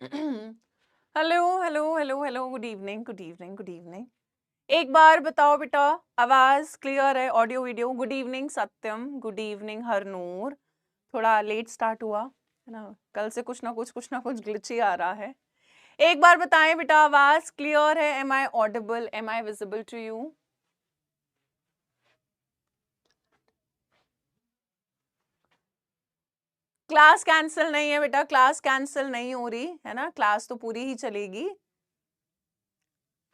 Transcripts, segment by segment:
Hello hello hello hello, good evening good evening good evening. एक बार बताओ बेटा, आवाज क्लियर है? Audio video. गुड इवनिंग सत्यम, गुड इवनिंग हरनूर। थोड़ा लेट स्टार्ट हुआ है ना, कल से कुछ ना कुछ ग्लिच ही आ रहा है। एक बार बताएं बेटा, आवाज क्लियर है? Am I audible, am I visible to you? Class cancel नहीं है बेटा, क्लास कैंसिल नहीं हो रही है ना, क्लास तो पूरी ही चलेगी।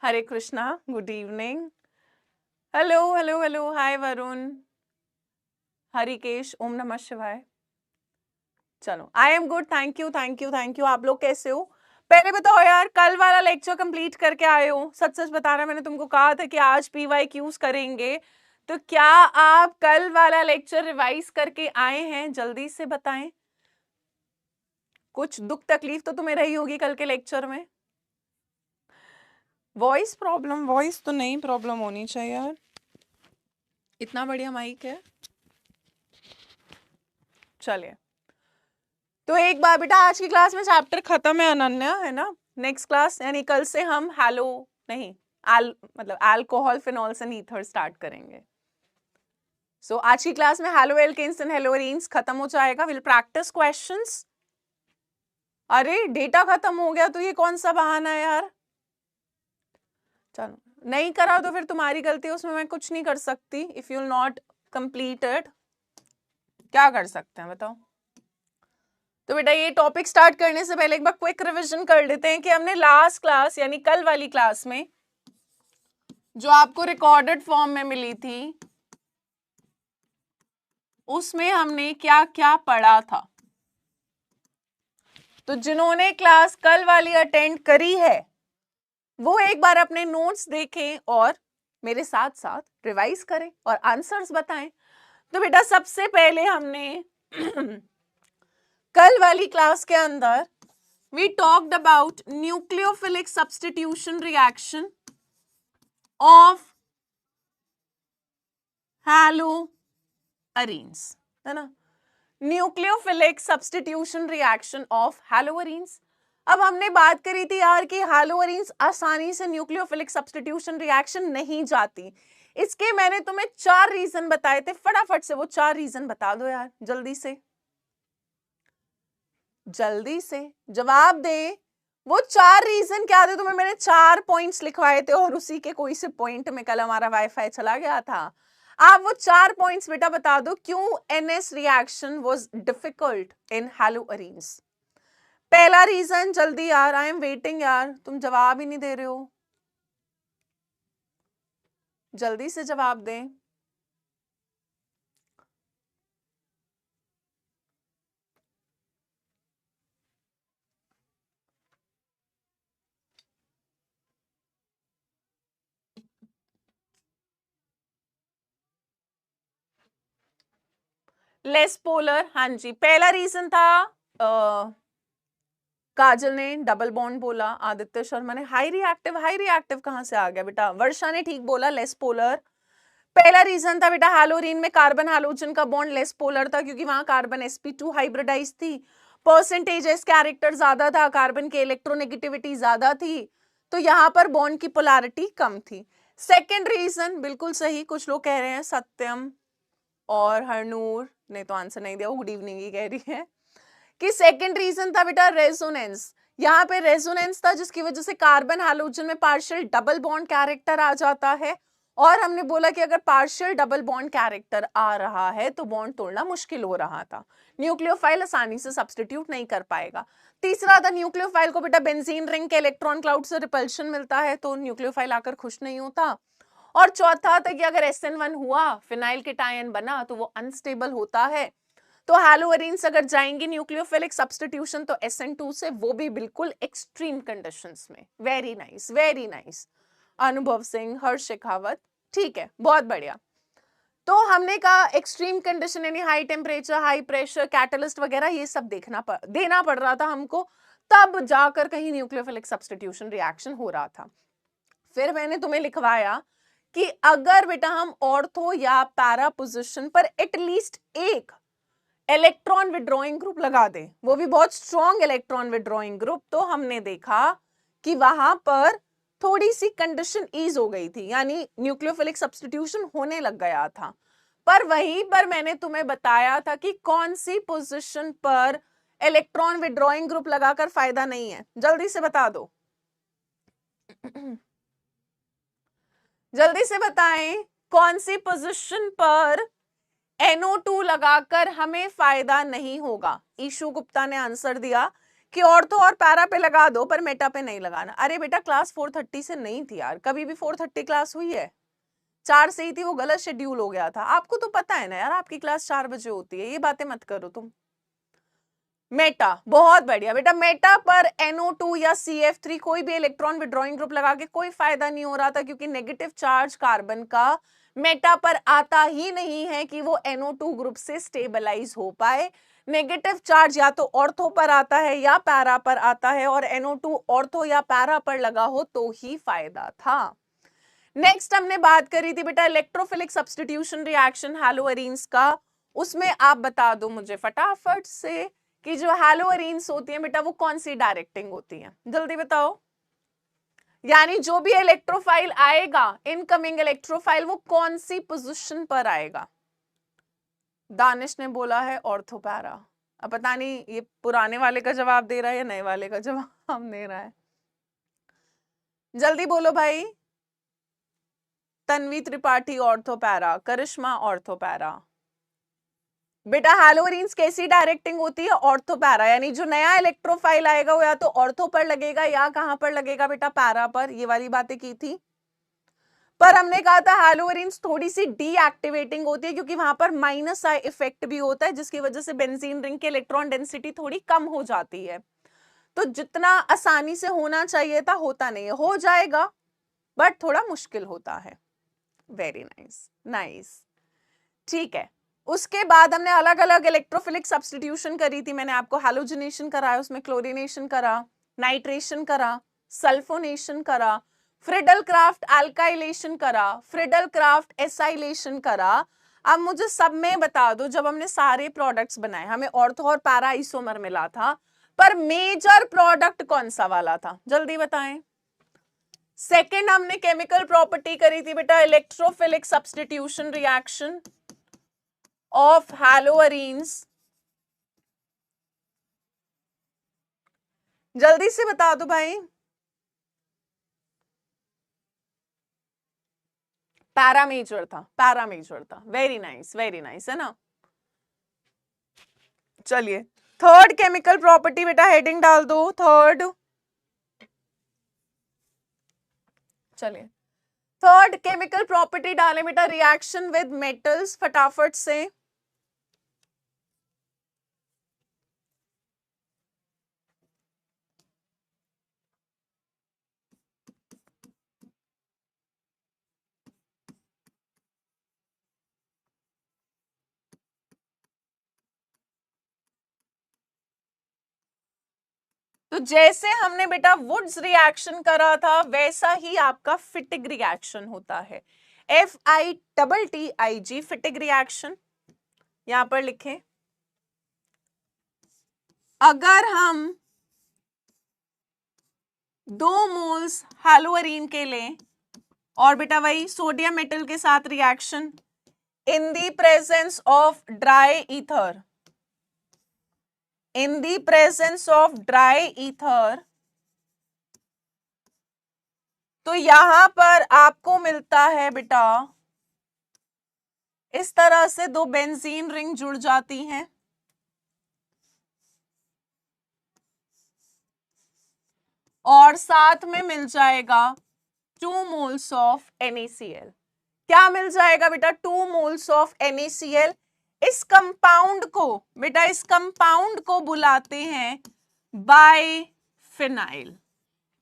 Hare Krishna, good evening. Hello hello hello, hi Varun, Harikesh, ओम नमः शिवाय। चलो, I am good, thank you thank you thank you. आप लोग कैसे हो? पहले बताओ यार, कल वाला लेक्चर कंप्लीट करके आए हो? सच सच बताना, मैंने तुमको कहा था कि आज पीवाई क्यूज करेंगे, तो क्या आप कल वाला लेक्चर रिवाइज करके आए हैं? जल्दी से बताएं। कुछ दुख तकलीफ तो तुम्हें रही होगी कल के लेक्चर में। Voice problem? वॉइस तो नहीं प्रॉब्लम होनी चाहिए यार, इतना बढ़िया माइक है। चलिए, तो एक बार बेटा, आज की क्लास में चैप्टर खत्म है अनन्या, है ना। नेक्स्ट क्लास यानी कल से हम हैलो नहीं, मतलब alcohol, phenols and ether start करेंगे। सो आज की क्लास में हैलो एल्केन्स एंड हेलोरीन्स खत्म हो जाएगा। Will practice questions. अरे डेटा खत्म हो गया तो ये कौन सा बहाना है यार। चलो, नहीं करा तो फिर तुम्हारी गलती है, उसमें मैं कुछ नहीं कर सकती। इफ यू नॉट कंप्लीटेड, क्या कर सकते हैं बताओ। तो बेटा, ये टॉपिक स्टार्ट करने से पहले एक बार क्विक रिवीजन कर लेते हैं कि हमने लास्ट क्लास यानी कल वाली क्लास में जो आपको रिकॉर्डेड फॉर्म में मिली थी, उसमें हमने क्या क्या पढ़ा था। तो जिन्होंने क्लास कल वाली अटेंड करी है वो एक बार अपने नोट्स देखें और मेरे साथ साथ रिवाइज करें और आंसर्स बताएं। तो बेटा, सबसे पहले हमने कल वाली क्लास के अंदर we talked about nucleophilic substitution reaction of haloarenes, है ना। Nucleophilic substitution reaction of haloarenes. अब हमने बात करी थी यार कि हैलोअरीन्स आसानी से न्यूक्लियोफिलिक सब्स्टिट्यूशन रिएक्शन नहीं जाती। इसके मैंने तुम्हें 4 रीजन बताए थे, फटाफट से वो 4 रीजन बता दो यार, जल्दी से जल्दी से जवाब दे। वो 4 रीजन क्या थे? तुम्हें मैंने 4 पॉइंट्स लिखवाए थे और उसी के कोई से पॉइंट में कल हमारा वाईफाई चला गया था। आप वो 4 पॉइंट्स बेटा बता दो, क्यों NS reaction was difficult in haloarenes. पहला रीजन, जल्दी यार, आई एम वेटिंग यार, तुम जवाब ही नहीं दे रहे हो, जल्दी से जवाब दें। लेस पोलर, हाँ जी, पहला रीजन था काजल ने डबल बॉन्ड बोला, आदित्य शर्मा ने हाई रिएक्टिव कहां से आ गया बेटा? वर्षा ने ठीक बोला, लेस पोलर। पहला रीजन था बेटा, हैलोरीन में कार्बन हैलोजन का बॉन्ड लेस पोलर था क्योंकि वहां कार्बन sp2 हाइब्रिडाइज थी, परसेंटेज एस कैरेक्टर ज्यादा था, कार्बन की इलेक्ट्रोनेगेटिविटी ज्यादा थी, तो यहां पर बॉन्ड की पोलैरिटी कम थी। सेकेंड रीजन बिल्कुल सही, कुछ लोग कह रहे हैं, सत्यम और हरनूर ने तो आंसर नहीं दिया, वो गुड इवनिंग ही कह रही है, कि सेकंड रीजन था बेटा रेजोनेंस। यहाँ पे रेजोनेंस था जिसकी वजह से कार्बन हैलोजन में पार्शियल डबल बॉन्ड कैरेक्टर आ जाता है, और हमने बोला कि अगर पार्शियल डबल बॉन्ड कैरेक्टर आ रहा है तो बॉन्ड तोड़ना मुश्किल हो रहा था, न्यूक्लियोफाइल आसानी से सब्स्टिट्यूट नहीं कर पाएगा। तीसरा था, न्यूक्लियोफाइल को बेटा बेंजीन रिंग के इलेक्ट्रॉन क्लाउड से रिपल्शन मिलता है तो न्यूक्लियोफाइल आकर खुश नहीं होता। और चौथा था कि अगर SN1 हुआ, फिनाइल केटायन बना, तो वो अनस्टेबल होता है, तो हैलोअरीन्स अगर जाएंगे न्यूक्लियोफिलिक सब्स्टिट्यूशन तो SN2 से, वो भी बिल्कुल एक्सट्रीम कंडीशंस में। वेरी नाइस वेरी नाइस, अनुभव सिंह, हर्ष शेखावत, ठीक है, बहुत बढ़िया। तो हमने कहा एक्सट्रीम कंडीशन यानी high temperature, high pressure, catalyst वगैरह ये सब देना पड़ रहा था हमको, तब जाकर कहीं न्यूक्लियोफिलिक सब्स्टिट्यूशन रिएक्शन हो रहा था। फिर मैंने तुम्हें लिखवाया कि अगर बेटा हम ऑर्थो या पैरा पोजिशन पर एटलीस्ट एक इलेक्ट्रॉन विड्रॉइंग ग्रुप लगा दे, वो भी बहुत स्ट्रॉन्ग इलेक्ट्रॉन विड्रॉइंग ग्रुप, तो हमने देखा कि वहां पर थोड़ी सी कंडीशन ईज हो गई थी, यानी न्यूक्लियोफिलिक सब्स्टिट्यूशन होने लग गया था। पर वहीं पर मैंने तुम्हें बताया था कि कौन सी पोजीशन पर इलेक्ट्रॉन विड्रॉइंग ग्रुप लगाकर फायदा नहीं है, जल्दी से बता दो। जल्दी से बताएं कौन सी पोजीशन पर NO2 लगाकर हमें फायदा नहीं होगा। ईशु गुप्ता ने आंसर दिया कि ऑर्थो और पैरा पे लगा दो पर मेटा पे नहीं लगाना। अरे बेटा क्लास 4:30 से नहीं थी यार, कभी भी 4:30 क्लास हुई है? 4 से ही थी, वो गलत शेड्यूल हो गया था। आपको तो पता है ना यार, आपकी क्लास 4 बजे होती है, ये बातें मत करो तुम। मेटा, बहुत बढ़िया बेटा। मेटा पर NO2 या CF3 कोई भी इलेक्ट्रॉन विड्रॉइंग ग्रुप लगा के कोई फायदा नहीं हो रहा था, क्योंकि नेगेटिव चार्ज कार्बन का मेटा पर आता ही नहीं है कि वो NO2 ग्रुप से स्टेबलाइज हो पाए। नेगेटिव चार्ज या तो ऑर्थो पर आता है या पैरा पर आता है, और NO2 ऑर्थो या पैरा पर लगा हो तो ही फायदा था। नेक्स्ट हमने बात करी थी बेटा इलेक्ट्रोफिलिक सब्स्टिट्यूशन रिएक्शन हैलोअरीन्स का। उसमें आप बता दो मुझे फटाफट से कि जो हैलोअरीन्स होती है बेटा वो कौन सी डायरेक्टिंग होती है, जल्दी बताओ। यानी जो भी इलेक्ट्रोफाइल आएगा, इनकमिंग इलेक्ट्रोफाइल, वो कौन सी पोजीशन पर आएगा? दानिश ने बोला है ऑर्थोपैरा। अब पता नहीं ये पुराने वाले का जवाब दे रहा है या नए वाले का जवाब दे रहा है, जल्दी बोलो भाई। तन्वी त्रिपाठी ऑर्थोपैरा, करिश्मा ऑर्थोपैरा। बेटा हैलोअरीन्स कैसी डायरेक्टिंग होती है? ऑर्थोपैरा, यानी जो नया इलेक्ट्रोफाइल आएगा वो या तो ऑर्थो पर लगेगा या कहां पर लगेगा बेटा? पैरा पर। ये वाली बातें की थी। पर हमने कहा था हैलोअरीन्स थोड़ी सी डीएक्टिवेटिंग होती है, क्योंकि वहां पर माइनस आई इफेक्ट भी होता है, जिसकी वजह से बेंजीन रिंग के इलेक्ट्रॉन डेंसिटी थोड़ी कम हो जाती है। तो जितना आसानी से होना चाहिए था होता नहीं है, हो जाएगा बट थोड़ा मुश्किल होता है। वेरी नाइस, नाइस, ठीक है। उसके बाद हमने अलग अलग इलेक्ट्रोफिलिक सब्स्टिट्यूशन करी थी। मैंने आपको हैलोजिनेशन कराया, उसमें क्लोरीनेशन करा, नाइट्रेशन करा, सल्फोनेशन करा, फ्रिडल क्राफ्ट अल्काइलेशन करा, फ्रिडल क्राफ्ट एसाइलेशन करा। अब मुझे सब में बता दो, जब हमने सारे प्रोडक्ट्स बनाए, हमें ऑर्थो और पैरा आइसोमर मिला था, पर मेजर प्रोडक्ट कौन सा वाला था? जल्दी बताएं। सेकेंड हमने केमिकल प्रॉपर्टी करी थी बेटा इलेक्ट्रोफिलिक सब्स्टिट्यूशन रिएक्शन ऑफ हैलोअरीन्स। जल्दी से बता दो भाई। पैरामेजर था, पैरामेजर था। वेरी नाइस, है ना। चलिए थर्ड केमिकल प्रॉपर्टी बेटा हेडिंग डाल दो, थर्ड। चलिए थर्ड केमिकल प्रॉपर्टी डालें बेटा रिएक्शन विद मेटल्स, फटाफट से। तो जैसे हमने बेटा वुड्स रिएक्शन करा था, वैसा ही आपका फिटिग रिएक्शन होता है। FITTIG Fittig reaction. यहां पर लिखें, अगर हम 2 मोल्स हैलोअरीन के लें और बेटा वही सोडियम मेटल के साथ reaction in the presence of dry ether, in the presence of dry ether, तो यहां पर आपको मिलता है बेटा इस तरह से 2 बेंजीन रिंग जुड़ जाती हैं और साथ में मिल जाएगा 2 मोल्स ऑफ NaCl। क्या मिल जाएगा बेटा? 2 मोल्स ऑफ NaCl। इस कंपाउंड को बेटा, इस कंपाउंड को बुलाते हैं बाइफिनाइल।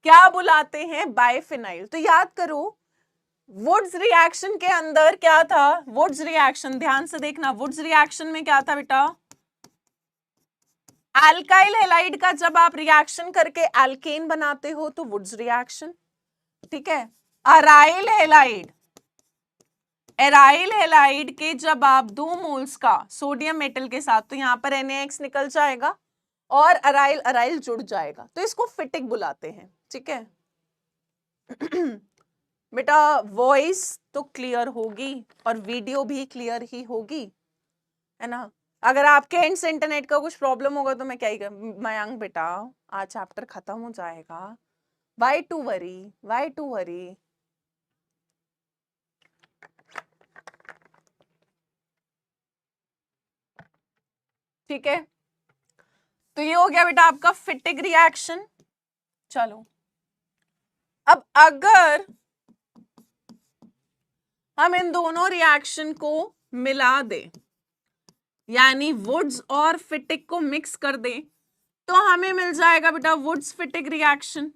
क्या बुलाते हैं? बाइफिनाइल। तो याद करो वुड्स रिएक्शन के अंदर क्या था? वुड्स रिएक्शन, ध्यान से देखना, वुड्स रिएक्शन में क्या था बेटा? अल्काइल हैलाइड का जब आप रिएक्शन करके अल्केन बनाते हो तो वुड्स रिएक्शन, ठीक है। अराइल हैलाइड एराइल हैलाइड के जब आप 2 मोल्स का सोडियम मेटल के साथ, तो यहां पर NaX निकल जाएगा और अराइल अराइल जुड़ जाएगा, तो इसको फिटिक बुलाते हैं। ठीक है बेटा वॉइस तो क्लियर होगी और वीडियो भी क्लियर ही होगी, है ना। अगर आपके एंड से इंटरनेट का कुछ प्रॉब्लम होगा तो मैं क्या ही कर, मयंक बेटा आज चैप्टर खत्म हो जाएगा, why to worry, why to worry. ठीक है, तो ये हो गया बेटा आपका फिटिक रिएक्शन। चलो अब अगर हम इन दोनों रिएक्शन को मिला दें, यानी वुड्स और फिटिक को मिक्स कर दें, तो हमें मिल जाएगा बेटा वुड्स फिटिक रिएक्शन।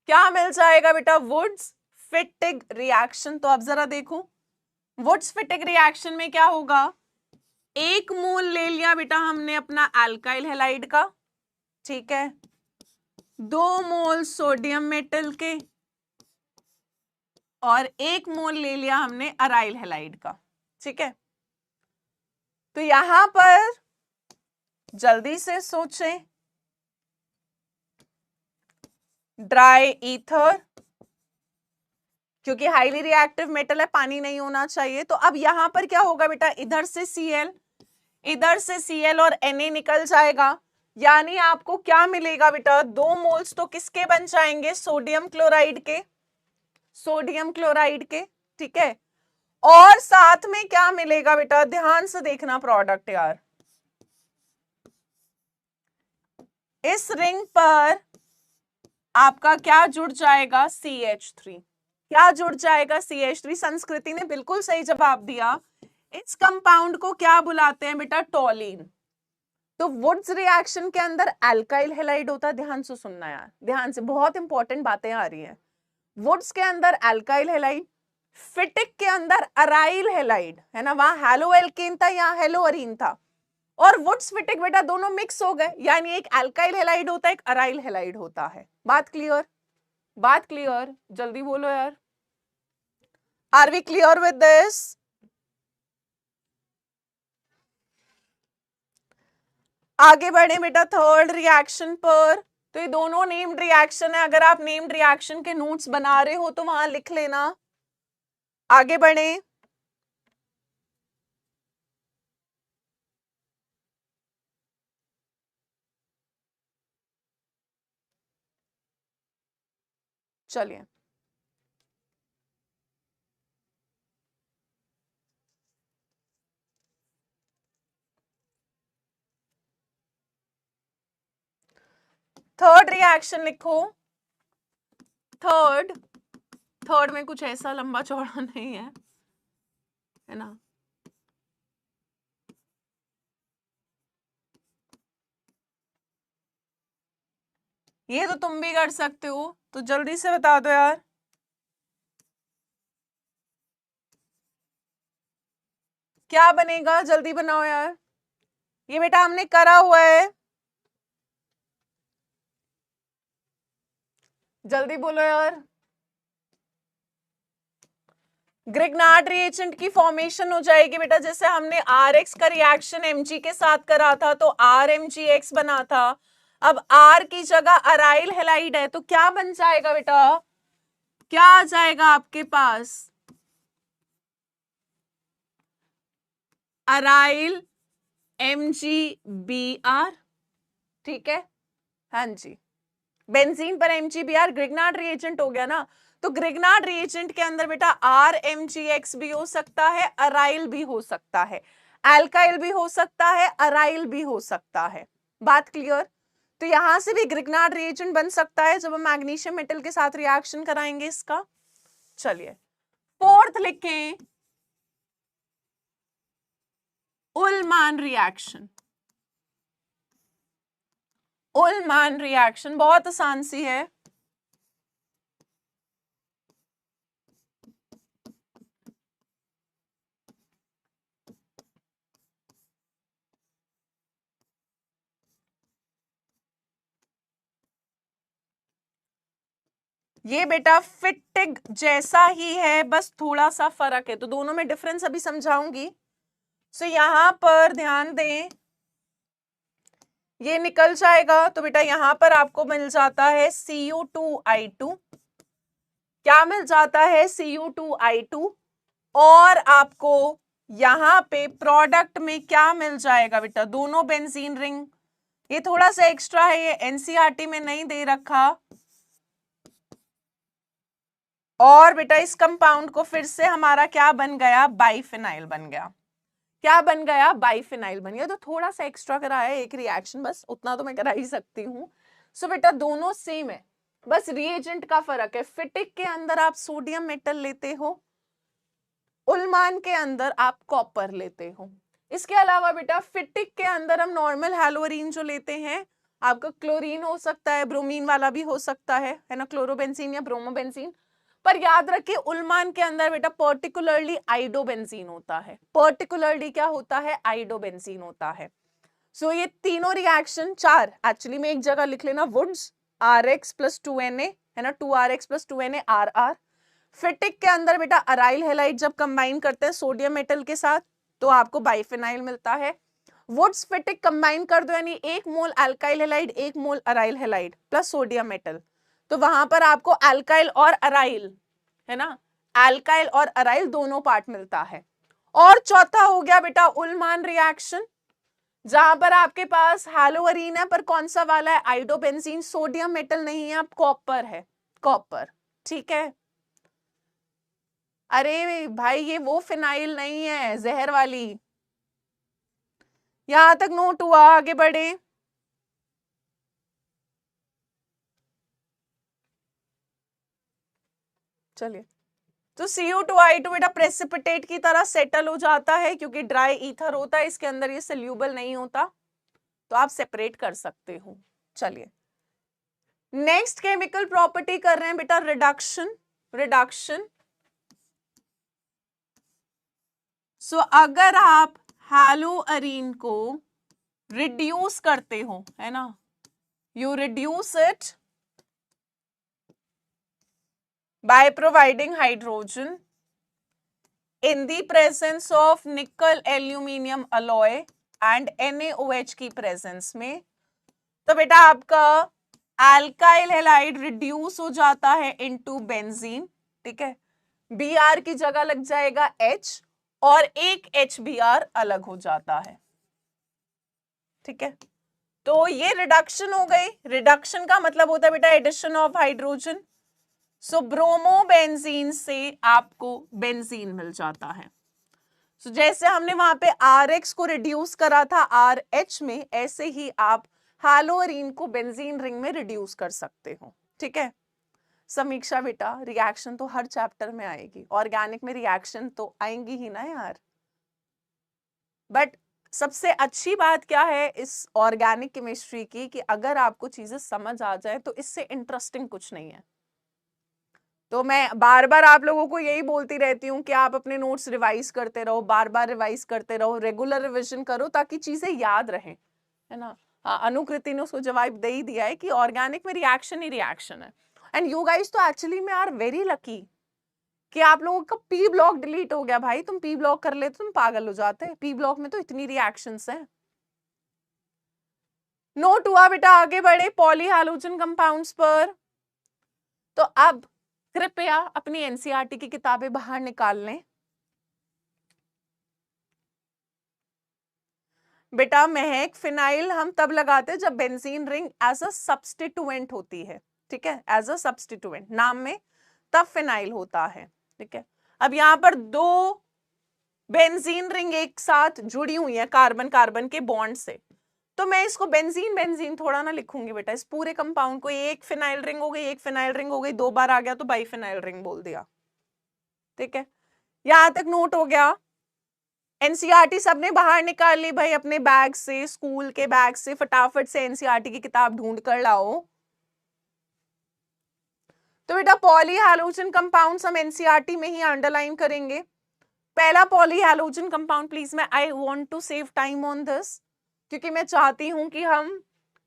क्या मिल जाएगा बेटा? Wurtz Fittig reaction. तो अब जरा देखो, वुड्स फिटिक रिएक्शन में क्या होगा, 1 मोल ले लिया बेटा हमने अपना अल्काइल हैलाइड का, ठीक है, 2 मोल सोडियम मेटल के और 1 मोल ले लिया हमने अराइल हैलाइड का। ठीक है, तो यहां पर जल्दी से सोचें, ड्राई ईथर, क्योंकि हाईली रिएक्टिव मेटल है, पानी नहीं होना चाहिए। तो अब यहां पर क्या होगा बेटा, इधर से Cl, इधर से Cl और Na निकल जाएगा, यानी आपको क्या मिलेगा बेटा, 2 मोल्स तो किसके बन जाएंगे, सोडियम क्लोराइड के, सोडियम क्लोराइड के। ठीक है, और साथ में क्या मिलेगा बेटा, ध्यान से देखना प्रोडक्ट यार, इस रिंग पर आपका क्या जुड़ जाएगा, CH3। क्या जुड़ जाएगा, CH3। संस्कृति ने बिल्कुल सही जवाब दिया। इस कंपाउंड को क्या बुलाते हैं बेटा, टोलिन। तो वुड्स रिएक्शन के अंदर अल्काइल हैलाइड होता है, ध्यान से सुनना यार, ध्यान से, बहुत इंपॉर्टेंट बातें आ रही हैं। वुड्स के अंदर अल्काइल हैलाइड, फिटिक के अंदर अराइल हैलाइड, है ना, वहां हैलो एल्केन था, यहाँ हैलो अरीन था, और वुड्स फिटिक बेटा दोनों मिक्स हो गए, यानी एक अल्काइल हैलाइड होता है, एक अराइल हैलाइड होता है। बात क्लियर, बात क्लियर, जल्दी बोलो यार, are we clear with this? आगे बढ़े बेटा थर्ड रिएक्शन पर। तो ये दोनों नेम्ड रिएक्शन है, अगर आप नेम्ड रिएक्शन के नोट्स बना रहे हो तो वहां लिख लेना। आगे बढ़े, चलिए थर्ड रिएक्शन लिखो। थर्ड, थर्ड में कुछ ऐसा लंबा चौड़ा नहीं है ना, ये तो तुम भी कर सकते हो, तो जल्दी से बता दो यार। क्या बनेगा, जल्दी बनाओ यार, ये बेटा हमने करा हुआ है, जल्दी बोलो यार। ग्रिग्नार्ड रिएजेंट की फॉर्मेशन हो जाएगी बेटा, जैसे हमने RX का रिएक्शन Mg के साथ करा था तो RMgX बना था। अब R की जगह अराइल हैलाइड है, तो क्या बन जाएगा बेटा, क्या आ जाएगा आपके पास, अराइल MgBr। ठीक है, हाँ जी, बेंजीन पर MgBr ग्रिग्नार्ड रिएजेंट हो गया ना। तो ग्रिग्नार्ड रिएजेंट के अंदर बेटा RMgX भी हो सकता है, अराइल भी हो सकता है, अल्काइल भी हो सकता है, अराइल भी हो सकता है। बात क्लियर? तो यहां से भी ग्रिग्नार्ड रिएजेंट बन सकता है जब हम मैग्नीशियम मेटल के साथ रिएक्शन कराएंगे इसका। चलिए फोर्थ लिखें, उलमान रिएक्शन। उलमान रिएक्शन बहुत आसान सी है, ये बेटा फिटिग जैसा ही है, बस थोड़ा सा फर्क है, तो दोनों में डिफरेंस अभी समझाऊंगी। सो यहां पर ध्यान दें, ये निकल जाएगा तो बेटा यहां पर आपको मिल जाता है Cu2I2, क्या मिल जाता है Cu2I2, और आपको यहां पे प्रोडक्ट में क्या मिल जाएगा बेटा, दोनों बेंजीन रिंग, ये थोड़ा सा एक्स्ट्रा है, ये एनसीईआरटी में नहीं दे रखा, और बेटा इस कंपाउंड को फिर से हमारा क्या बन गया, बाइफिनाइल बन गया, क्या बन गया, बाइफिनाइल बन गया। तो थोड़ा सा एक्स्ट्रा कराया एक रिएक्शन, बस उतना तो मैं करा ही सकती हूँ। सो बेटा दोनों सेम है, बस रिएजेंट का फर्क है। फिटिक के अंदर आप सोडियम मेटल लेते हो, उलमान के अंदर आप कॉपर लेते हो। इसके अलावा बेटा फिटिक के अंदर हम नॉर्मल हैलोरीन जो लेते हैं, आपका क्लोरीन हो सकता है, ब्रोमीन वाला भी हो सकता है ना, क्लोरोबेंजीन या ब्रोमोबेंजीन, पर याद रखिए उलमान के अंदर बेटा पर्टिकुलरली आइडोबेंजीन होता है, पर्टिकुलरली क्या होता है, आइडोबेंजीन होता है। सो ये तीनों रिएक्शन, चार एक्चुअली में एक जगह लिख लेना, वुड्स Rx + 2Na है ना, 2Rx + 2Na RR। फिटिक के अंदर बेटा अराइल हैलाइड जब कंबाइन करते हैं सोडियम मेटल के साथ तो आपको बाइफिनाइल मिलता है। वुड्स फिटिक कंबाइन कर दो, यानी 1 mole alkyl halide 1 mole aryl halide plus sodium metal, तो वहां पर आपको अल्काइल और अराइल है ना, अल्काइल और अराइल दोनों पार्ट मिलता है। और चौथा हो गया बेटा उलमान रिएक्शन, जहां पर आपके पास हैलोअरीन है पर कौन सा वाला है, आइडोबेंजीन, सोडियम मेटल नहीं है, अब कॉपर है, कॉपर, ठीक है। अरे भाई ये वो फिनाइल नहीं है जहर वाली, यहां तक नोट हुआ, आगे बढ़े। चलिए, तो Cu2I2 बेटा प्रेसिपिटेट की तरह सेटल हो जाता है, क्योंकि ड्राई ईथर होता है इसके अंदर, ये सोल्यूबल नहीं होता, तो आप सेपरेट कर सकते हो। चलिए नेक्स्ट केमिकल प्रॉपर्टी कर रहे हैं बेटा रिडक्शन, रिडक्शन। सो अगर आप हैलोअरीन को रिड्यूस करते हो, है ना, you reduce it by providing hydrogen in the presence of nickel aluminium alloy and NaOH की प्रेजेंस में, तो बेटा आपका अल्काइल हैलाइड रिड्यूस हो जाता है इनटू बेंजीन, ठीक है, Br की जगह लग जाएगा H और एक HBr अलग हो जाता है, ठीक है। तो ये रिडक्शन हो गई, रिडक्शन का मतलब होता है बेटा addition of hydrogen. So bromobenzene से आपको बेंजीन मिल जाता है। सो जैसे हमने वहां पे Rx को रिड्यूस करा था RH में, ऐसे ही आप हैलोअरीन को बेंजीन रिंग में रिड्यूस कर सकते हो, ठीक है। समीक्षा बेटा रिएक्शन तो हर चैप्टर में आएगी, ऑर्गेनिक में रिएक्शन तो आएंगी ही ना यार, बट सबसे अच्छी बात क्या है इस ऑर्गेनिक केमिस्ट्री की, कि अगर आपको चीजें समझ आ जाए तो इससे इंटरेस्टिंग कुछ नहीं है। तो मैं बार बार आप लोगों को यही बोलती रहती हूँ कि आप अपने नोट्स रिवाइज करते रहो, बार बार रिवाइज करते रहो, रेगुलर रिवीजन करो ताकि चीजें याद रहें, है ना। अनुकृति ने उसको जवाब दे ही दिया है कि ऑर्गेनिक में रिएक्शन ही रिएक्शन है। एंड यू गाइस तो एक्चुअली में आर वेरी लकी कि आप लोगों का पी ब्लॉक डिलीट हो गया। भाई तुम पी ब्लॉक कर लेते तुम पागल हो जाते, पी ब्लॉक में तो इतनी रिएक्शंस हैं। नोट हुआ बेटा, आगे बढ़े पॉली हैलोजन कंपाउंड्स पर। तो अब कृपया अपनी एनसीईआरटी की किताबें बाहर निकाल लें। बेटा महक फिनाइल हम तब लगाते हैं जब benzene ring as a substituent होती है, ठीक है, एज अ सब्स्टिट्यूएंट नाम में, तब फिनाइल होता है, ठीक है। अब यहां पर दो बेंजीन रिंग एक साथ जुड़ी हुई है कार्बन कार्बन के बॉन्ड से, तो मैं इसको बेंजीन बेंजीन थोड़ा ना लिखूंगी बेटा, इस पूरे कंपाउंड को एक फिनाइल रिंग हो गई, एक फिनाइल रिंग हो गई, दो बार आ गया तो बाइफिनाइल रिंग बोल दिया, ठीक है। यहां तक नोट हो गया। एनसीईआरटी सबने बाहर निकाल ली भाई अपने बैग से, स्कूल के बैग से, फटाफट से एनसीईआरटी की किताब ढूंढ कर लाओ। तो बेटा पॉली हैलोजन कंपाउंड्स हम एनसीईआरटी में ही अंडरलाइन करेंगे। पहला पॉली हैलोजन कंपाउंड, प्लीज मैं I want to save time on this, क्योंकि मैं चाहती हूं कि हम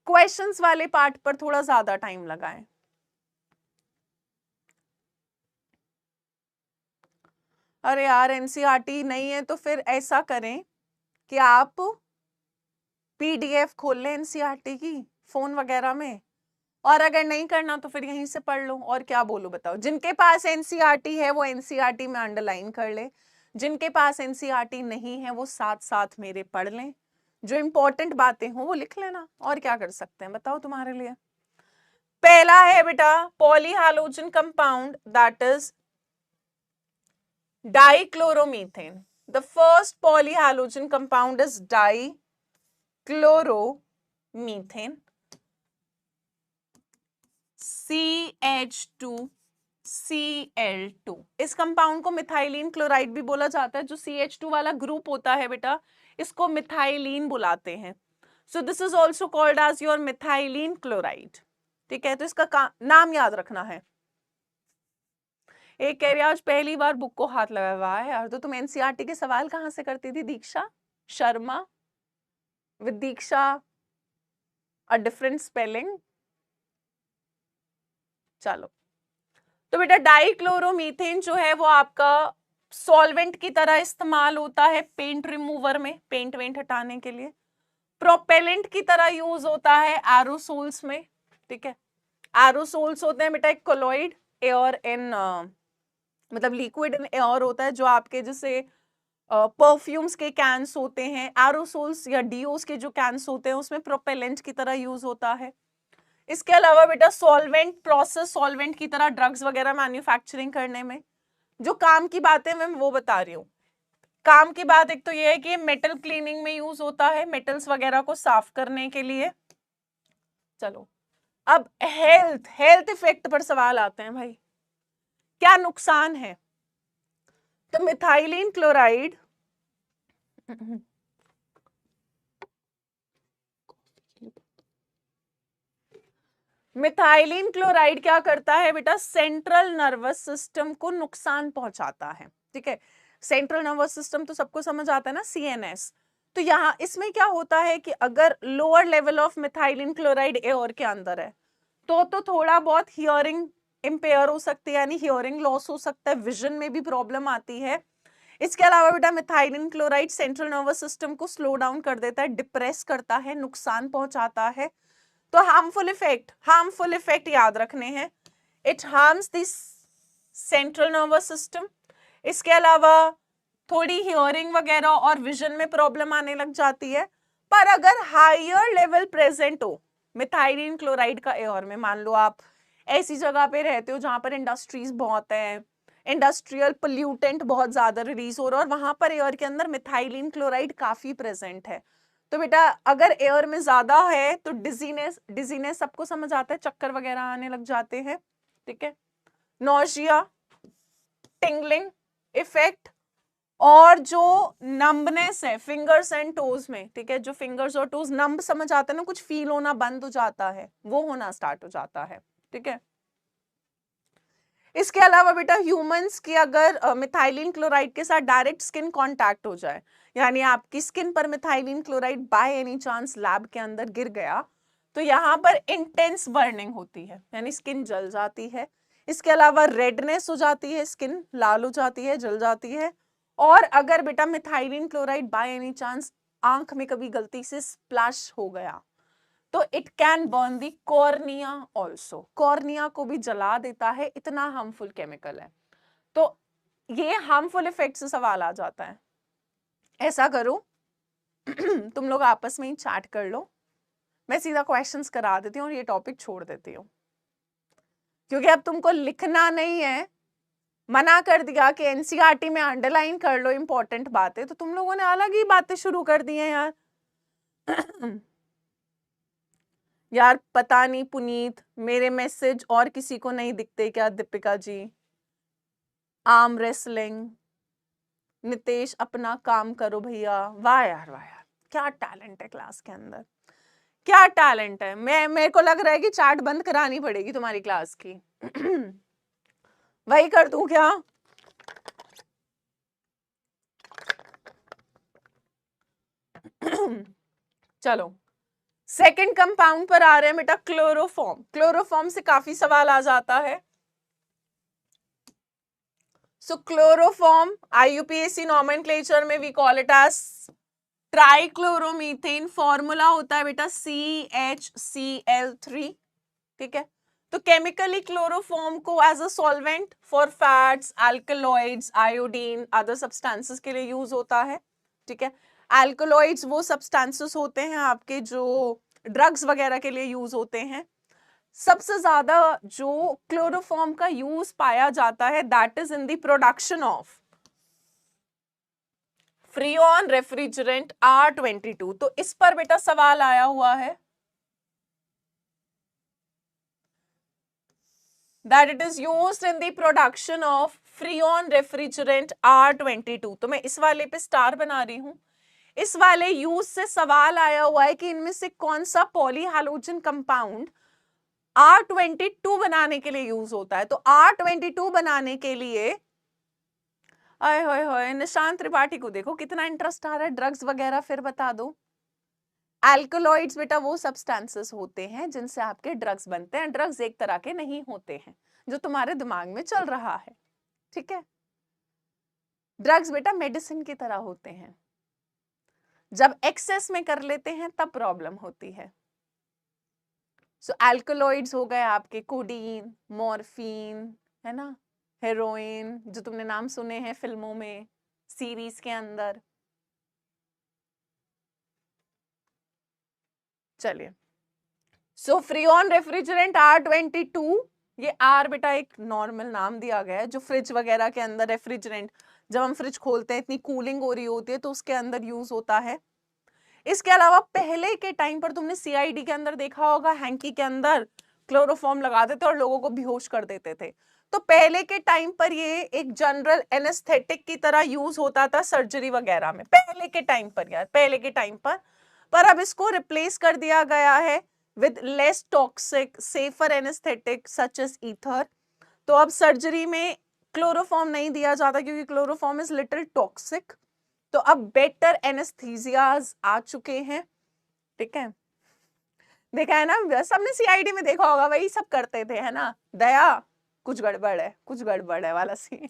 क्वेश्चंस वाले पार्ट पर थोड़ा ज्यादा टाइम लगाएं। अरे यार एनसीईआरटी नहीं है तो फिर ऐसा करें कि आप पीडीएफ खोल लें एनसीईआरटी की फोन वगैरह में, और अगर नहीं करना तो फिर यहीं से पढ़ लो। और क्या बोलो बताओ, जिनके पास एनसीईआरटी है वो एनसीईआरटी में अंडरलाइन कर ले, जिनके पास एनसीईआरटी नहीं है वो साथ साथ मेरे पढ़ लें, जो इंपॉर्टेंट बातें हो वो लिख लेना। और क्या कर सकते हैं बताओ तुम्हारे लिए। पहला है बेटा polyhydrogen compound that is dichloromethane. The first polyhydrogen compound is dichloromethane, CH2Cl2। इस कंपाउंड को मिथाइलिन क्लोराइड भी बोला जाता है। जो CH2 वाला ग्रुप होता है बेटा इसको मिथाइलिन बुलाते हैं। So this is also called as your methylene chloride. ठीक है, तो इसका नाम याद रखना है। एक कह रही आज पहली बार बुक को हाथ लगाया हुआ है यार, तो तुम एनसीईआरटी के सवाल कहां से करती थी Diksha Sharma? With Diksha a different spelling. चलो, तो बेटा डाइक्लोरोमीथेन जो है वो आपका सॉल्वेंट की तरह इस्तेमाल होता है पेंट रिमूवर में, पेंट वेंट हटाने के लिए। प्रोपेलेंट की तरह यूज होता है एरोसोल्स में। ठीक है, एरोसोल्स होते हैं बेटा एक कोलॉइड एयर इन मतलब लिक्विड इन एयर होता है, जो आपके जैसे परफ्यूम्स के कैंस होते हैं, एरोसोल्स या डीओस के जो कैंस होते हैं उसमें प्रोपेलेंट की तरह यूज होता है। इसके अलावा बेटा सॉल्वेंट, प्रोसेस सॉल्वेंट की तरह ड्रग्स वगैरह मैन्युफैक्चरिंग करने में। जो काम की बातें मैं वो बता रही हूँ। काम की बात एक तो ये है कि मेटल क्लीनिंग में यूज होता है, मेटल्स वगैरह को साफ करने के लिए। चलो, अब हेल्थ इफेक्ट पर सवाल आते हैं भाई, क्या नुकसान है? तो मिथाइलिन क्लोराइड मिथाइलिन क्लोराइड क्या करता है बेटा? सेंट्रल नर्वस सिस्टम को नुकसान पहुंचाता है। ठीक है, सेंट्रल नर्वस सिस्टम तो सबको समझ आता है ना, सीएनएस। तो यहाँ इसमें क्या होता है कि अगर lower level of methylene chloride air के अंदर है तो थोड़ा बहुत हियरिंग इंपेयर हो सकती है, यानी हियरिंग लॉस हो सकता है, विजन में भी प्रॉब्लम आती है। इसके अलावा बेटा methylene chloride central nervous system को स्लो डाउन कर देता है, डिप्रेस करता है, नुकसान पहुंचाता है। तो हार्मफुल इफेक्ट याद रखने हैं। It harms this central nervous system. इसके अलावा थोड़ी हियरिंग वगैरह और विजन में प्रॉब्लम आने लग जाती है। पर अगर हायर लेवल प्रेजेंट हो मिथाइलिन क्लोराइड का एयर में, मान लो आप ऐसी जगह पे रहते हो जहां पर इंडस्ट्रीज बहुत है, इंडस्ट्रियल पोल्यूटेंट बहुत ज्यादा रिलीज हो रहा है और वहां पर एयर के अंदर मिथाइलिन क्लोराइड काफी प्रेजेंट है, तो बेटा अगर एयर में ज्यादा है तो डिजीनेस सबको समझ आता है, चक्कर वगैरह आने लग जाते हैं। ठीक है, नोशिया, टिंगलिंग इफेक्ट, और जो नंबनेस है फिंगर्स एंड टोज में। ठीक है, जो फिंगर्स और टोज नंब समझ आता है ना, कुछ फील होना बंद हो जाता है, वो होना स्टार्ट हो जाता है। ठीक है, इसके अलावा बेटा ह्यूमंस की अगर मिथाइलिन क्लोराइड के साथ डायरेक्ट स्किन कांटेक्ट हो जाए, यानी आपकी स्किन पर methylene chloride by any chance lab के अंदर गिर गया, तो यहाँ पर इंटेंस बर्निंग होती है, यानी स्किन जल जाती है। इसके अलावा रेडनेस हो जाती है, स्किन लाल हो जाती है, जल जाती है। और अगर बेटा methylene chloride by any chance आंख में कभी गलती से स्प्लैश हो गया तो it can burn the cornea also, cornea को भी जला देता है, इतना हार्मफुल केमिकल है। तो ये हार्मफुल इफेक्ट से सवाल आ जाता है। ऐसा करो तुम लोग आपस में ही चैट कर लो, मैं सीधा क्वेश्चंस करा देती हूँ और ये टॉपिक छोड़ देती हूँ, क्योंकि अब तुमको लिखना नहीं है, मना कर दिया कि एनसीईआरटी में अंडरलाइन कर लो इंपॉर्टेंट बातें, तो तुम लोगों ने अलग ही बातें शुरू कर दी हैं यार। यार पता नहीं पुनीत, मेरे मैसेज और किसी को नहीं दिखते क्या? दीपिका जी, आर्म रेसलिंग, नितेश अपना काम करो भैया। वाह यार वाह यार, क्या टैलेंट है क्लास के अंदर, क्या टैलेंट है। मेरे को लग रहा है कि चार्ट बंद करानी पड़ेगी तुम्हारी क्लास की। वही कर दूं क्या? चलो, सेकंड कंपाउंड पर आ रहे हैं बेटा, क्लोरोफॉर्म। क्लोरोफॉर्म से काफी सवाल आ जाता है। So chloroform, IUPAC nomenclature में we call it as trichloromethane, formula होता है बेटा CHCl3, ठीक है। तो केमिकली क्लोरोफॉर्म को as a solvent for fats, alkaloids, iodine, other substances के लिए यूज होता है, ठीक है। अल्कलॉइड्स वो सब्सटेंसेस होते हैं आपके जो ड्रग्स वगैरह के लिए यूज होते हैं। सबसे ज्यादा जो क्लोरोफॉर्म का यूज पाया जाता है that is in the production of freon refrigerant R22। तो इस पर बेटा सवाल आया हुआ है that it is used in the production of freon refrigerant R22। तो मैं इस वाले पे स्टार बना रही हूं। इस वाले यूज से सवाल आया हुआ है कि इनमें से कौन सा पॉलीहाइड्रोजन कंपाउंड R22 बनाने के लिए यूज होता है। तो R22 बनाने के लिए आए होए होए निशांत त्रिपाठी को देखो कितना इंटरेस्ट आ रहा है ड्रग्स वगैरह, फिर बता दो। अल्कलॉइड्स बेटा वो सब्सटेंसेस होते हैं जिनसे आपके ड्रग्स बनते हैं। ड्रग्स एक तरह के नहीं होते हैं जो तुम्हारे दिमाग में चल रहा है, ठीक है। ड्रग्स बेटा मेडिसिन की तरह होते हैं, जब एक्सेस में कर लेते हैं तब प्रॉब्लम होती है। सो अल्कलॉइड्स हो गए आपके कोडीन, मॉर्फिन, है ना, हेरोइन, जो तुमने नाम सुने हैं फिल्मों में, सीरीज के अंदर। चलिए, सो फ्रीऑन रेफ्रिजरेंट R22, ये R बेटा एक नॉर्मल नाम दिया गया है जो फ्रिज वगैरह के अंदर रेफ्रिजरेंट, जब हम फ्रिज खोलते हैं इतनी कूलिंग हो रही होती है तो उसके अंदर यूज होता है। इसके अलावा पहले के टाइम पर तुमने CID के अंदर देखा होगा, हैंकी के अंदर क्लोरोफॉर्म लगा देते और लोगों को बेहोश कर देते थे। तो पहले के टाइम पर ये एक जनरल एनेस्थेटिक की तरह यूज होता था सर्जरी वगैरह में, पहले के टाइम पर यार, पहले के टाइम पर अब इसको रिप्लेस कर दिया गया है with less toxic, safer anesthetic such as ether। तो अब सर्जरी में क्लोरोफॉर्म नहीं दिया जाता क्योंकि क्लोरोफॉर्म इज लिटिल टॉक्सिक। तो अब बेटर एनेस्थीसियाज आ चुके हैं, ठीक है। देखा है ना, सबने CID में देखा होगा, वही सब करते थे, है ना, दया कुछ गड़बड़ है, कुछ गड़बड़ है वाला सीन।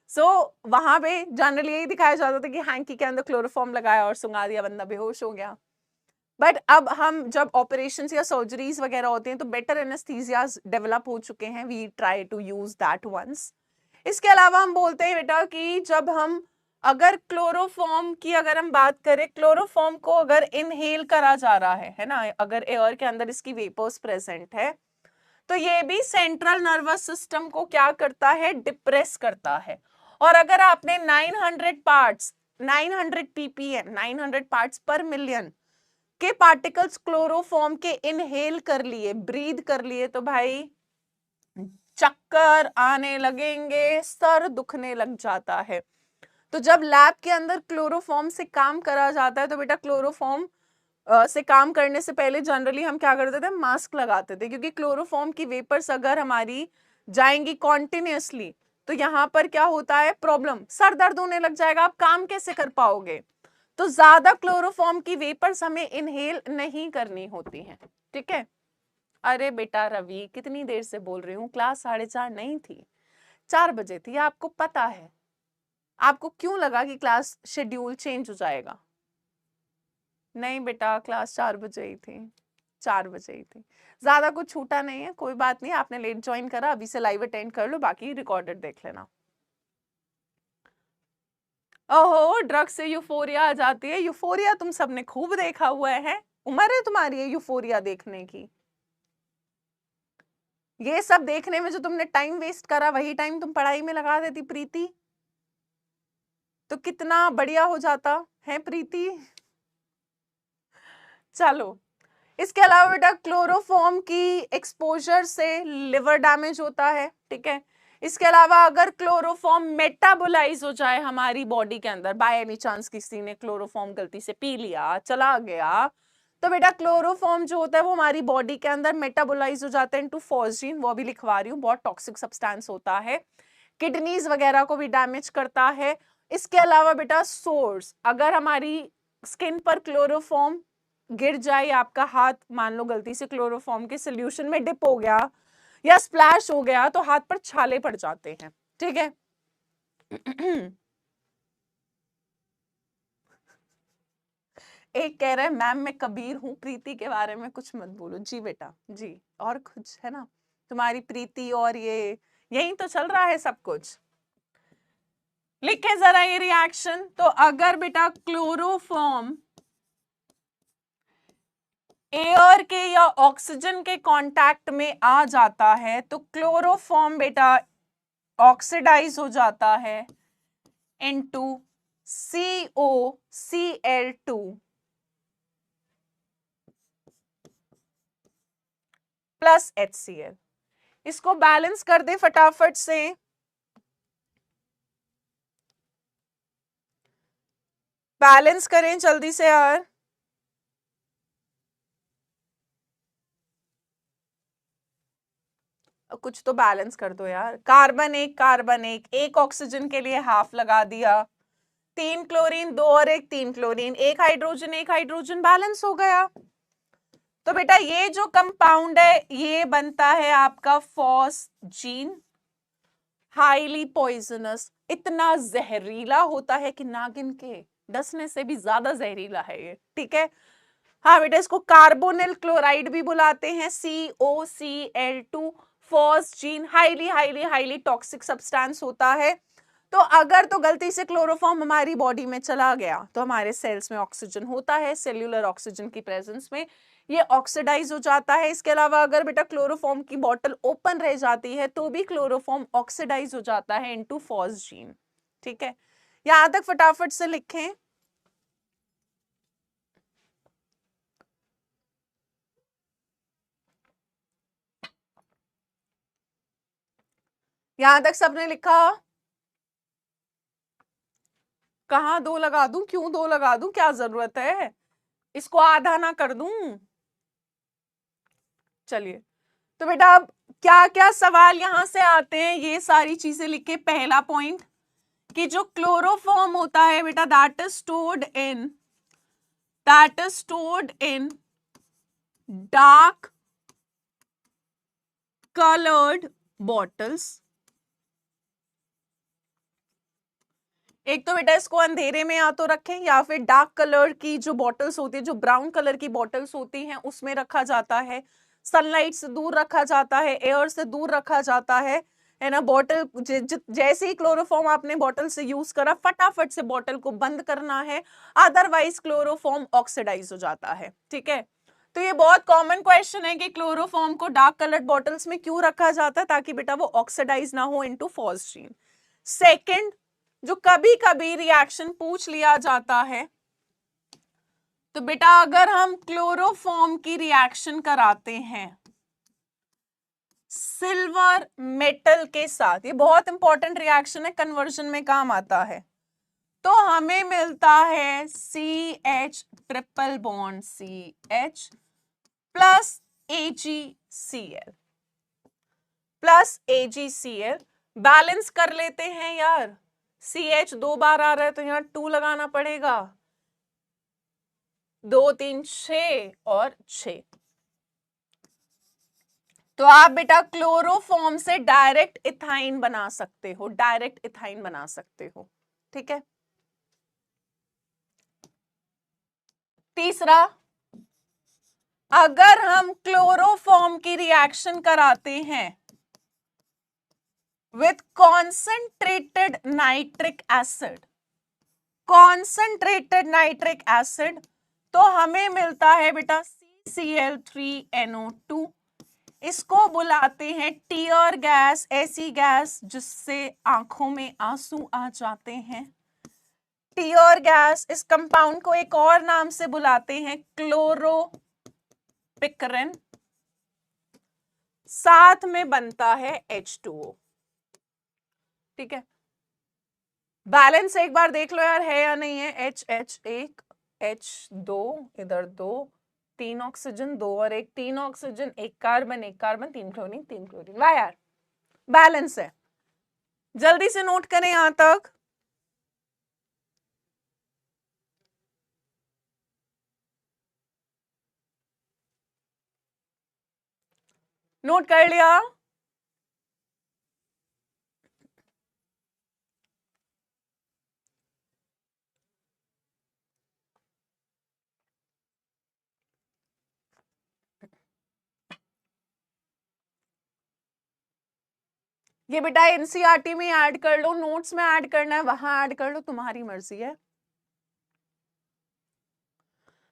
सो वहां पे जनरली यही दिखाया जाता था कि हैंकी के अंदर क्लोरोफॉर्म लगाया और सुंगा दिया, बंदा बेहोश हो गया। बट अब हम जब ऑपरेशंस या सर्जरीज वगैरह होती हैं तो बेटर एनेस्थीसियाज डेवलप हो चुके हैं, we try to use that once. इसके अलावा हम बोलते हैं बेटा कि जब हम अगर क्लोरोफॉर्म की अगर हम बात करें, क्लोरोफॉर्म को अगर इनहेल करा जा रहा है ना, अगर एयर के अंदर इसकी वेपर्स प्रेजेंट है, तो ये भी सेंट्रल नर्वस सिस्टम को क्या करता है, डिप्रेस करता है। और अगर आपने 900 पार्ट्स 900 ppm 900 पार्ट्स पर मिलियन के पार्टिकल्स क्लोरोफॉर्म के इनहेल कर लिए, ब्रीद कर लिए, तो भाई चक्कर आने लगेंगे, सर दुखने लग जाता है। तो जब लैब के अंदर क्लोरोफॉर्म से काम करा जाता है तो बेटा क्लोरोफॉर्म से काम करने से पहले जनरली हम क्या करते थे, मास्क लगाते थे, क्योंकि क्लोरोफॉर्म की वेपर्स अगर हमारी जाएंगी कॉन्टिन्यूसली तो यहाँ पर क्या होता है, प्रॉब्लम, सर दर्द होने लग जाएगा, आप काम कैसे कर पाओगे। तो ज्यादा क्लोरोफॉर्म की वेपर्स हमें इनहेल नहीं करनी होती हैं, ठीक है। अरे बेटा रवि कितनी देर से बोल रही हूँ, क्लास 4:30 नहीं थी, 4 बजे थी, आपको पता है। आपको क्यों लगा कि क्लास शेड्यूल चेंज हो जाएगा? नहीं बेटा, क्लास 4 बजे ही थी, 4 बजे ही थी, ज्यादा कुछ छूटा नहीं है, कोई बात नहीं, आपने लेट ज्वाइन करा, अभी से लाइव अटेंड कर लो, बाकी रिकॉर्डेड देख लेना। ओहो, ड्रग्स से यूफोरिया आ जाती है। यूफोरिया तुम सबने खूब देखा हुआ है, उम्र है तुम्हारी यूफोरिया देखने की। ये सब देखने में जो तुमने टाइम वेस्ट करा वही टाइम तुम पढ़ाई में लगा देती प्रीति, तो कितना बढ़िया हो जाता है प्रीति। चलो, इसके अलावा बेटा क्लोरोफॉर्म की एक्सपोजर से लिवर डैमेज होता है, ठीक है। इसके अलावा अगर क्लोरोफॉर्म मेटाबोलाइज हो जाए हमारी बॉडी के अंदर, बाय एनी चांस किसी ने क्लोरोफॉर्म गलती से पी लिया, चला गया, तो बेटा क्लोरोफॉर्म जो होता है वो हमारी बॉडी के अंदर मेटाबोलाइज हो जाता है इनटू फॉस्जीन, वो भी लिखवा रही हूँ, बहुत टॉक्सिक सब्सटेंस होता है, किडनीज वगैरह को भी डैमेज करता है। इसके अलावा बेटा सोर्स, अगर हमारी स्किन पर क्लोरोफॉर्म गिर जाए, आपका हाथ मान लो गलती से क्लोरोफॉर्म के सोल्यूशन में डिप हो गया या स्प्लैश हो गया, तो हाथ पर छाले पड़ जाते हैं, ठीक है। एक कह रहा है मैम मैं कबीर हूँ, प्रीति के बारे में कुछ मत बोलो। जी बेटा जी, और कुछ है ना, तुम्हारी प्रीति और ये यही तो चल रहा है सब कुछ। लिखे जरा ये रिएक्शन। तो अगर बेटा क्लोरोफॉर्म एयर के या ऑक्सीजन के कांटेक्ट में आ जाता है तो क्लोरोफॉर्म बेटा ऑक्सीडाइज हो जाता है इनटू COCl2 प्लस HCl। इसको बैलेंस कर दे फटाफट से। बैलेंस करें जल्दी से यार। कुछ तो बैलेंस कर दो यार। कार्बन एक ऑक्सीजन के लिए हाफ लगा दिया, 3 क्लोरीन 2 और 1 3 क्लोरीन, एक हाइड्रोजन बैलेंस हो गया। तो बेटा ये जो कंपाउंड है ये बनता है आपका फॉस्जीन, हाईली पॉइजनस, इतना जहरीला होता है कि नागिन के डसने से भी ज्यादा जहरीला है ये, ठीक है। हाँ बेटा इसको कार्बोनिल क्लोराइड भी बुलाते हैं, COCl2, phosgene, highly highly highly toxic substance होता है। तो अगर तो गलती से क्लोरोफॉर्म हमारी बॉडी में चला गया तो हमारे सेल्स में ऑक्सीजन होता है, सेल्यूलर ऑक्सीजन की प्रेजेंस में ये ऑक्सीडाइज हो जाता है। इसके अलावा अगर बेटा क्लोरोफॉर्म की बॉटल ओपन रह जाती है तो भी क्लोरोफॉर्म ऑक्सीडाइज हो जाता है इनटू फॉस्जीन, ठीक है। यहां तक फटाफट से लिखें। यहां तक सबने लिखा? कहाँ 2 लगा दूं, क्यों 2 लगा दूं, क्या जरूरत है, इसको आधा ना कर दूं। चलिए तो बेटा अब क्या क्या सवाल यहां से आते हैं ये सारी चीजें लिखे। पहला पॉइंट कि जो क्लोरोफॉर्म होता है बेटा that is stored in dark coloured bottles. एक तो बेटा इसको अंधेरे में या तो रखें या फिर डार्क कलर की जो बॉटल्स होती है, जो ब्राउन कलर की बॉटल्स होती हैं उसमें रखा जाता है। सनलाइट से दूर रखा जाता है, एयर से दूर रखा जाता है ना। बॉटल जैसे ही क्लोरोफॉर्म आपने बॉटल से यूज करा फटाफट से बॉटल को बंद करना है, अदरवाइज क्लोरोफॉर्म ऑक्सीडाइज हो जाता है, ठीक है। तो ये बहुत कॉमन क्वेश्चन है कि क्लोरोफॉर्म को डार्क कलर्ड बॉटल्स में क्यों रखा जाता है, ताकि बेटा वो ऑक्सीडाइज ना हो इनटू फॉस्जीन। सेकंड, जो कभी कभी रिएक्शन पूछ लिया जाता है, तो बेटा अगर हम क्लोरोफॉर्म की रिएक्शन कराते हैं सिल्वर मेटल के साथ, ये बहुत इंपॉर्टेंट रिएक्शन है, कन्वर्जन में काम आता है, तो हमें मिलता है CH triple bond CH plus AgCl। Balance कर लेते हैं यार, CH 2 बार आ रहा है तो यहां 2 लगाना पड़ेगा, 2 3 6 और 6। तो आप बेटा क्लोरोफॉर्म से डायरेक्ट इथाइन बना सकते हो, ठीक है। तीसरा, अगर हम क्लोरोफॉर्म की रिएक्शन कराते हैं विथ कॉन्सेंट्रेटेड नाइट्रिक एसिड, तो हमें मिलता है बेटा CCl3NO2। इसको बुलाते हैं टीयर गैस, ऐसी गैस जिससे आंखों में आंसू आ जाते हैं, टीयर गैस। इस कंपाउंड को एक और नाम से बुलाते हैं क्लोरोपिकरिन, साथ में बनता है H2O, ठीक है। बैलेंस एक बार देख लो यार, है या नहीं है। H1 H2, इधर 2, 3 ऑक्सीजन 2 और 1 3 ऑक्सीजन 1 कार्बन 3 क्लोरीन। वाह यार, बैलेंस है। जल्दी से नोट करें यहां तक। नोट कर लिया? ये बेटा एनसीईआरटी में ऐड कर लो, नोट्स में ऐड करना है वहां ऐड कर लो, तुम्हारी मर्जी है,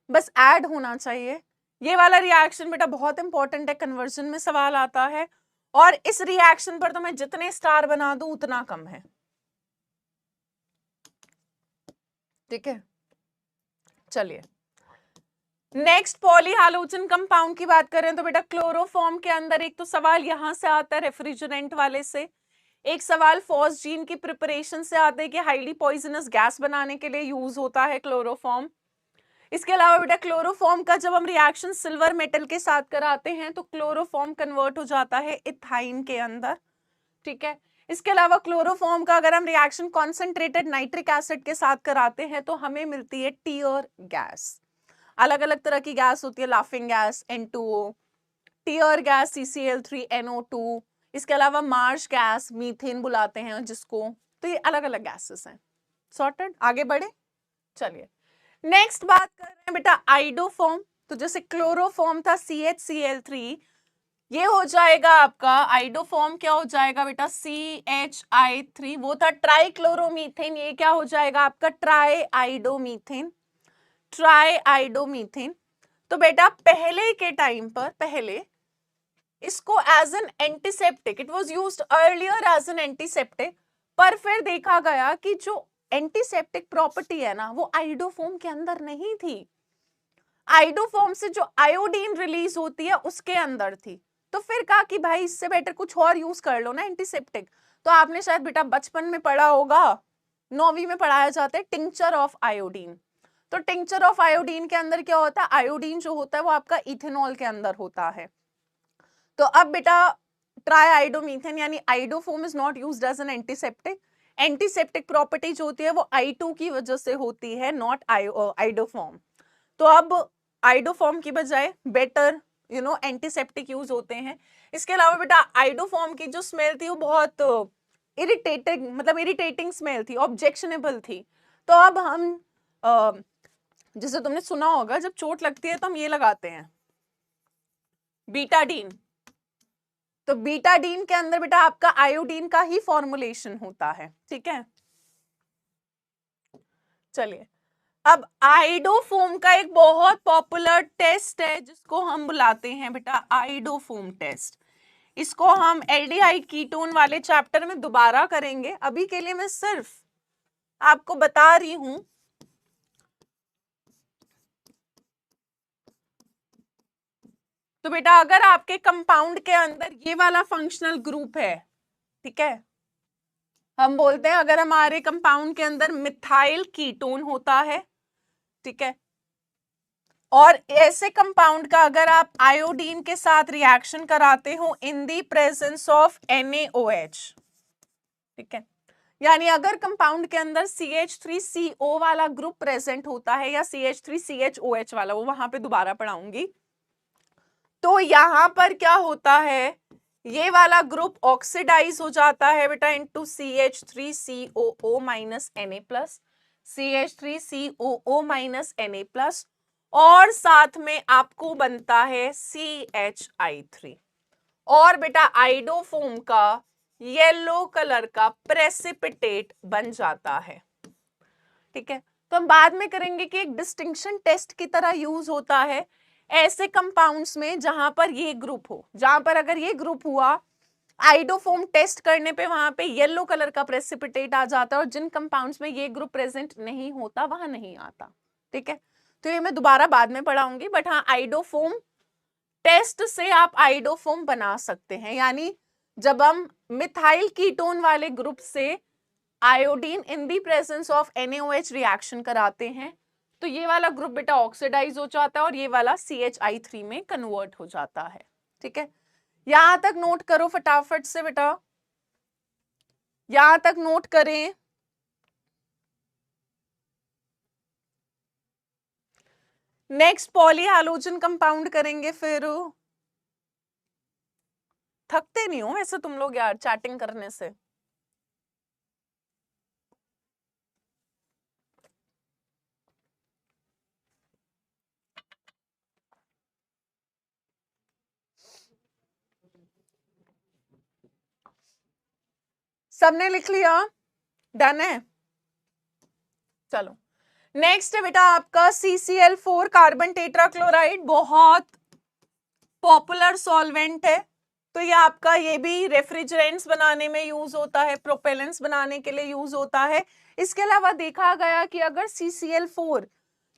बस ऐड होना चाहिए। ये वाला रिएक्शन बेटा बहुत इंपॉर्टेंट है, कन्वर्जन में सवाल आता है, और इस रिएक्शन पर तो मैं जितने स्टार बना दूं उतना कम है। ठीक है, चलिए नेक्स्ट पॉली हैलोजन कंपाउंड की बात करें तो बेटा क्लोरोफॉर्म के अंदर एक तो सवाल यहां से आता है रेफ्रिजरेंट वाले से, एक सवाल फॉस्जीन की प्रिपरेशन से आता है कि हाईली पॉइजनस गैस बनाने के लिए यूज होता है क्लोरोफॉर्म। इसके अलावा बेटा क्लोरोफॉर्म का जब हम रिएक्शन सिल्वर मेटल के साथ कराते हैं तो क्लोरोफॉर्म कन्वर्ट हो जाता है इथाइन के अंदर। ठीक है, इसके अलावा क्लोरोफॉर्म का अगर हम रिएक्शन कॉन्सेंट्रेटेड नाइट्रिक एसिड के साथ कराते हैं तो हमें मिलती है टीयर गैस। अलग अलग तरह की गैस होती है, laughing gas N2O, tear gas CCl3NO2, इसके अलावा मार्श गैस मीथेन बुलाते हैं जिसको। तो ये अलग अलग गैसेस हैं। सॉर्टेड, आगे बढ़े, चलिए नेक्स्ट बात कर रहे हैं बेटा आइडोफॉर्म। तो जैसे क्लोरोफॉर्म था CHCl3, ये हो जाएगा आपका आइडोफॉर्म, क्या हो जाएगा बेटा CHI3, वो था ट्राइक्लोरोमीथेन, ये क्या हो जाएगा आपका ट्राई आइडोमीथेन, ट्राई आइडोमीथेन। तो बेटा पहले के टाइम पर, पहले इसको as an antiseptic, it was used earlier as an antiseptic, पर फिर देखा गया कि जो एंटीसेप्टिक प्रॉपर्टी है ना वो आइडोफॉर्म के अंदर नहीं थी, आइडोफॉर्म से जो आयोडीन रिलीज होती है उसके अंदर थी। तो फिर कहा कि भाई इससे बेटर कुछ और यूज कर लो ना एंटीसेप्टिक। तो आपने शायद बेटा बचपन में पढ़ा होगा, 9वीं में पढ़ाया जाता है टिंक्चर ऑफ आयोडीन। तो टिंक्चर ऑफ आयोडीन के अंदर क्या होता है, आयोडीन जो होता है वो आपका इथेनॉल के अंदर होता है। तो अब बेटा ट्राई आइडोमीथेन यानी iodoform is not used as an antiseptic, antiseptic property जो होती है वो I2 की वजह से होती है, नॉट आइडोफॉर्म। तो अब आइडोफॉर्म की बजाय बेटर एंटीसेप्टिक यूज होते हैं। इसके अलावा बेटा आइडोफॉर्म की जो स्मेल थी वो बहुत इरिटेटिंग, मतलब इरिटेटिंग स्मेल थी, ऑब्जेक्शनेबल थी। तो अब हम जैसे तुमने सुना होगा जब चोट लगती है तो हम ये लगाते हैं बीटाडीन, तो बीटाडीन के अंदर बेटा आपका आयोडीन का ही फॉर्मुलेशन होता है। ठीक है, चलिए अब आइडोफोम का एक बहुत पॉपुलर टेस्ट है जिसको हम बुलाते हैं बेटा आइडोफोम टेस्ट। इसको हम एल्डिहाइड कीटोन वाले चैप्टर में दोबारा करेंगे, अभी के लिए मैं सिर्फ आपको बता रही हूं। तो बेटा अगर आपके कंपाउंड के अंदर ये वाला फंक्शनल ग्रुप है, ठीक है, हम बोलते हैं अगर हमारे कंपाउंड के अंदर मिथाइल कीटोन होता है, ठीक है, और ऐसे कंपाउंड का अगर आप आयोडीन के साथ रिएक्शन कराते हो इन दी प्रेजेंस ऑफ NaOH, ठीक है, यानी अगर कंपाउंड के अंदर CH3CO वाला ग्रुप प्रेजेंट होता है या CH3CHOH वाला, वो वहां पे दोबारा पढ़ाऊंगी, तो यहां पर क्या होता है, ये वाला ग्रुप ऑक्सीडाइज हो जाता है बेटा into CH3COO minus Na+, CH3COO minus Na+, और साथ में आपको बनता है CHI3, और बेटा आइडोफोम का येलो कलर का प्रेसिपिटेट बन जाता है। ठीक है, तो हम बाद में करेंगे कि एक डिस्टिंक्शन टेस्ट की तरह यूज होता है ऐसे कंपाउंड्स में जहां पर ये ग्रुप हो, जहां पर अगर ये ग्रुप हुआ आइडोफोम टेस्ट करने पे वहां पे येलो कलर का प्रेसिपिटेट आ जाता है, और जिन कंपाउंड्स में ये ग्रुप प्रेजेंट नहीं होता वहां नहीं आता। ठीक है, तो ये मैं दोबारा बाद में पढ़ाऊंगी, बट हाँ आइडोफोम टेस्ट से आप आइडोफोम बना सकते हैं, यानी जब हम मिथाइल कीटोन वाले ग्रुप से iodine in the presence of NaOH reaction कराते हैं तो ये वाला ग्रुप बेटा ऑक्सीडाइज हो जाता है और ये वाला CHI3 में कन्वर्ट हो जाता है। ठीक है, यहां तक नोट करो फटाफट से बेटा, यहां तक नोट करें। नेक्स्ट पॉलीहैलोजन कंपाउंड करेंगे, फिर थकते नहीं हो वैसे तुम लोग यार चैटिंग करने से। सबने लिख लिया? डन है। चलो नेक्स्ट है बेटा आपका CCl4 कार्बन टेट्राक्लोराइड, बहुत पॉपुलर सॉल्वेंट है। तो ये आपका ये भी रेफ्रिजरेंट्स बनाने में यूज होता है, प्रोपेलेंट्स बनाने के लिए यूज होता है। इसके अलावा देखा गया कि अगर CCl4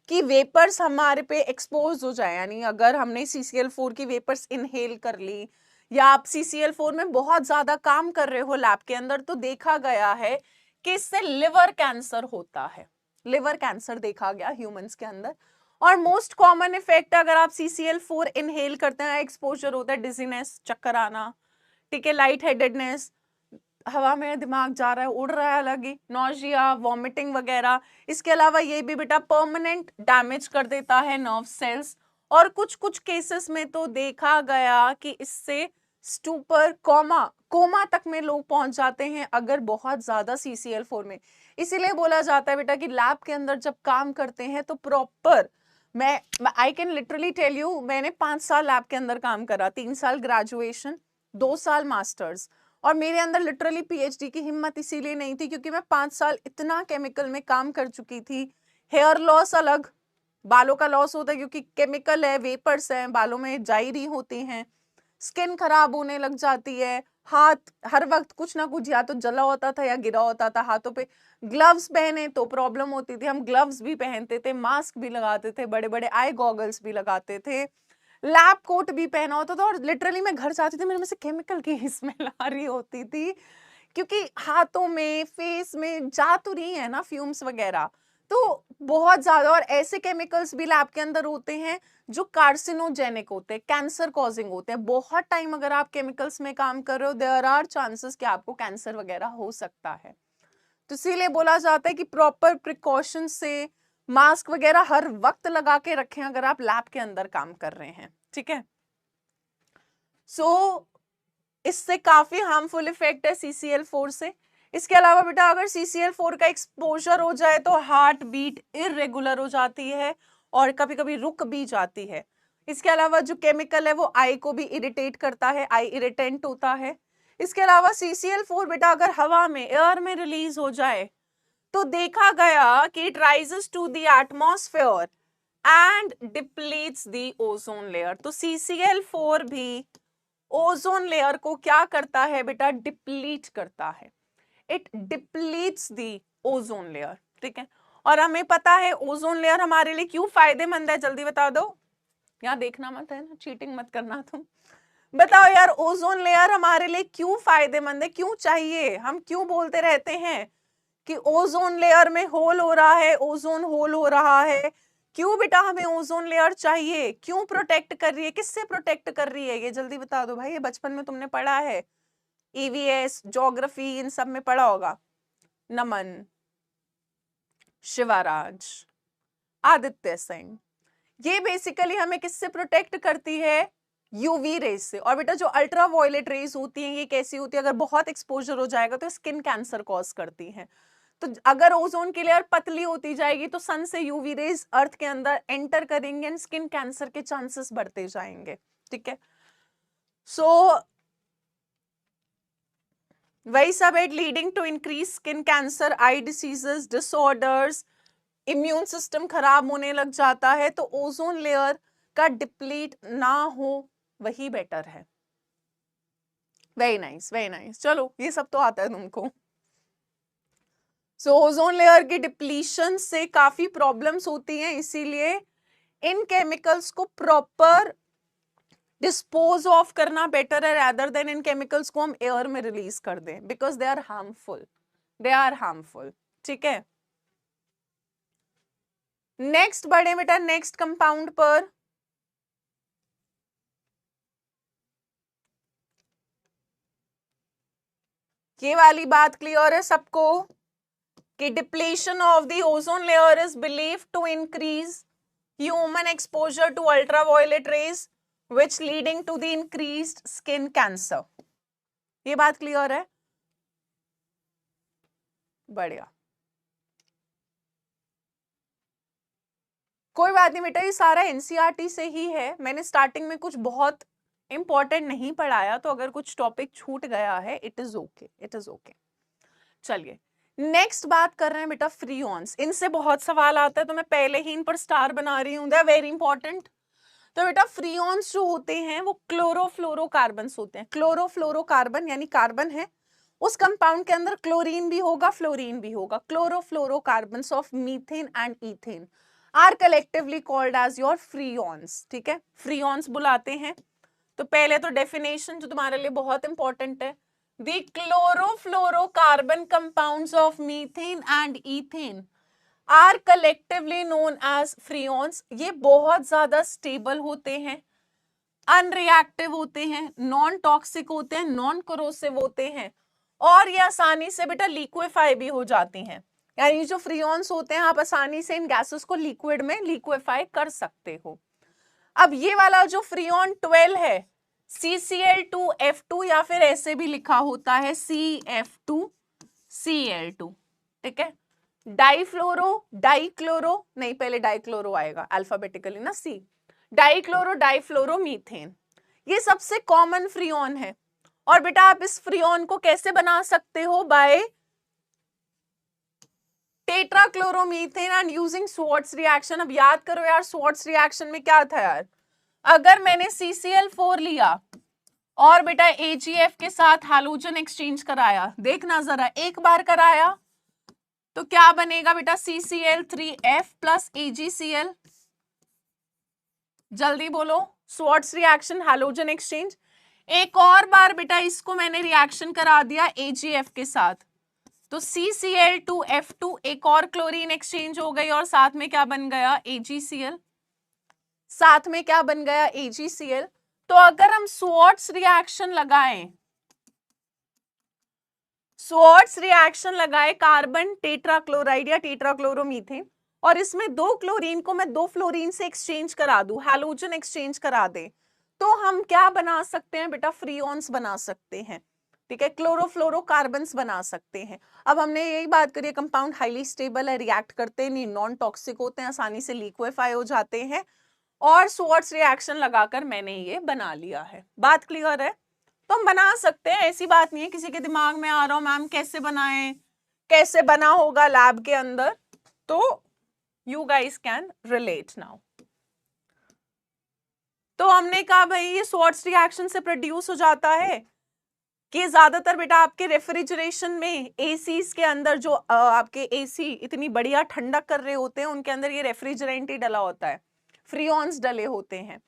की वेपर्स हमारे पे एक्सपोज हो जाए, यानी अगर हमने CCl4 की वेपर्स इनहेल कर ली या आप CCl4 में बहुत ज्यादा काम कर रहे हो लैब के अंदर, तो देखा गया है कि इससे लिवर कैंसर होता है। लिवर कैंसर देखा गया ह्यूमंस के अंदर। और मोस्ट कॉमन इफेक्ट अगर आप CCl4 इनहेल करते हैं, एक्सपोजर होता है डिजीनेस, चक्कर आना, ठीक है, लाइट हेडेडनेस, हवा में दिमाग जा रहा है, उड़ रहा है अलग ही, नॉजिया, वॉमिटिंग वगैरह। इसके अलावा ये भी बेटा परमानेंट डैमेज कर देता है नर्व सेल्स, और कुछ कुछ केसेस में तो देखा गया कि इससे स्टूपर, कोमा तक में लोग पहुंच जाते हैं अगर बहुत ज्यादा CCl4 में। इसीलिए बोला जाता है बेटा कि लैब के अंदर जब काम करते हैं तो प्रॉपर, मैं I can literally tell you, मैंने 5 साल लैब के अंदर काम करा, 3 साल ग्रेजुएशन, 2 साल मास्टर्स, और मेरे अंदर लिटरली PhD की हिम्मत इसीलिए नहीं थी क्योंकि मैं 5 साल इतना केमिकल में काम कर चुकी थी। हेयर लॉस अलग, बालों का लॉस होता है क्योंकि केमिकल है, वेपर्स हैं, बालों में जायरी होती हैं, स्किन खराब होने लग जाती है, हाथ हर वक्त कुछ ना कुछ या तो जला होता था या गिरा होता था हाथों पे, ग्लव्स पहने तो प्रॉब्लम होती थी, हम ग्लव्स भी पहनते थे, मास्क भी लगाते थे, बड़े बड़े आई गॉगल्स भी लगाते थे, लैब कोट भी पहना होता था, और लिटरली मैं घर जाती थी मेरे में से केमिकल की स्मेल आ रही होती थी क्योंकि हाथों में, फेस में जा तो रही है ना फ्यूम्स वगैरह, तो बहुत ज्यादा। और ऐसे केमिकल्स भी लैब के अंदर होते हैं जो कार्सिनोजेनिक होते हैं, कैंसर कॉजिंग होते हैं। बहुत टाइम अगर आप केमिकल्स में काम कर रहे हो, देयर आर चांसेस कि आपको कैंसर वगैरह हो सकता है। तो इसीलिए बोला जाता है कि प्रॉपर प्रिकॉशन से मास्क वगैरह हर वक्त लगा के रखें अगर आप लैब के अंदर काम कर रहे हैं, ठीक है। सो इससे काफी हार्मफुल इफेक्ट है CCl4 से। इसके अलावा बेटा अगर CCl4 का एक्सपोजर हो जाए तो हार्ट बीट इरेगुलर हो जाती है और कभी कभी रुक भी जाती है। इसके अलावा जो केमिकल है वो आई को भी इरिटेट करता है, आई इरिटेंट होता है। इसके अलावा CCl4 बेटा अगर हवा में, एयर में रिलीज हो जाए तो देखा गया कि it rises to the atmosphere and depletes the ozone layer. तो CCl4 भी ओजोन लेयर को क्या करता है बेटा, डिप्लीट करता है, इट डिप्लीट्स द ओजोन लेयर, ठीक है। और हमें पता है ओजोन लेयर हमारे लिए क्यों फायदेमंद है, जल्दी बता दो, यहाँ देखना मत है ना, चीटिंग मत करना तुम, बताओ यार ओजोन लेयर हमारे लिए क्यों फायदेमंद है, क्यों चाहिए, हम क्यों बोलते रहते हैं कि ओजोन लेयर में होल हो रहा है, ओजोन होल हो रहा है, क्यों बेटा हमें ओजोन लेयर चाहिए, क्यों प्रोटेक्ट कर रही है, किससे प्रोटेक्ट कर रही है, ये जल्दी बता दो भाई, ये बचपन में तुमने पढ़ा है, EVS, ज्योग्राफी, इन सब में पढ़ा होगा। नमन, शिवाराज, आदित्य सिंह, ये बेसिकली हमें किससे प्रोटेक्ट करती है, यूवी रेज से। और बेटा जो अल्ट्रा वायलेट रेज होती हैं ये कैसी होती है, अगर बहुत एक्सपोजर हो जाएगा तो स्किन कैंसर कॉज करती हैं। तो अगर ओजोन की लेयर पतली होती जाएगी तो सन से यूवी रेज अर्थ के अंदर एंटर करेंगे एंड स्किन कैंसर के चांसेस बढ़ते जाएंगे, ठीक है। सो वही सब है, leading to increase skin cancer, eye diseases, disorders, immune system खराब होने लग जाता है। तो ओजोन लेयर का डिप्लीट ना हो वही बेटर है। वेरी नाइस, वेरी नाइस, चलो ये सब तो आता है तुमको। सो ओजोन लेयर की डिप्लीशन से काफी प्रॉब्लम्स होती हैं, इसीलिए इन केमिकल्स को प्रॉपर डिस्पोज ऑफ करना बेटर है रादर देन इन केमिकल्स को हम एयर में रिलीज कर दें, because they are harmful, they are harmful, ठीक है। नेक्स्ट बढ़े बेटा नेक्स्ट कंपाउंड पर। ये वाली बात क्लियर है सबको कि depletion of the ozone layer is believed to increase human exposure to ultraviolet rays which leading to the increased skin cancer। ये बात क्लियर है, बढ़िया, कोई बात नहीं बेटा, ये सारा NCERT से ही है, मैंने स्टार्टिंग में कुछ बहुत इंपॉर्टेंट नहीं पढ़ाया, तो अगर कुछ टॉपिक छूट गया है it is okay, it is okay. चलिए नेक्स्ट बात कर रहे हैं बेटा फ्रीऑन्स। इनसे बहुत सवाल आता है तो मैं पहले ही इन पर स्टार बना रही हूँ, दे आर वेरी इंपॉर्टेंट। तो बेटा फ्रीऑन्स जो होते हैं वो क्लोरोफ्लोरोकार्बन्स होते हैं। क्लोरोफ्लोरोकार्बन यानी कार्बन है, उस कंपाउंड के अंदर क्लोरीन भी होगा फ्लोरीन भी होगा। Chlorofluorocarbons of methane and ethane are collectively called as your freons. ठीक है, फ्रीऑन्स बुलाते हैं। तो पहले तो डेफिनेशन जो तुम्हारे लिए बहुत इंपॉर्टेंट है, the chlorofluorocarbon compounds of methane and ethane are collectively known as freons। ये बहुत ज्यादा स्टेबल होते हैं, अनरिएक्टिव होते हैं, नॉन टॉक्सिक होते हैं, नॉन कोरोसिव होते हैं, और ये आसानी से बेटा लिक्विफाई भी हो जाती हैं। यानी जो फ्रीऑन्स होते हैं आप आसानी से इन गैसेस को लिक्विड में लिक्विफाई कर सकते हो। अब ये वाला जो फ्रीऑन 12 है CCl2F2 या फिर ऐसे भी लिखा होता है CF2Cl2। ठीक है, डाइफ्लोरो डाइक्लोरो नहीं, पहले डाइक्लोरो आएगा अल्फाबेटिकली ना, C डाइक्लोरो डाइफ्लोरो मीथेन, ये सबसे कॉमन फ्रीऑन है। और बेटा आप इस फ्रीऑन को कैसे बना सकते हो, by tetrachloromethane and using Swarts reaction. अब याद करो यार स्वार्ट्ज रिएक्शन में क्या था यार, अगर मैंने CCl4 लिया और बेटा AgF के साथ हैलोजन एक्सचेंज कराया, देखना जरा एक बार कराया तो क्या बनेगा बेटा, CCl3F प्लस AgCl। जल्दी बोलो, स्वार्ट्ज रिएक्शन हैलोजन एक्सचेंज। एक और बार बेटा इसको मैंने रिएक्शन करा दिया AgF के साथ, तो CCl2F2 एक और क्लोरीन एक्सचेंज हो गई और साथ में क्या बन गया, AgCl। साथ में क्या बन गया, AgCl। तो अगर हम स्वार्ट्ज रिएक्शन लगाएं, स्वार्ट्ज रिएक्शन लगाए कार्बन टेट्राक्लोराइड या टेट्राक्लोरोमीथेन, और इसमें 2 क्लोरीन को मैं 2 फ्लोरीन से एक्सचेंज करा दूं, हैलोजन एक्सचेंज करा दे, तो हम क्या बना सकते हैं बेटा, फ्रीऑन्स बना सकते हैं। ठीक है, क्लोरोफ्लोरोकार्बन्स बना सकते हैं। अब हमने यही बात करी, कंपाउंड हाईली स्टेबल है, रिएक्ट करते नहीं, नॉन टॉक्सिक होते हैं, आसानी से लिक्विफाई हो जाते हैं, और स्वार्ट्ज रिएक्शन लगाकर मैंने ये बना लिया है। बात क्लियर है? तो हम बना सकते हैं, ऐसी बात नहीं है किसी के दिमाग में आ रहा हो मैम कैसे बनाएं, कैसे बना होगा लैब के अंदर, तो you guys can relate now. तो हमने कहा भाई ये स्वार्ट्ज रिएक्शन से प्रोड्यूस हो जाता है कि ज्यादातर बेटा आपके रेफ्रिजरेशन में एसीज के अंदर जो आपके एसी इतनी बढ़िया ठंडक कर रहे होते हैं उनके अंदर ये रेफ्रिजरेंट ही डला होता है, फ्रीऑन्स डले होते हैं।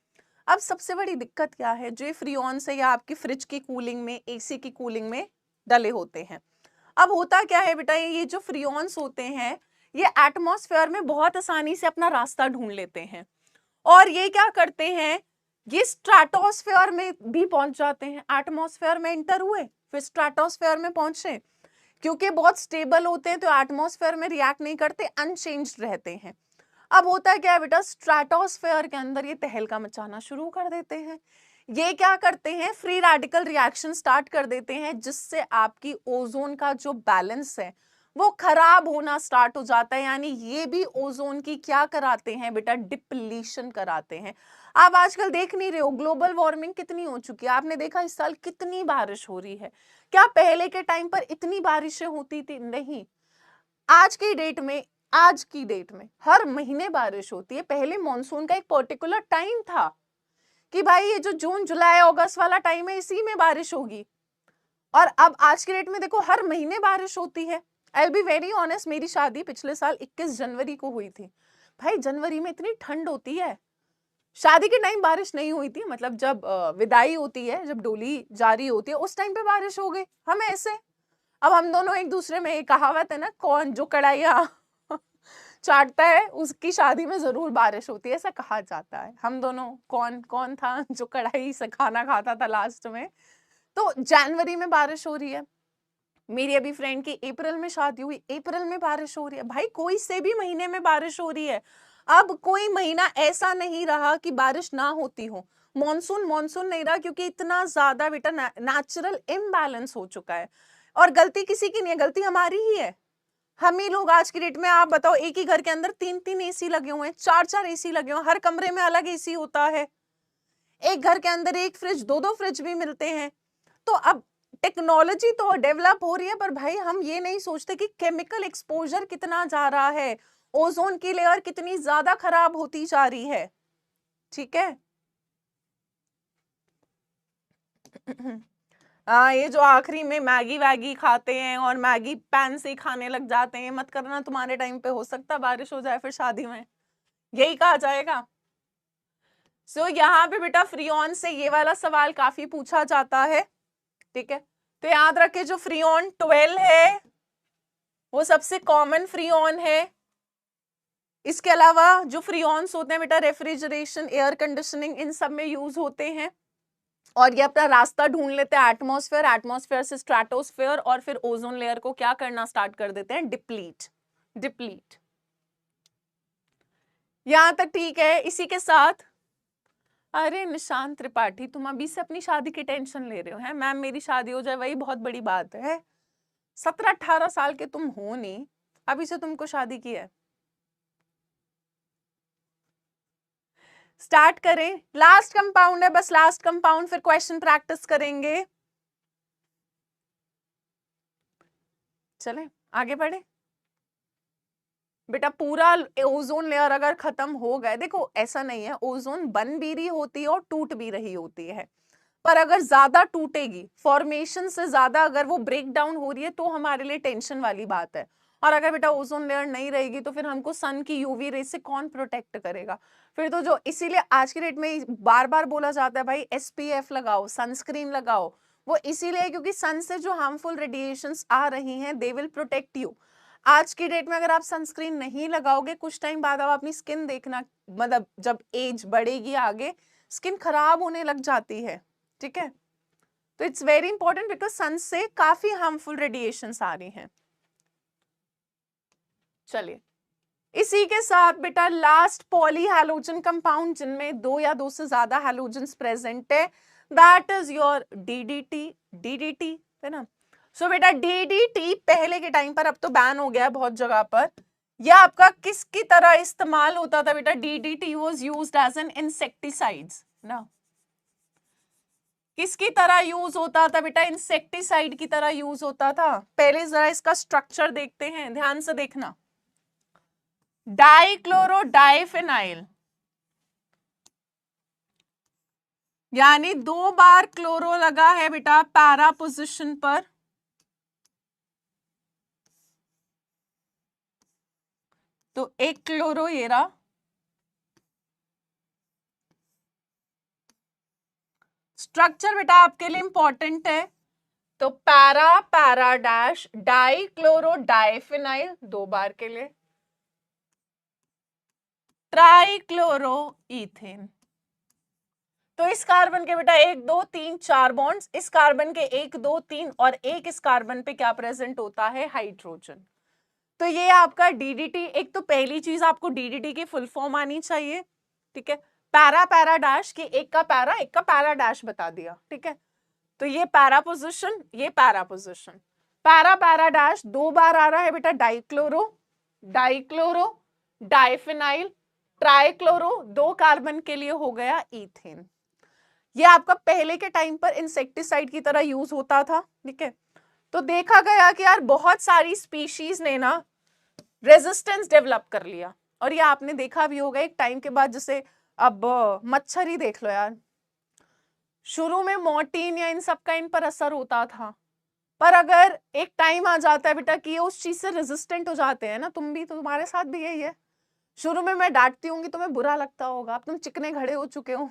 अब सबसे बड़ी दिक्कत क्या है, जो फ्रीऑन्स है या आपकी फ्रिज की कूलिंग में, एसी की कूलिंग में डले होते हैं। अब होता क्या है बेटा, ये जो फ्रीऑन्स होते हैं ये एटमॉस्फेयर में बहुत आसानी से अपना रास्ता ढूंढ लेते हैं, और ये क्या करते हैं, ये स्ट्रेटोस्फेयर में भी पहुंच जाते हैं। एटमॉस्फेयर में एंटर हुए फिर स्ट्रेटोस्फेयर में पहुंचे, क्योंकि बहुत स्टेबल होते हैं तो एटमॉस्फेयर में रिएक्ट नहीं करते, अनचेंज्ड रहते हैं। अब होता है क्या है बेटा, स्ट्रेटोस्फेयर के अंदर ये तहलका मचाना शुरू कर देते हैं। ये क्या करते हैं, फ्री रेडिकल रिएक्शन स्टार्ट कर देते हैं, जिससे आपकी ओजोन का जो बैलेंस है वो खराब होना स्टार्ट हो जाता है। यानी ये भी ओजोन की क्या कराते हैं बेटा, डिप्लीशन कराते हैं। आप आजकल देख नहीं रहे हो ग्लोबल वार्मिंग कितनी हो चुकी है, आपने देखा इस साल कितनी बारिश हो रही है, क्या पहले के टाइम पर इतनी बारिशें होती थी? नहीं। आज की डेट में हर महीने बारिश होती है। पहले मॉनसून का एक पर्टिकुलर टाइम था कि भाई ये जो जून जुलाई अगस्त वाला टाइम है इसी में बारिश होगी, और अब आज की डेट में देखो हर महीने बारिश होती है। I will be very honest, मेरी शादी पिछले साल 21 जनवरी को हुई थी। भाई जनवरी में इतनी ठंड होती है, शादी के टाइम बारिश नहीं हुई थी, मतलब जब विदाई होती है, जब डोली जारी होती है उस टाइम पे बारिश हो गई। हम ऐसे, अब हम दोनों एक दूसरे में, एक कहावत है ना, कौन जो कढ़ाइया चाटता है उसकी शादी में जरूर बारिश होती है, ऐसा कहा जाता है। हम दोनों कौन था जो कढ़ाई से खाना खाता था लास्ट में। तो जनवरी में बारिश हो रही है, मेरी अभी फ्रेंड की अप्रैल में शादी हुई, अप्रैल में बारिश हो रही है। भाई कोई से भी महीने में बारिश हो रही है। अब कोई महीना ऐसा नहीं रहा कि बारिश ना होती हो। मॉनसून नहीं रहा, क्योंकि इतना ज्यादा बेटा नेचुरल इम्बैलेंस हो चुका है। और गलती किसी की नहीं है, गलती हमारी ही है। हम ही लोग आज की डेट में, आप बताओ, एक ही घर के अंदर 3-3 एसी लगे हुए हैं, 4-4 एसी लगे हुए हैं, हर कमरे में अलग एसी होता है, एक घर के अंदर एक फ्रिज, 2-2 फ्रिज भी मिलते हैं। तो अब टेक्नोलॉजी तो डेवलप हो रही है, पर भाई हम ये नहीं सोचते कि केमिकल एक्सपोजर कितना जा रहा है, ओजोन की लेयर कितनी ज्यादा खराब होती जा रही है। ठीक है। हाँ, ये जो आखिरी में मैगी वैगी खाते हैं और मैगी पैन से खाने लग जाते हैं, मत करना, तुम्हारे टाइम पे हो सकता बारिश हो जाए फिर शादी में, यही कहा जाएगा। सो यहाँ पे बेटा फ्रीऑन से ये वाला सवाल काफी पूछा जाता है। ठीक है, तो याद रखे जो फ्रीऑन 12 है वो सबसे कॉमन फ्रीऑन है। इसके अलावा जो फ्रीऑन्स होते हैं बेटा रेफ्रिजरेशन, एयर कंडीशनिंग, इन सब में यूज होते हैं, और ये अपना रास्ता ढूंढ लेते हैं एटमॉस्फेयर, एटमॉस्फेयर से स्ट्रेटोस्फेयर, और फिर ओजोन लेयर को क्या करना स्टार्ट कर देते हैं, डिप्लीट। यहां तक ठीक है। इसी के साथ, अरे निशांत त्रिपाठी, तुम अभी से अपनी शादी की टेंशन ले रहे हो, है मैम मेरी शादी हो जाए वही बहुत बड़ी बात है। 17-18 साल के तुम हो नहीं, अभी से तुमको शादी की है। स्टार्ट करें, लास्ट कंपाउंड है, बस लास्ट कंपाउंड, फिर क्वेश्चन प्रैक्टिस करेंगे। चलें आगे बढ़े बेटा। पूरा ओजोन लेयर अगर खत्म हो गए, देखो ऐसा नहीं है, ओजोन बन भी रही होती है और टूट भी रही होती है, पर अगर ज्यादा टूटेगी, फॉर्मेशन से ज्यादा अगर वो ब्रेक डाउन हो रही है, तो हमारे लिए टेंशन वाली बात है। और अगर बेटा ओजोन लेयर नहीं रहेगी तो फिर हमको सन की यूवी रे से कौन प्रोटेक्ट करेगा? फिर तो जो, इसीलिए आज की डेट में बार बार बोला जाता है भाई SPF लगाओ, सनस्क्रीन लगाओ, वो इसीलिए क्योंकि सन से जो हार्मफुल रेडिएशंस आ रही हैं दे विल प्रोटेक्ट यू। आज की डेट में अगर आप सनस्क्रीन नहीं लगाओगे, कुछ टाइम बाद आप अपनी स्किन देखना, मतलब जब एज बढ़ेगी आगे, स्किन खराब होने लग जाती है। ठीक है, तो इट्स वेरी इंपॉर्टेंट बिकॉज सन से काफी हार्मफुल रेडिएशंस आ रही हैं। चलिए, इसी के साथ बेटा लास्ट पॉली हैलोजन कंपाउंड जिनमें 2 या 2 से ज्यादा हैलोजेंस प्रेजेंट है, दैट इज योर DDT, है ना। सो बेटा DDT पहले के टाइम पर, अब तो बैन हो गया है बहुत जगह पर, यह आपका किसकी तरह इस्तेमाल होता था बेटा? DDT was used as an insecticides ना, किसकी तरह यूज होता था बेटा? इंसेक्टिसाइड की तरह यूज होता था। पहले जरा इसका स्ट्रक्चर देखते हैं, ध्यान से देखना। डाइक्लोरो डाइफेनाइल, यानी 2 बार क्लोरो लगा है बेटा पैरा पोजीशन पर, तो एक क्लोरो ये रहा, स्ट्रक्चर बेटा आपके लिए इंपॉर्टेंट है, तो पैरा डैश डाइक्लोरो डाइफेनाइल 2 बार के लिए, ट्राइक्लोरो इथेन। तो इस कार्बन के बेटा 1 2 3 4 बॉन्ड्स, इस कार्बन के 1 2 3 और एक इस कार्बन पे क्या प्रेजेंट होता है? हाइड्रोजन। तो ये आपका DDT। एक तो पहली चीज आपको DDT की फुल फॉर्म आनी चाहिए। ठीक है, पैरा डैश की एक का पैरा डैश बता दिया। ठीक है, तो ये पैरा पोजिशन, ये पैरा पोजिशन, पैरा डैश 2 बार आ रहा है बेटा डाइक्लोरो डाइफेनाइल, ट्राइक्लोरो 2 कार्बन के लिए हो गया इथेन। ये आपका पहले के टाइम पर इंसेक्टिसाइड की तरह यूज होता था। ठीक है, तो देखा गया कि यार बहुत सारी स्पीशीज ने ना रेजिस्टेंस डेवलप कर लिया, और ये आपने देखा भी होगा एक टाइम के बाद, जैसे अब मच्छर ही देख लो यार, शुरू में मोर्टीन या इन सब का इन पर असर होता था, पर अगर एक टाइम आ जाता है बेटा कि ये उस चीज से रेजिस्टेंट हो जाते हैं ना, तुम भी, तो तुम्हारे साथ भी यही है। शुरू में मैं डांटती हूँ, तुम्हें बुरा लगता होगा, अब तुम चिकने घड़े हो चुके हो,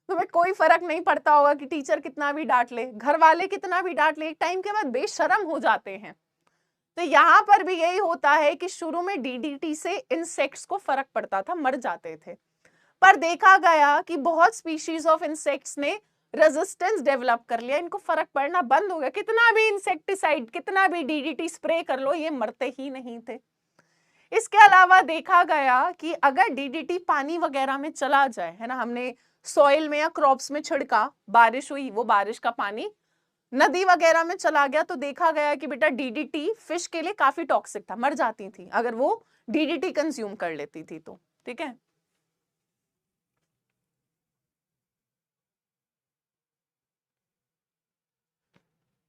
तुम्हें कोई फर्क नहीं पड़ता होगा कि टीचर कितना भी डांट ले, घर वाले कितना भी डांट ले, एक टाइम के बाद बेशरम हो जाते हैं। तो यहाँ पर भी यही होता है कि शुरू में DDT से इंसेक्ट्स को फर्क पड़ता था, मर जाते थे, पर देखा गया कि बहुत स्पीशीज ऑफ इंसेक्ट्स ने रेजिस्टेंस डेवलप कर लिया, इनको फर्क पड़ना बंद हो गया, कितना भी इंसेक्टिसाइड, कितना भी DDT स्प्रे कर लो, ये मरते ही नहीं थे। इसके अलावा देखा गया कि अगर DDT पानी वगैरह में चला जाए, है ना, हमने सॉइल में या क्रॉप्स में छिड़का, बारिश हुई, वो बारिश का पानी नदी वगैरह में चला गया, तो देखा गया कि बेटा DDT फिश के लिए काफी टॉक्सिक था, मर जाती थी अगर वो DDT कंज्यूम कर लेती थी तो। ठीक है,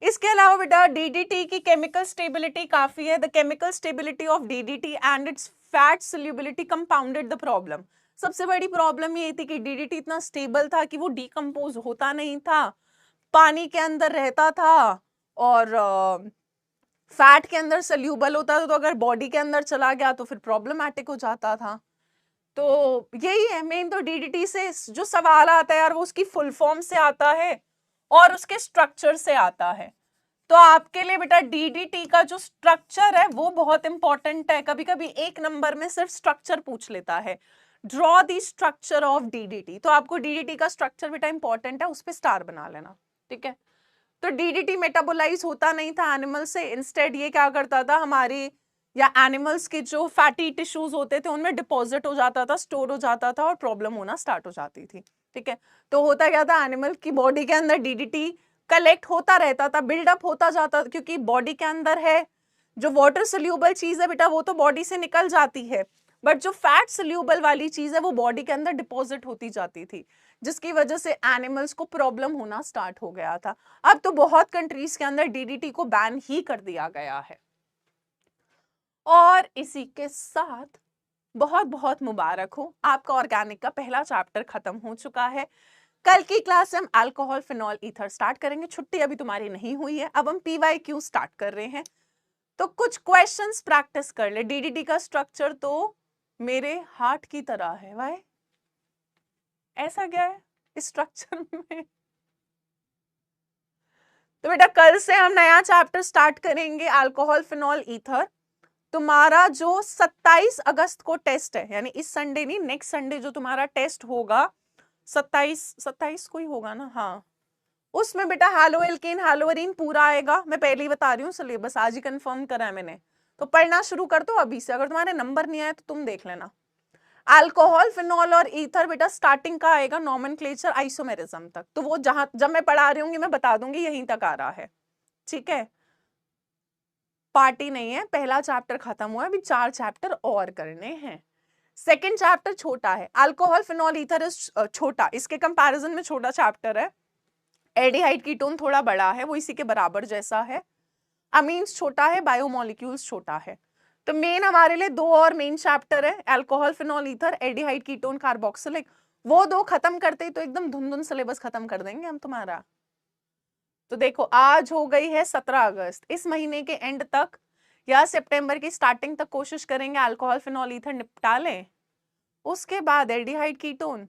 इसके अलावा बेटा डीडीटी की केमिकल स्टेबिलिटी काफी है। The chemical stability of DDT and it's fat solubility compounded the problem. सबसे बड़ी प्रॉब्लम ये थी कि डीडीटी इतना स्टेबल था कि वो डिकम्पोज होता नहीं था, पानी के अंदर रहता था और फैट के अंदर सोल्यूबल होता था, तो अगर बॉडी के अंदर चला गया तो फिर प्रॉब्लमैटिक हो जाता था। तो यही है मेन। तो डीडीटी से जो सवाल आता है यार वो उसकी फुल फॉर्म से आता है और उसके स्ट्रक्चर से आता है। तो आपके लिए बेटा डीडीटी का जो स्ट्रक्चर है वो बहुत इंपॉर्टेंट है। कभी कभी एक नंबर में सिर्फ स्ट्रक्चर पूछ लेता है, draw the structure of DDT. तो आपको डीडीटी का स्ट्रक्चर बेटा इंपॉर्टेंट है, उस पर स्टार बना लेना, ठीक है। तो डीडीटी मेटाबोलाइज होता नहीं था एनिमल से, इंस्टेड ये क्या करता था, हमारी या एनिमल्स के जो फैटी टिश्यूज होते थे उनमें डिपॉजिट हो जाता था, स्टोर हो जाता था और प्रॉब्लम होना स्टार्ट हो जाती थी, ठीक है। तो होता क्या था, एनिमल की बॉडी के अंदर डीडीटी कलेक्ट होता रहता था, बिल्डअप होता जाता, क्योंकि बॉडी के अंदर है जो वाटर सोल्यूबल चीज है बेटा वो तो बॉडी से निकल जाती है, बट जो फैट सोल्यूबल वाली चीज है वो बॉडी के अंदर डिपॉजिट होती जाती थी, जिसकी वजह से एनिमल्स को प्रॉब्लम होना स्टार्ट हो गया था। अब तो बहुत कंट्रीज के अंदर डीडीटी को बैन ही कर दिया गया है। और इसी के साथ बहुत बहुत मुबारक हो, आपका ऑर्गेनिक का पहला चैप्टर खत्म हो चुका है। कल की क्लास हम अल्कोहल फिनॉल ईथर स्टार्ट करेंगे। छुट्टी अभी तुम्हारी नहीं हुई है, अब हम PYQ स्टार्ट कर रहे हैं। तो कुछ क्वेश्चंस प्रैक्टिस कर ले। डीडीटी का स्ट्रक्चर तो मेरे हार्ट की तरह है, वाई ऐसा क्या है इस स्ट्रक्चर में। तो बेटा कल से हम नया चैप्टर स्टार्ट करेंगे अल्कोहल फिनॉल ईथर। तुम्हारा जो 27 अगस्त को टेस्ट है, यानी इस संडे नहीं, नेक्स्ट संडे जो तुम्हारा टेस्ट होगा 27 को ही होगा ना, हाँ, उसमें बेटा हैलो एल्केन हैलोअरीन पूरा आएगा। मैं पहले ही बता रही हूँ, सिलेबस आज ही कंफर्म करा है मैंने, तो पढ़ना शुरू कर दो अभी से। अगर तुम्हारे नंबर नहीं आए तो तुम देख लेना। अल्कोहल फिनॉल और ईथर बेटा स्टार्टिंग का आएगा नॉमेनक्लेचर आइसोमेरिज्म तक, तो वो जहां जब मैं पढ़ा रही हूँ मैं बता दूंगी यहीं तक आ रहा है, ठीक है। पार्टी नहीं है, पहला चैप्टर खत्म हुआ है, अभी 4 चैप्टर और करने हैं। सेकंड चैप्टर छोटा है, अल्कोहल फिनॉल ईथर इज छोटा, इसके कंपैरिजन में छोटा चैप्टर है। एल्डिहाइड कीटोन थोड़ा बड़ा है, वो इसी के बराबर जैसा है। अमीन्स छोटा है, बायोमोलिक्यूल्स छोटा है। तो मेन हमारे लिए 2 और मेन चैप्टर है, alcohol phenol ether, aldehyde ketone carboxylic. वो 2 खत्म करते तो एकदम धुन सिलेबस खत्म कर देंगे हम तुम्हारा। तो देखो आज हो गई है 17 अगस्त, इस महीने के एंड तक या सितंबर की स्टार्टिंग तक कोशिश करेंगे अल्कोहल फिनॉल ईथर निपटा लें। उसके बाद एल्डिहाइड कीटोन,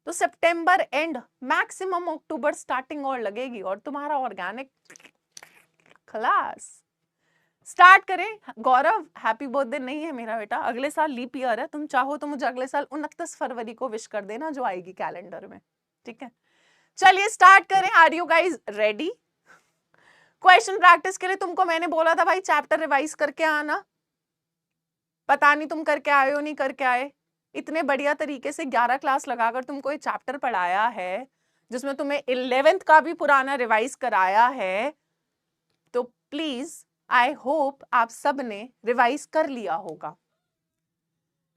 तो सितंबर एंड मैक्सिमम अक्टूबर स्टार्टिंग और लगेगी और तुम्हारा ऑर्गेनिक खलास। स्टार्ट करें। गौरव हैप्पी बर्थडे नहीं है मेरा बेटा, अगले साल लीप ईयर है, तुम चाहो तो मुझे अगले साल 29 फरवरी को विश कर देना जो आएगी कैलेंडर में, ठीक है। चलिए स्टार्ट करें। Are you guys ready? Question practice के लिए तुमको मैंने बोला था भाई चैप्टर रिवाइज करके आना, पता नहीं तुम करके आए हो नहीं करके आए। इतने बढ़िया तरीके से 11 क्लास लगाकर तुमको ये चैप्टर पढ़ाया है, जिसमें तुम्हें 11th का भी पुराना रिवाइज कराया है, तो प्लीज आई होप आप सब ने रिवाइज कर लिया होगा।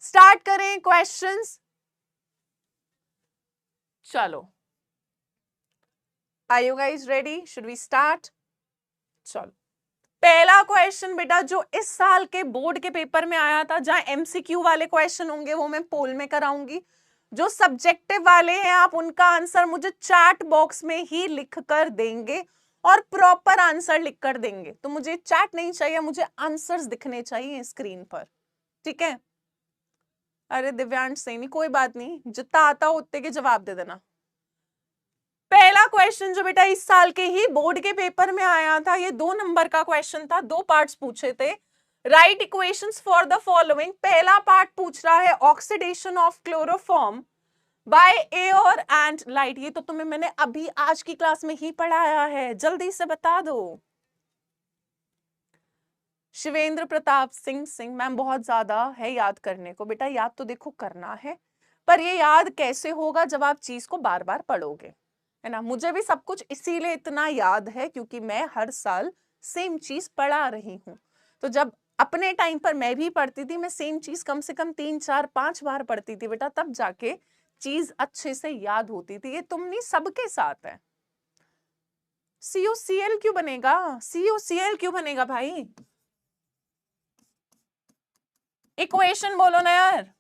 स्टार्ट करें क्वेश्चंस। चलो, are you guys ready? Should we start? चलो, पहला क्वेश्चन बेटा जो इस साल के बोर्ड के पेपर में आया था, जहां MCQ वाले क्वेश्चन होंगे वो मैं पोल में कराऊंगी, जो सब्जेक्टिव वाले हैं आप उनका आंसर मुझे चैट बॉक्स में ही लिख कर देंगे और प्रॉपर आंसर लिख कर देंगे। तो मुझे चैट नहीं चाहिए, मुझे आंसर्स दिखने चाहिए स्क्रीन पर, ठीक है। अरे दिव्यांश सही नहीं, कोई बात नहीं, जितना आता हो उतने के जवाब दे देना। पहला क्वेश्चन जो बेटा इस साल के ही बोर्ड के पेपर में आया था, ये 2 नंबर का क्वेश्चन था, 2 पार्ट्स पूछे थे। Right equations for the following. पहला पार्ट पूछ रहा है oxidation of chloroform by air and light. ये तो तुम्हें मैंने अभी आज की क्लास में ही पढ़ाया है, जल्दी से बता दो। शिवेंद्र प्रताप सिंह मैम, बहुत ज्यादा है याद करने को बेटा, याद तो देखो करना है, पर ये याद कैसे होगा जब आप चीज को बार बार पढ़ोगे, है ना। मुझे भी सब कुछ इसीलिए इतना याद है क्योंकि मैं हर साल सेम चीज पढ़ा रही हूँ। तो जब अपने टाइम पर मैं भी पढ़ती थी, मैं सेम चीज कम से कम 3, 4, 5 बार पढ़ती थी बेटा, तब जाके चीज अच्छे से याद होती थी। ये तुम नहीं, सबके साथ है। CuCl क्यों बनेगा? CuCl क्यों बनेगा भाई? इक्वेशन बोलो ना यार।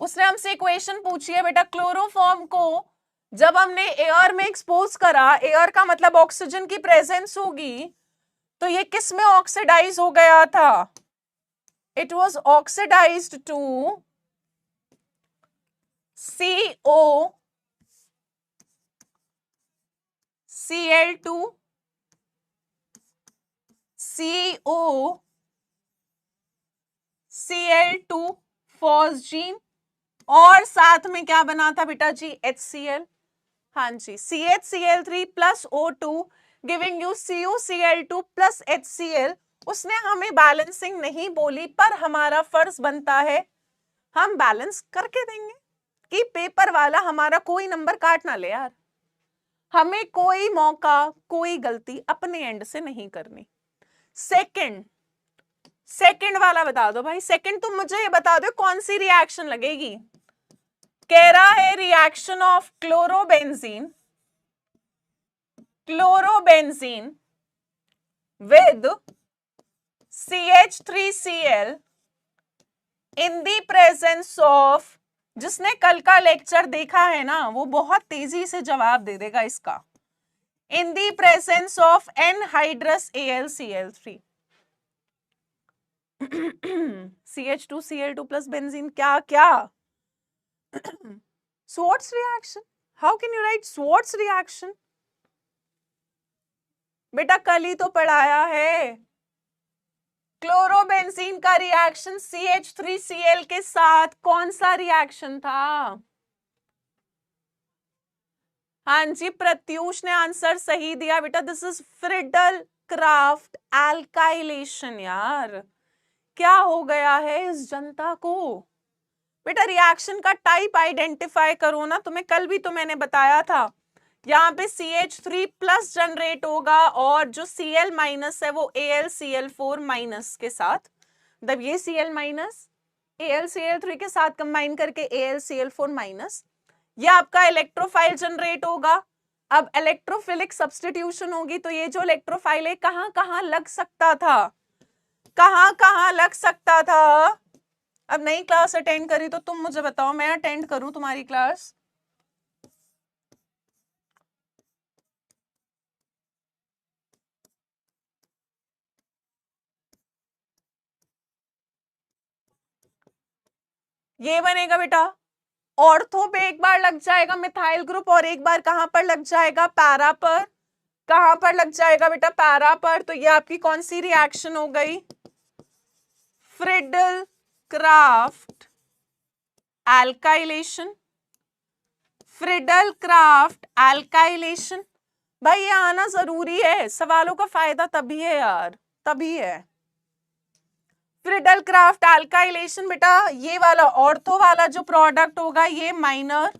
उसने हमसे इक्वेशन पूछी है बेटा। क्लोरोफॉर्म को जब हमने एयर में एक्सपोज करा, एयर का मतलब ऑक्सीजन की प्रेजेंस होगी, तो ये किस में ऑक्सीडाइज हो गया था? It was oxidized to CO Cl2 CO Cl2 phosgene, और साथ में क्या बना था बेटा जी? HCl। हाँ जी, CHCl3 plus O2 giving you CuCl2 plus HCl। उसने हमें बैलेंसिंग नहीं बोली, पर हमारा फर्ज बनता है हम बैलेंस करके देंगे कि पेपर वाला हमारा कोई नंबर काट ना ले यार। हमें कोई मौका, कोई गलती अपने एंड से नहीं करनी। सेकंड वाला बता दो भाई। सेकंड तुम मुझे ये बता दो कौन सी रिएक्शन लगेगी। कह रहा है reaction of chlorobenzene with CH3Cl in the presence of, जिसने कल का लेक्चर देखा है ना वो बहुत तेजी से जवाब दे देगा इसका, in the presence of anhydrous AlCl3 CH2Cl2 plus benzene क्या Swartz reaction. How can you write Swartz reaction? बेटा कल ही तो पढ़ाया है। क्लोरोबेंजीन का रिएक्शन CH3Cl के साथ कौन सा रिएक्शन था? हाँ जी, प्रत्यूष ने आंसर सही दिया बेटा। This is Friedel Crafts alkylation. यार क्या हो गया है इस जनता को? बेटा रिएक्शन का टाइप आइडेंटिफाई करो ना। तुम्हें कल भी तो मैंने बताया था, यहाँ पे CH3 प्लस जनरेट होगा और जो Cl माइनस है वो AlCl4 माइनस के साथ, मतलब ये Cl माइनस AlCl3 के साथ कंबाइन करके AlCl4 माइनस, ये आपका इलेक्ट्रोफाइल जनरेट होगा। अब इलेक्ट्रोफिलिक सब्स्टिट्यूशन होगी, तो ये जो इलेक्ट्रोफाइल है कहाँ कहाँ लग सकता था? कहाँ कहाँ लग सकता था? अब नई क्लास अटेंड करी तो तुम मुझे बताओ, मैं अटेंड करूं तुम्हारी क्लास? ये बनेगा बेटा ऑर्थो पे एक बार लग जाएगा मिथाइल ग्रुप, और एक बार कहां पर लग जाएगा? पैरा पर। कहां पर लग जाएगा बेटा? पैरा पर। तो ये आपकी कौन सी रिएक्शन हो गई? Friedel Crafts alkylation. Friedel Crafts alkylation. भाई ये आना जरूरी है, सवालों का फायदा तभी है यार, तभी है। फ्रिडल क्राफ्ट एल्काइलेशन बेटा ये वाला ऑर्थो वाला जो प्रोडक्ट होगा ये माइनर,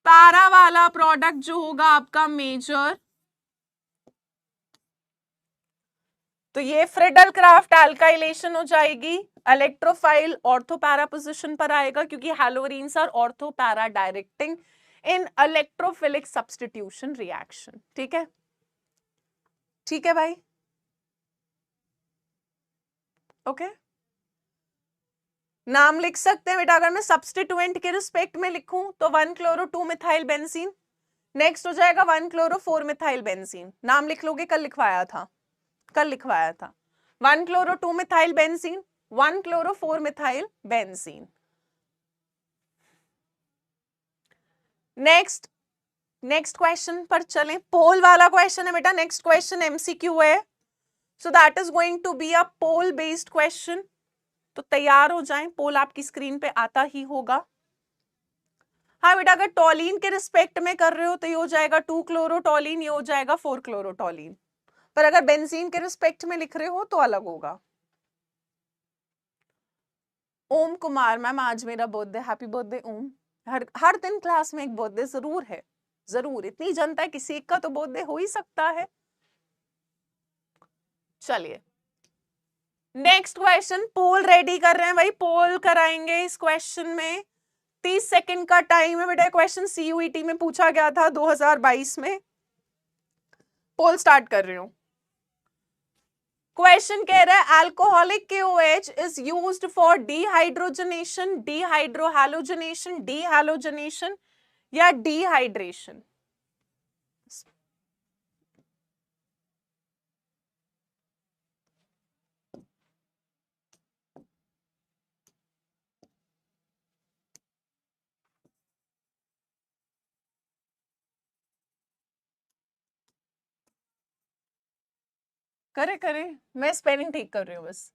पैरा वाला प्रोडक्ट जो होगा आपका मेजर। तो ये फ्रिडल क्राफ्ट एल्काइलेशन हो जाएगी। इलेक्ट्रोफाइल ऑर्थो पैरा पोजीशन पर आएगा क्योंकि haloarenes are ortho para directing in electrophilic substitution reaction. ठीक है, ठीक है भाई, ओके। नाम लिख सकते हैं बेटा। अगर मैं सब्स्टिट्यूएंट के रिस्पेक्ट में लिखूं तो 1-chloro-2 मिथाइल बेंजीन, नेक्स्ट हो जाएगा 1-chloro-4 मिथाइल बेंजीन। नाम लिख लोगे, कल लिखवाया था, कल लिखवाया था। 1-chloro-2 methyl benzene, 1-chloro-4 methyl benzene. Next question पर चलें। पोल वाला क्वेश्चन है बेटा। नेक्स्ट क्वेश्चन MCQ है, so that is going to be a poll based question. तो तैयार हो जाएं, पोल आपकी स्क्रीन पे आता ही होगा। हाँ बेटा, अगर टॉलिन के रिस्पेक्ट में कर रहे हो तो ये हो जाएगा 2-chlorotoluene, ये हो जाएगा 4-chlorotoluene। पर अगर बेंजीन के रिस्पेक्ट में लिख रहे हो तो अलग होगा। ओम कुमार मैम, आज मेरा बर्थडे, हैप्पी बर्थडे ओम। हर दिन क्लास में एक बर्थडे जरूर है, जरूर। इतनी जनता है, किसी एक का तो बर्थडे हो ही सकता है। चलिए नेक्स्ट क्वेश्चन, पोल रेडी कर रहे हैं भाई, पोल कराएंगे इस क्वेश्चन में। 30 सेकंड का टाइम है बेटा। क्वेश्चन CUET में पूछा गया था 2022 में। पोल स्टार्ट कर रही हूं। क्वेश्चन कह रहा है alcoholic KOH is used for dehydrogenation, dehydrohalogenation, dehalogenation या डिहाइड्रेशन। करे करे, मैं स्पेलिंग ठीक कर रही हूँ बस।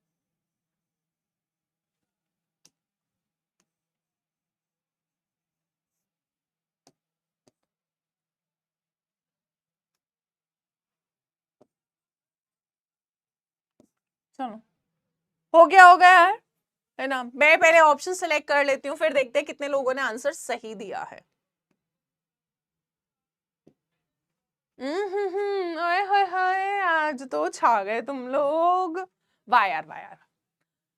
चलो हो गया है ना। मैं पहले ऑप्शन सेलेक्ट कर लेती हूँ, फिर देखते हैं कितने लोगों ने आंसर सही दिया है। ओए होए होए, आज तो छा गए तुम लोग। वाह यार वाह यार।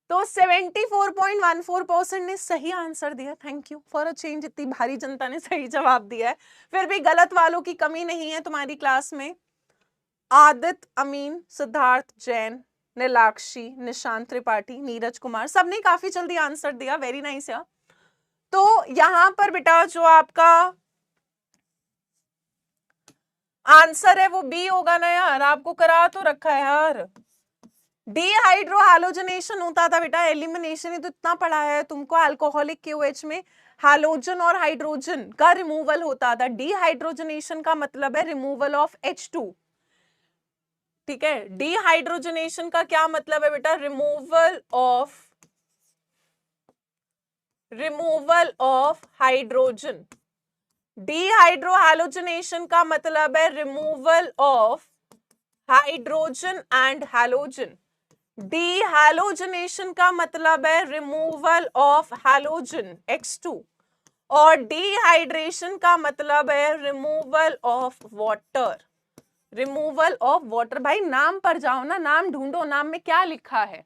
तो 74.14% ने सही आंसर दिया। Thank you for a change, इतनी भारी जनता ने सही जवाब दिया है। फिर भी गलत वालों की कमी नहीं है तुम्हारी क्लास में। आदित्य, अमीन, सिद्धार्थ, जैन, नीलाक्षी, निशांत त्रिपाठी, नीरज कुमार, सबने काफी जल्दी आंसर दिया। वेरी नाइस यार। तो यहां पर बेटा जो आपका आंसर है वो बी होगा ना यार, आपको करा तो रखा है यार। डिहाइड्रोहैलोजनेशन होता था बेटा, एलिमिनेशन ही तो इतना पढ़ा है तुमको। अल्कोहलिक KOH में हैलोजन और हाइड्रोजन का रिमूवल होता था। डिहाइड्रोजनेशन का मतलब है रिमूवल ऑफ H2। ठीक है, डिहाइड्रोजनेशन का क्या मतलब है बेटा? Removal of hydrogen. डिहाइड्रोहैलोजनेशन का मतलब है removal of hydrogen and halogen. Dehalogenation का मतलब है रिमूवल ऑफ हैलोजन X2 और डिहाइड्रेशन का मतलब है removal of water. Removal of water. भाई नाम पर जाओ ना, नाम ढूंढो, नाम में क्या लिखा है।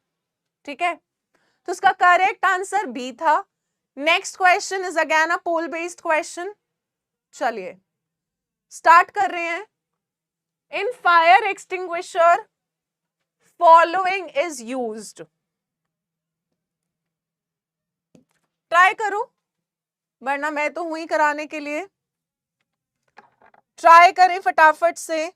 ठीक है, तो उसका करेक्ट आंसर बी था। Next question is again a poll based question. चलिए स्टार्ट कर रहे हैं। In fire extinguisher following is used. Try करो, वरना मैं तो हुई कराने के लिए। ट्राई करें फटाफट से।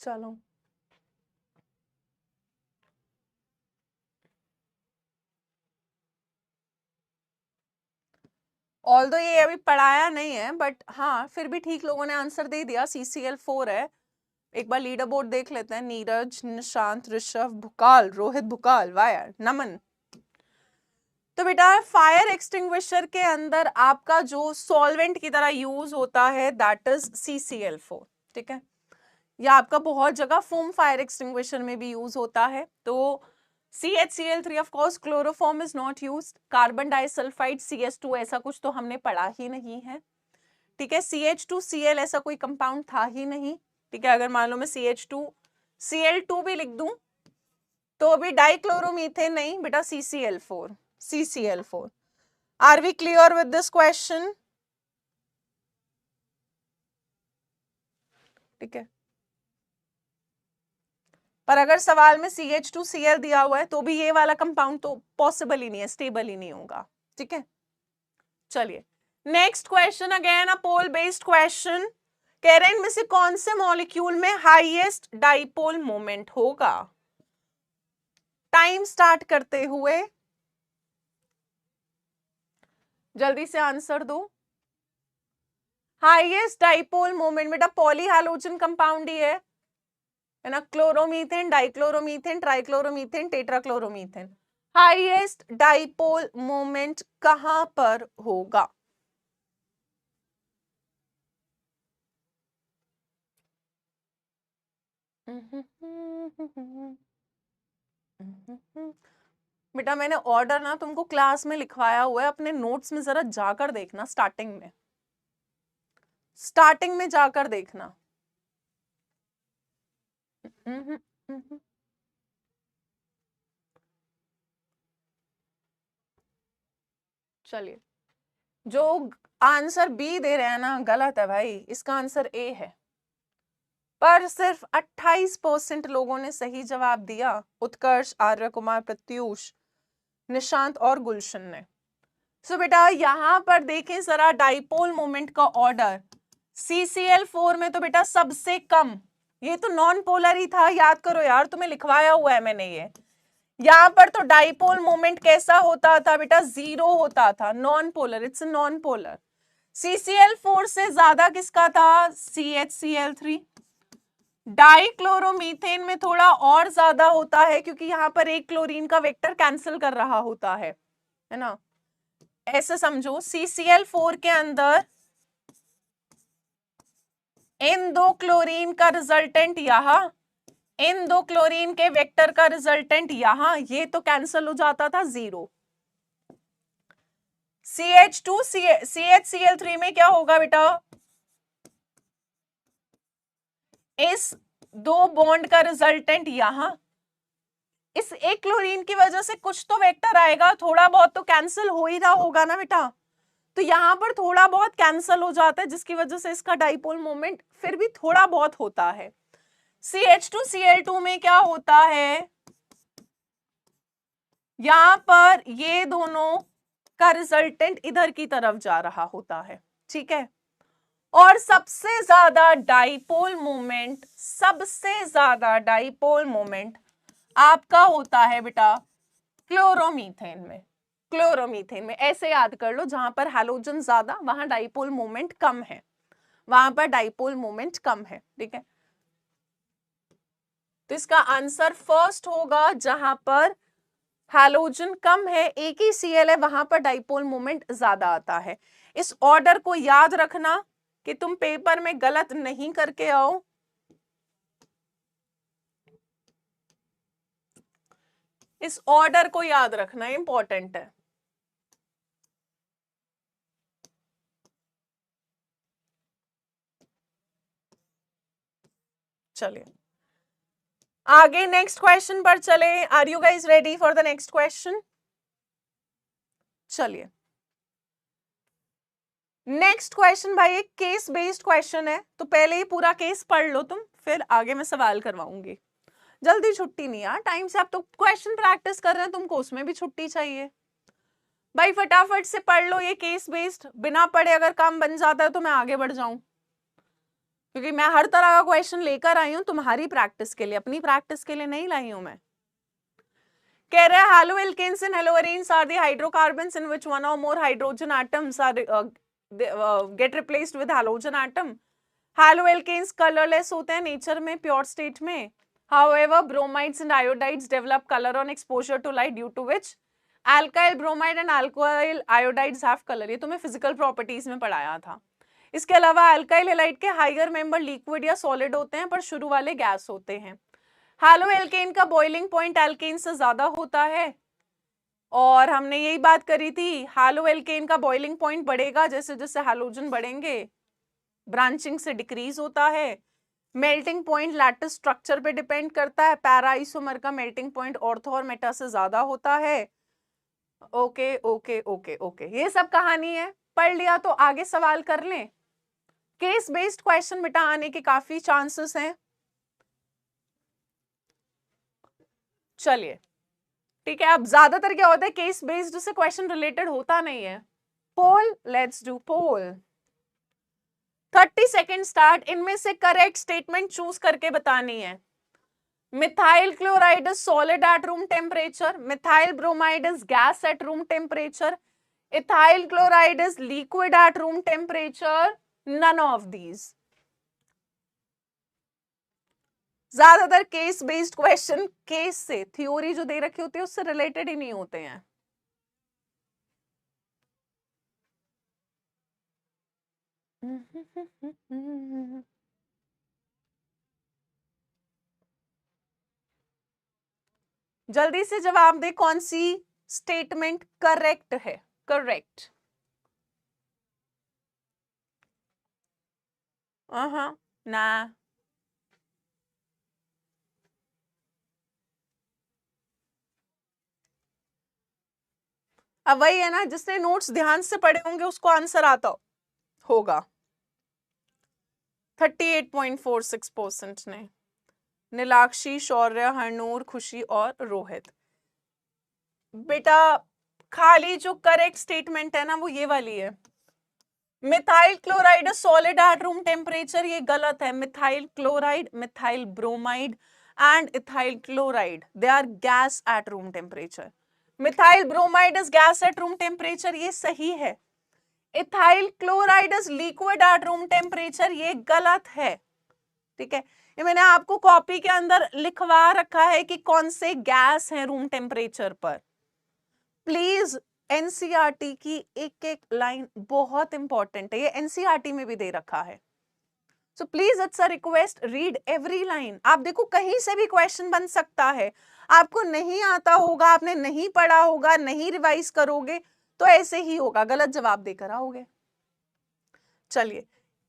चलो ऑल्दो ये अभी पढ़ाया नहीं है, बट हाँ फिर भी ठीक लोगों ने आंसर दे दिया। CCl4 है। एक बार लीडर बोर्ड देख लेते हैं। नीरज, निशांत, ऋषभ, भुकाल, रोहित भुकाल, वायर, नमन। तो बेटा फायर एक्सटिंग्विशर के अंदर आपका जो सॉल्वेंट की तरह यूज होता है दैट इज CCl4। ठीक है, या आपका बहुत जगह फोम फायर एक्सटिंग्विशर में भी यूज होता है। तो CHCl3 of course, chloroform is not used. Carbon disulphide CH2 ऐसा कुछ तो हमने पढ़ा ही नहीं है। ठीक है, CH2Cl ऐसा कोई कंपाउंड था ही नहीं। ठीक है, अगर मान लो मैं CH2Cl2 भी लिख दूं तो अभी डाइक्लोरोमीथेन नहीं बेटा, CCl4। Are we clear with this question? ठीक है, पर अगर सवाल में CH2Cl दिया हुआ है तो भी ये वाला कंपाउंड तो पॉसिबल ही नहीं है, स्टेबल ही नहीं होगा। ठीक है, चलिए next question, again a poll based question. कह रहे हैं इनमें से कौन से मॉलिक्यूल में हाईएस्ट डाइपोल मोमेंट होगा? टाइम स्टार्ट करते हुए जल्दी से आंसर दो। हाईएस्ट डाइपोल मोमेंट बेटा पॉलीहैलोजन कंपाउंड ही है ना। Chloromethane, dichloromethane, trichloromethane, tetrachloromethane. Highest dipole moment कहां पर होगा? बेटा मैंने ऑर्डर ना तुमको क्लास में लिखवाया हुआ है, अपने नोट्स में जरा जाकर देखना, स्टार्टिंग में जाकर देखना। चलिए, जो आंसर बी दे रहे हैं ना गलत है भाई, इसका आंसर ए है। पर सिर्फ 28% लोगों ने सही जवाब दिया, उत्कर्ष, आर्य कुमार, प्रत्यूष, निशांत और गुलशन ने। सो बेटा यहां पर देखें जरा डाइपोल मोमेंट का ऑर्डर, CCl4 में तो बेटा सबसे कम, ये तो नॉन पोलर ही था, याद करो यार, तुम्हें लिखवाया हुआ है मैंने ये। यहां पर तो डाइपोल मोमेंट कैसा होता था बेटा, 0 होता था, non polar, it's non polar. CCl4 से ज्यादा किसका था, CHCl3। डाइक्लोरोमीथेन में थोड़ा और ज्यादा होता है, क्योंकि यहां पर एक क्लोरीन का वेक्टर कैंसिल कर रहा होता है ना। ऐसे समझो, CCl4 के अंदर इन दो क्लोरीन का रिजल्टेंट यहां, इन दो क्लोरीन के वेक्टर का रिजल्टेंट यहां, ये तो कैंसिल हो जाता था, 0। CH2 CHCl3 में क्या होगा बेटा, इस दो बॉन्ड का रिजल्टेंट यहां, इस एक क्लोरीन की वजह से कुछ तो वेक्टर आएगा, थोड़ा बहुत तो कैंसिल हो ही रहा होगा ना बेटा, तो यहां पर थोड़ा बहुत कैंसिल हो जाता है, जिसकी वजह से इसका डाइपोल मोमेंट फिर भी थोड़ा बहुत होता है। CH2Cl2 में क्या होता है, यहां पर ये दोनों का रिजल्टेंट इधर की तरफ जा रहा होता है, ठीक है। और सबसे ज्यादा डाइपोल मोमेंट आपका होता है बेटा क्लोरोमीथेन में। ऐसे याद कर लो, जहां पर हैलोजन ज्यादा वहां डाइपोल मोमेंट कम है, ठीक है। तो इसका आंसर फर्स्ट होगा, जहां पर हैलोजन कम है, एक ही Cl है, वहां पर डाइपोल मोमेंट ज्यादा आता है। इस ऑर्डर को याद रखना कि तुम पेपर में गलत नहीं करके आओ। इस ऑर्डर को याद रखना, इंपॉर्टेंट है। चलिए आगे नेक्स्ट क्वेश्चन पर चले। Are you guys ready for the next question? चलिए नेक्स्ट क्वेश्चन भाई एक केस बेस्ड क्वेश्चन है, तो पहले ही पूरा केस पढ़ लो तुम, फिर आगे मैं सवाल करवाऊंगी। जल्दी छुट्टी नहीं यार, टाइम से आप तो क्वेश्चन प्रैक्टिस कर रहे हैं, तुमको उसमें भी छुट्टी चाहिए भाई। फटाफट से पढ़ लो, ये केस बेस्ड, बिना पढ़े अगर काम बन जाता है तो मैं आगे बढ़ जाऊं, क्योंकि मैं हर तरह का क्वेश्चन लेकर आई हूं तुम्हारी प्रैक्टिस के लिए, अपनी प्रैक्टिस के लिए नहीं लाई हूं मैं। कह रहे हैं haloalkanes and haloarenes are the hydrocarbons in which one or more hydrogen atoms are get replaced with halogen atom. Haloalkanes colorless होते हैं नेचर में, प्योर स्टेट में। However, bromides and iodides develop color on exposure to light, due to which alkyl bromide and alkyl iodides have color। ये तुम्हें physical properties में पढ़ाया था। इसके अलावा अल्काइल हैलाइड के हाइगर मेंबर लिक्विड या सॉलिड होते हैं, पर शुरू वाले गैस होते हैं। हैलोएल्केन का बॉइलिंग पॉइंट एल्केन से ज्यादा होता है, और हमने यही बात करी थी, हैलोएल्केन का बॉइलिंग पॉइंट बढ़ेगा जैसे जैसे हैलोजन बढ़ेंगे, ब्रांचिंग से डिक्रीज होता है। मेल्टिंग पॉइंट लैटिस स्ट्रक्चर पे डिपेंड करता है, पैरा आइसोमर का मेल्टिंग पॉइंट ऑर्थो और मेटा से ज्यादा होता है। ओके ओके ओके ओके, ये सब कहानी है, पढ़ लिया तो आगे सवाल कर लें। केस बेस्ड क्वेश्चन बेटा आने के काफी चांसेस हैं। चलिए ठीक है, अब ज्यादातर क्या होता है केस बेस्ड से क्वेश्चन रिलेटेड होता नहीं है। Poll, let's do poll. 30 second start. इनमें से करेक्ट स्टेटमेंट चूज करके बतानी है। Methyl chloride is solid at room temperature, methyl bromide is gas at room temperature, ethyl chloride is liquid at room temperature, none of these. ज्यादातर case based question case से, theory जो दे रखी होती है उससे रिलेटेड ही नहीं होते हैं। जल्दी से जवाब दे, कौन सी स्टेटमेंट करेक्ट है? करेक्ट। ना, अब वही है ना, जिसने नोट्स ध्यान से पढ़े होंगे उसको आंसर आता होगा। 38.46% ने। नीलाक्षी, शौर्य, हरनूर, खुशी और रोहित। बेटा खाली जो करेक्ट स्टेटमेंट है ना वो ये वाली है, methyl chloride solid at room temperature, ये गलत है। Methyl chloride, methyl bromide and ethyl chloride, they are gas at room temperature. Methyl bromide is gas at room temperature, ये सही है। Ethyl chloride is liquid at room temperature, ये गलत है। ठीक है, ये मैंने आपको कॉपी के अंदर लिखवा रखा है कि कौन से गैस हैं रूम टेम्परेचर पर। प्लीज एनसीईआरटी की एक एक लाइन बहुत इंपॉर्टेंट है, ये एनसीईआरटी में भी दे रखा है। So please it's a request, read every line. आप देखो कहीं से भी क्वेश्चन बन सकता है, आपको नहीं आता होगा, आपने नहीं पढ़ा होगा, नहीं रिवाइज करोगे तो ऐसे ही होगा, गलत जवाब देकर आओगे। चलिए,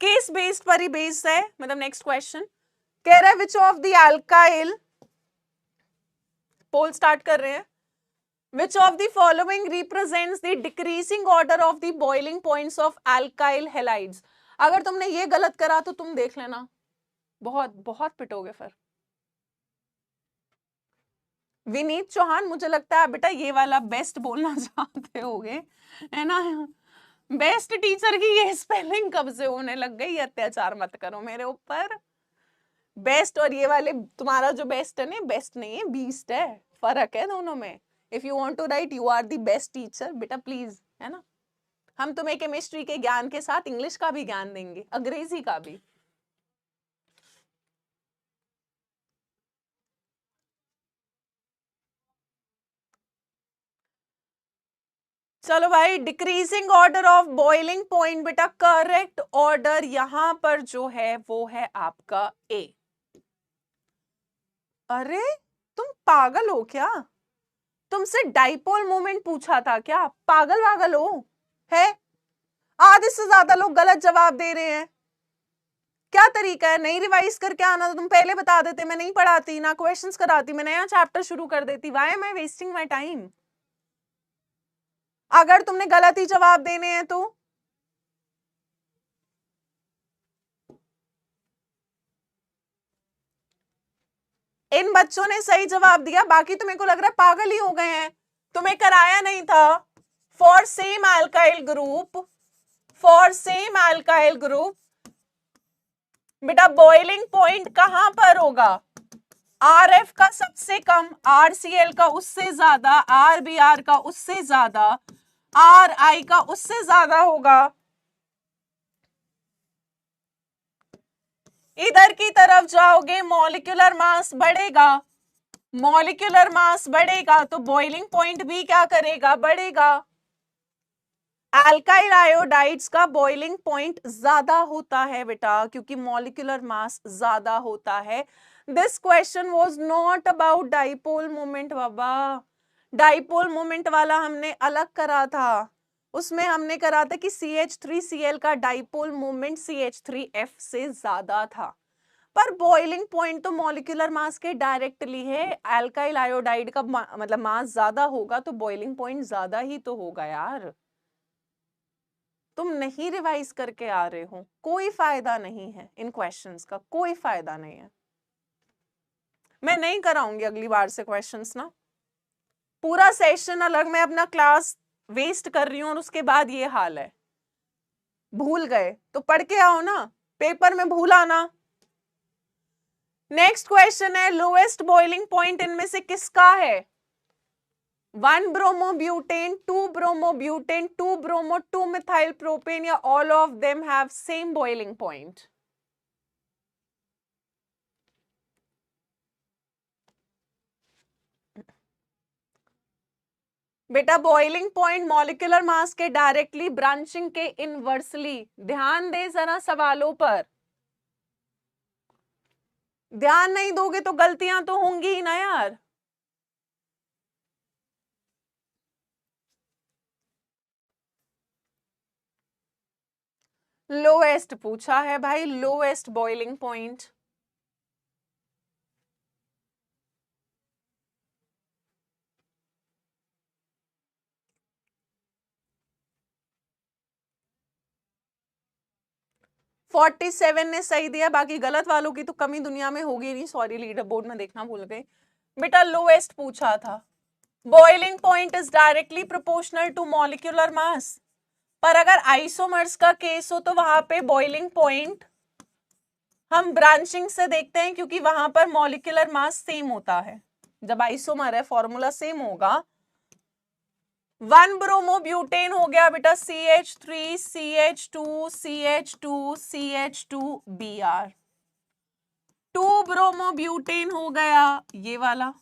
केस बेस्ड पर ही बेस्ड है, मतलब नेक्स्ट क्वेश्चन कह रहा है which of the alkyl, pole start कर रहे हैं, which of the following represents the decreasing order of the boiling points of alkyl halides। अगर तुमने ये गलत करा तो तुम देख लेना, बहुत बहुत पिटोगे फिर। विनीत चौहान, मुझे लगता है बेटा ये वाला बेस्ट बोलना चाहते होगे, है ना? बेस्ट टीचर की ये स्पेलिंग कब से होने लग गई? अत्याचार मत करो मेरे ऊपर। बेस्ट और ये वाले तुम्हारा जो बेस्ट है ना, बेस्ट नहीं है, बीस्ट है, फर्क है दोनों में। If you want to write you are the best teacher, बेटा प्लीज, है ना? हम तुम्हें केमिस्ट्री के ज्ञान के साथ इंग्लिश का भी ज्ञान देंगे, अंग्रेजी का भी। चलो भाई, decreasing order of boiling point, बेटा करेक्ट ऑर्डर यहां पर जो है वो है आपका ए। अरे तुम पागल हो क्या? तुमसे डाइपोल मोमेंट पूछा था क्या? पागल वागल हो है? आधे से ज्यादा लोग गलत जवाब दे रहे हैं। क्या तरीका है? नहीं रिवाइज करके आना तो तुम पहले बता देते, मैं नहीं पढ़ाती ना क्वेश्चंस कराती, मैं नया चैप्टर शुरू कर देती। Why am I wasting my time? अगर तुमने गलत ही जवाब देने हैं तो इन बच्चों ने सही जवाब दिया, बाकी तो मेरे को लग रहा है पागल ही हो गए हैं। तुम्हें कराया नहीं था। For same alkyl group, for same alkyl group बेटा बॉइलिंग पॉइंट कहां पर होगा? RF का सबसे कम, RCl का उससे ज्यादा, RBr का उससे ज्यादा, RI का उससे ज्यादा होगा। इधर की तरफ जाओगे मॉलिक्यूलर मास बढ़ेगा, मॉलिक्यूलर मास बढ़ेगा तो बॉइलिंग पॉइंट भी क्या करेगा? बढ़ेगा। अल्काइल आयोडाइड्स का बॉइलिंग पॉइंट ज्यादा होता है बेटा, क्योंकि मॉलिक्यूलर मास ज्यादा होता है। This question was not about dipole moment Baba. Dipole moment वाला हमने अलग करा था, उसमें हमने करा था कि CH3Cl का डाइपोल मोमेंट CH3F से ज्यादा था। पर बॉइलिंग पॉइंट तो मॉलिक्यूलर मास के डायरेक्टली है। अल्काइल आयोडाइड का मतलब मास ज्यादा होगा तो बॉइलिंग पॉइंट ज्यादा ही तो होगा यार। तुम नहीं रिवाइज करके आ रहे हो, कोई फायदा नहीं है इन क्वेश्चंस का, कोई फायदा नहीं है। मैं नहीं कराऊंगी अगली बार से क्वेश्चंस ना। पूरा सेशन अलग, मैं अपना क्लास वेस्ट कर रही हूं और उसके बाद ये हाल है। भूल गए तो पढ़ के आओ ना, पेपर में भूल आना। नेक्स्ट क्वेश्चन है, लोएस्ट बॉइलिंग पॉइंट इनमें से किसका है? 1 bromobutane, 2 bromobutane, 2 bromo, 2 methyl propane, या all of them have same boiling point? बेटा बॉइलिंग पॉइंट मॉलिक्यूलर मास के डायरेक्टली ब्रांचिंग के इनवर्सली। ध्यान दे जरा सवालों पर, ध्यान नहीं दोगे तो गलतियां तो होंगी ही ना यार। लोएस्ट पूछा है भाई, lowest boiling point. Forty seven ने सही दिया, बाकी गलत वालों की तो कमी दुनिया में होगी नहीं, सॉरी लीडर बोर्ड में देखना भूल गए बेटा। लोएस्ट पूछा था। Boiling point is directly proportional to molecular mass, पर अगर आइसोमर्स का केस हो तो वहां पे बॉइलिंग पॉइंट हम ब्रांचिंग से देखते हैं, क्योंकि वहां पर मॉलिक्यूलर मास सेम होता है। जब आइसोमर है फॉर्मूला सेम होगा। 1 ब्रोमोब्यूटेन हो गया बेटा CH3 CH2 CH2 CH2Br। 2 bromobutane हो गया ये वाला।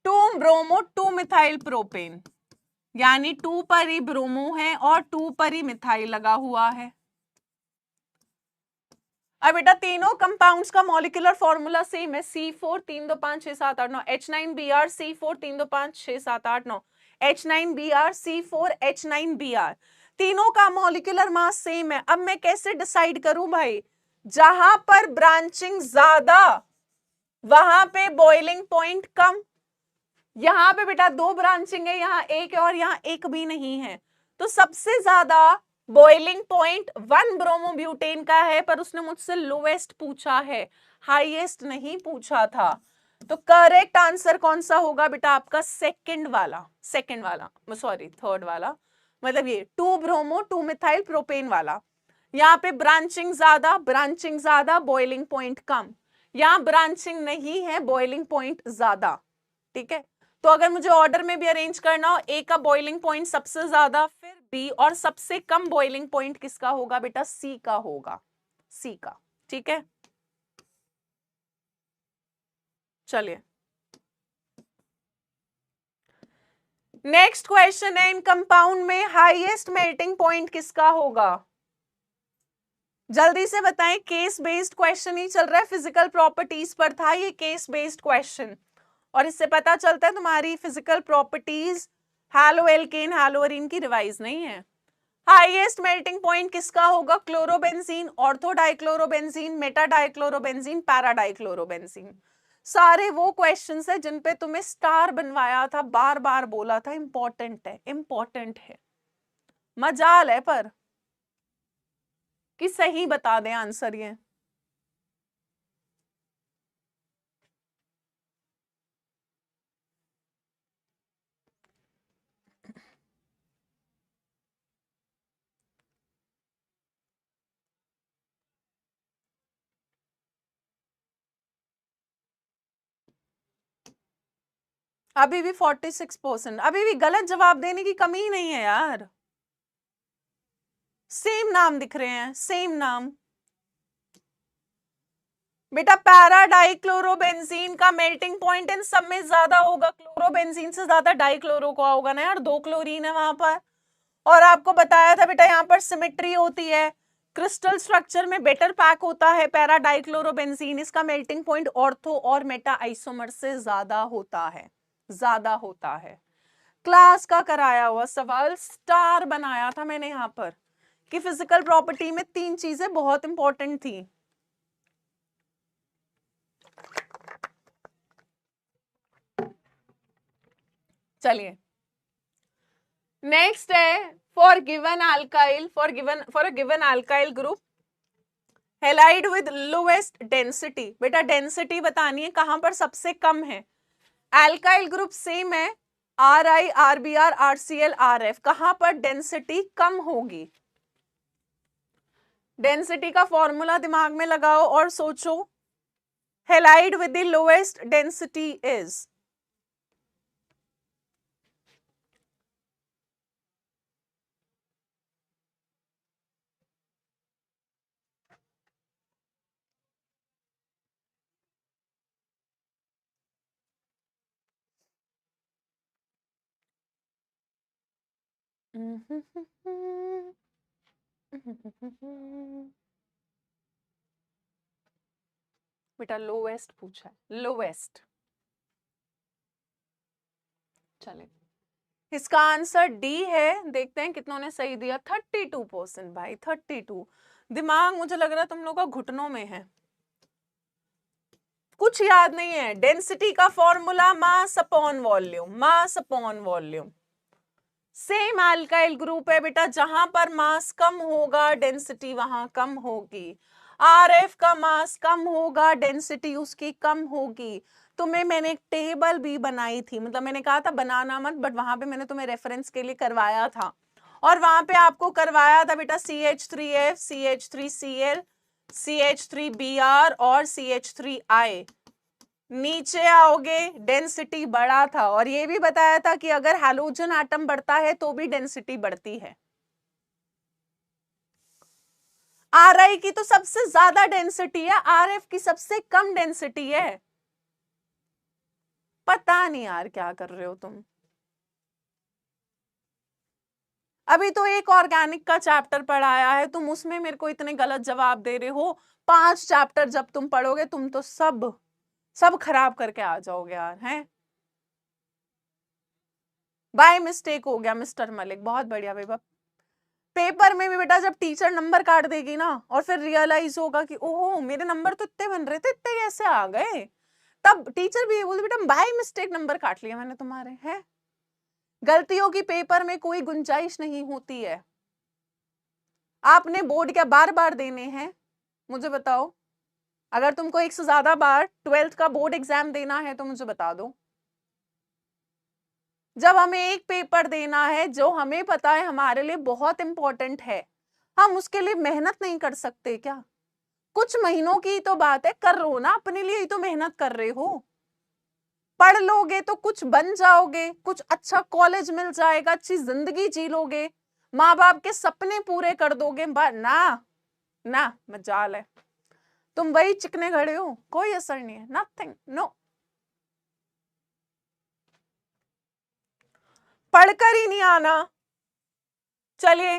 2 ब्रोमो 2 मिथाइल प्रोपेन, यानी 2 पर ही ब्रोमो है और 2 पर ही मिथाइल लगा हुआ है। अब बेटा तीनों कंपाउंड्स का मॉलिक्यूलर फॉर्मूला सेम है, C4 3 2 5 6 7 8 9, H9Br C4 3 2 5 6 7 8 9, H9Br C4 H9Br, तीनों का मॉलिक्यूलर मास सेम है। अब मैं कैसे डिसाइड करूं भाई, जहां पर ब्रांचिंग ज्यादा वहां पे बॉइलिंग पॉइंट कम। यहां पे बेटा 2 ब्रांचिंग है, यहां एक है और यहां एक भी नहीं है, तो सबसे ज्यादा बॉइलिंग पॉइंट 1 ब्रोमोब्यूटेन का है, पर उसने मुझसे लोएस्ट पूछा है, हाईएस्ट नहीं पूछा था। तो करेक्ट आंसर कौन सा होगा बेटा आपका, सेकंड वाला सॉरी थर्ड वाला, मतलब ये 2 ब्रोमो 2 मिथाइल प्रोपेन वाला। यहाँ पे ब्रांचिंग ज्यादा बॉइलिंग पॉइंट कम, यहाँ ब्रांचिंग नहीं है बॉइलिंग पॉइंट ज्यादा। ठीक है, तो अगर मुझे ऑर्डर में भी अरेंज करना हो, ए का बॉइलिंग पॉइंट सबसे ज्यादा, फिर बी, और सबसे कम बॉइलिंग पॉइंट किसका होगा बेटा, सी का होगा, सी का। ठीक है, चलिए नेक्स्ट क्वेश्चन है, इन कंपाउंड में हाईएस्ट मेल्टिंग पॉइंट किसका होगा। जल्दी से बताएं, केस बेस्ड क्वेश्चन ही चल रहा है, फिजिकल प्रॉपर्टीज पर था ये केस बेस्ड क्वेश्चन, और इससे पता चलता है तुम्हारी फिजिकल प्रॉपर्टीज हैलो एल्केन हैलोअरीन की रिवाइज नहीं है। हाईएस्ट मेल्टिंग पॉइंट किसका होगा, chlorobenzene, ortho dichlorobenzene, Meta dichlorobenzene, para dichlorobenzene. सारे वो क्वेश्चंस है जिन पे तुम्हें स्टार बनवाया था, बार बार बोला था इंपॉर्टेंट है, इंपॉर्टेंट है। मजाल है पर कि सही बता दें आंसर ये। अभी भी 46%, अभी भी गलत जवाब देने की कमी ही नहीं है यार। सेम नाम दिख रहे हैं, सेम नाम। बेटा पैरा डाइक्लोरोबेंजीन का मेल्टिंग पॉइंट इन सब में ज्यादा होगा, क्लोरोबेंजीन से ज्यादा डाइक्लोरो का होगा ना यार, 2 क्लोरीन है वहां पर। और आपको बताया था बेटा यहाँ पर सिमेट्री होती है, क्रिस्टल स्ट्रक्चर में बेटर पैक होता है पैरा डाइक्लोरोबेंजीन, इसका मेल्टिंग पॉइंट ऑर्थो और मेटा आइसोमर से ज्यादा होता है, ज्यादा होता है। क्लास का कराया हुआ सवाल, स्टार बनाया था मैंने यहाँ पर कि फिजिकल प्रॉपर्टी में 3 चीजें बहुत इंपॉर्टेंट थी। चलिए नेक्स्ट है, for given alkyl, for a given alkyl group halide with lowest density, बेटा डेंसिटी बतानी है कहां पर सबसे कम है। अल्काइल ग्रुप सेम है, RI RBr RCl RF, कहां पर डेंसिटी कम होगी। डेंसिटी का फॉर्मूला दिमाग में लगाओ और सोचो, halide with the lowest density is, बेटा लोवेस्ट पूछा है, लोवेस्ट। चले इसका आंसर डी है। देखते हैं कितनों ने सही दिया। 32% भाई, 32। दिमाग मुझे लग रहा है तुम लोग का घुटनों में है, कुछ याद नहीं है। डेंसिटी का formula mass upon volume, mass upon volume. Same alkyl group है बेटा, जहां पर मास कम होगा डेंसिटी वहां कम होगी। आरएफ का मास कम होगा, डेंसिटी उसकी कम होगी। तुम्हें मैंने एक टेबल भी बनाई थी, मतलब मैंने कहा था बनाना मत, बट वहां पे मैंने तुम्हें रेफरेंस के लिए करवाया था। और वहां पे आपको करवाया था बेटा CH3F, CH3Cl, CH3Br और CH3I। नीचे आओगे डेंसिटी बढ़ा था, और ये भी बताया था कि अगर हैलोजन एटम बढ़ता है तो भी डेंसिटी बढ़ती है। Ri की तो सबसे ज्यादा डेंसिटी है, RF की सबसे कम डेंसिटी है। पता नहीं यार क्या कर रहे हो तुम। अभी तो एक ऑर्गेनिक का चैप्टर पढ़ाया है, तुम उसमें मेरे को इतने गलत जवाब दे रहे हो। 5 चैप्टर जब तुम पढ़ोगे तुम तो सब खराब करके आ जाओगे यार, हैं। बाय मिस्टेक हो गया मिस्टर मलिक, बहुत बढ़िया बेबा। पेपर में भी बेटा जब टीचर नंबर काट देगी ना, और फिर रियलाइज होगा कि ओहो मेरे नंबर तो इतने बन रहे थे, इतने कैसे आ गए, तब टीचर भी बोलती बेटा बाय मिस्टेक नंबर काट लिया मैंने तुम्हारे, हैं। गलतियों की पेपर में कोई गुंजाइश नहीं होती है। आपने बोर्ड क्या बार बार देने हैं, मुझे बताओ। अगर तुमको एक से ज्यादा बार 12th का बोर्ड एग्जाम देना है तो मुझे बता दो। जब हमें एक पेपर देना है जो हमें पता है हमारे लिए बहुत इंपॉर्टेंट है, हम उसके लिए मेहनत नहीं कर सकते क्या? कुछ महीनों की तो बात है, कर रहे हो ना, अपने लिए ही तो मेहनत कर रहे हो। पढ़ लोगे तो कुछ बन जाओगे, कुछ अच्छा कॉलेज मिल जाएगा, अच्छी जिंदगी जी लोगे, माँ बाप के सपने पूरे कर दोगे। ना ना, मजाल है। तुम वही चिकने खड़े हो, कोई असर नहीं है, नथिंग, नो। पढ़कर ही नहीं आना। चलिए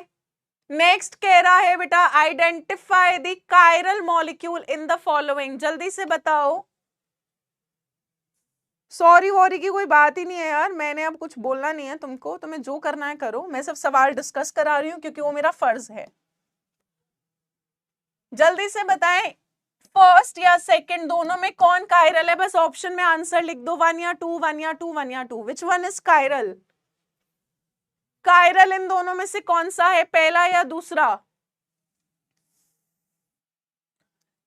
नेक्स्ट कह रहा है बेटा identify the chiral molecule in the following. जल्दी से बताओ। सॉरी वॉरी की कोई बात ही नहीं है यार, मैंने अब कुछ बोलना नहीं है तुमको, तुम्हें जो करना है करो, मैं सिर्फ सवाल डिस्कस करा रही हूं क्योंकि वो मेरा फर्ज है। जल्दी से बताएं, फर्स्ट या सेकंड दोनों में कौन कायरल है? बस ऑप्शन में आंसर लिख दो, 1 या 2, 1 या 2, 1 या 2। Which one is chiral? Chiral इन दोनों में से कौन सा है, पहला या दूसरा?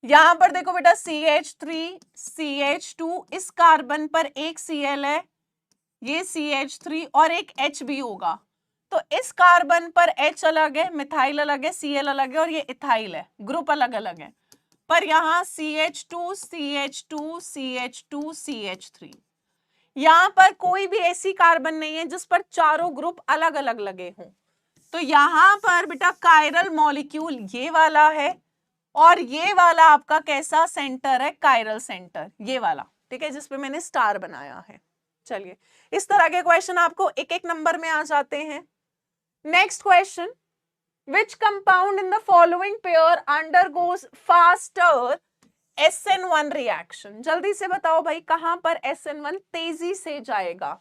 यहां पर देखो बेटा CH3 CH2, इस कार्बन पर एक Cl है, ये CH3 और एक H भी होगा, तो इस कार्बन पर H अलग है, मिथाइल अलग है, Cl अलग है, और ये इथाइल है, ग्रुप अलग अलग है। पर यहाँ CH2 CH2 CH2 CH3, यहां पर कोई भी ऐसी कार्बन नहीं है जिस पर चारों ग्रुप अलग अलग लगे हों। तो यहां पर बेटा कायरल मॉलिक्यूल ये वाला है, और ये वाला आपका कैसा सेंटर है? कायरल सेंटर, ये वाला, ठीक है, जिसपे मैंने स्टार बनाया है। चलिए इस तरह के क्वेश्चन आपको एक एक नंबर में आ जाते हैं। Next question, which compound in the following pair undergoes faster SN1 reaction? जल्दी से बताओ भाई, कहां पर SN1 तेजी से जाएगा,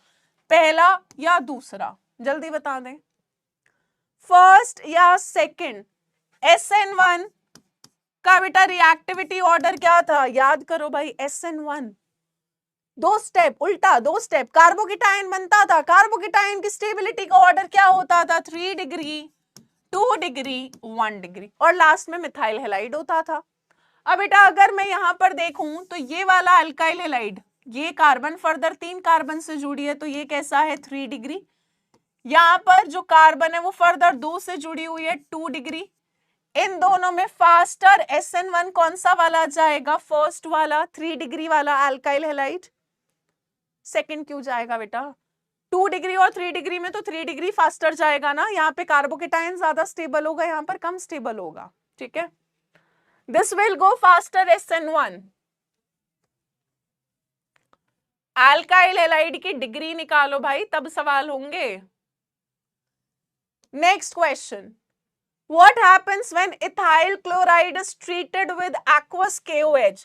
पहला या दूसरा? जल्दी बता दें, फर्स्ट या सेकंड? SN1 का बेटा रिएक्टिविटी ऑर्डर क्या था, याद करो भाई। SN1 दो स्टेप उल्टा, दो स्टेप, कार्बोकेटाइन बनता था, कार्बोकेटाइन की स्टेबिलिटी का ऑर्डर क्या होता था? 3 डिग्री, 2 डिग्री, 1 डिग्री, और लास्ट में मिथाइल हैलाइड होता था। अब बेटा अगर मैं यहां पर देखूं तो ये वाला अल्काइल हैलाइड, ये कार्बन फर्दर 3 कार्बन से जुड़ी है, तो ये कैसा है? 3 डिग्री। यहां पर जो कार्बन है वो फर्दर 2 से जुड़ी हुई है, 2 डिग्री। इन दोनों में फास्टर SN1 कौन सा वाला जाएगा? फर्स्ट वाला, 3 डिग्री वाला अल्काइल हैलाइड। सेकंड क्यों जाएगा बेटा? 2 डिग्री और 3 डिग्री में तो 3 डिग्री फास्टर जाएगा ना, यहाँ पे कार्बोकेटाइन ज्यादा स्टेबल होगा, यहाँ पर कम स्टेबल होगा, ठीक है। This will go faster SN1। Alkyl halide की डिग्री निकालो भाई, तब सवाल होंगे। Next question, What happens when ethyl chloride is treated with aqueous KOH?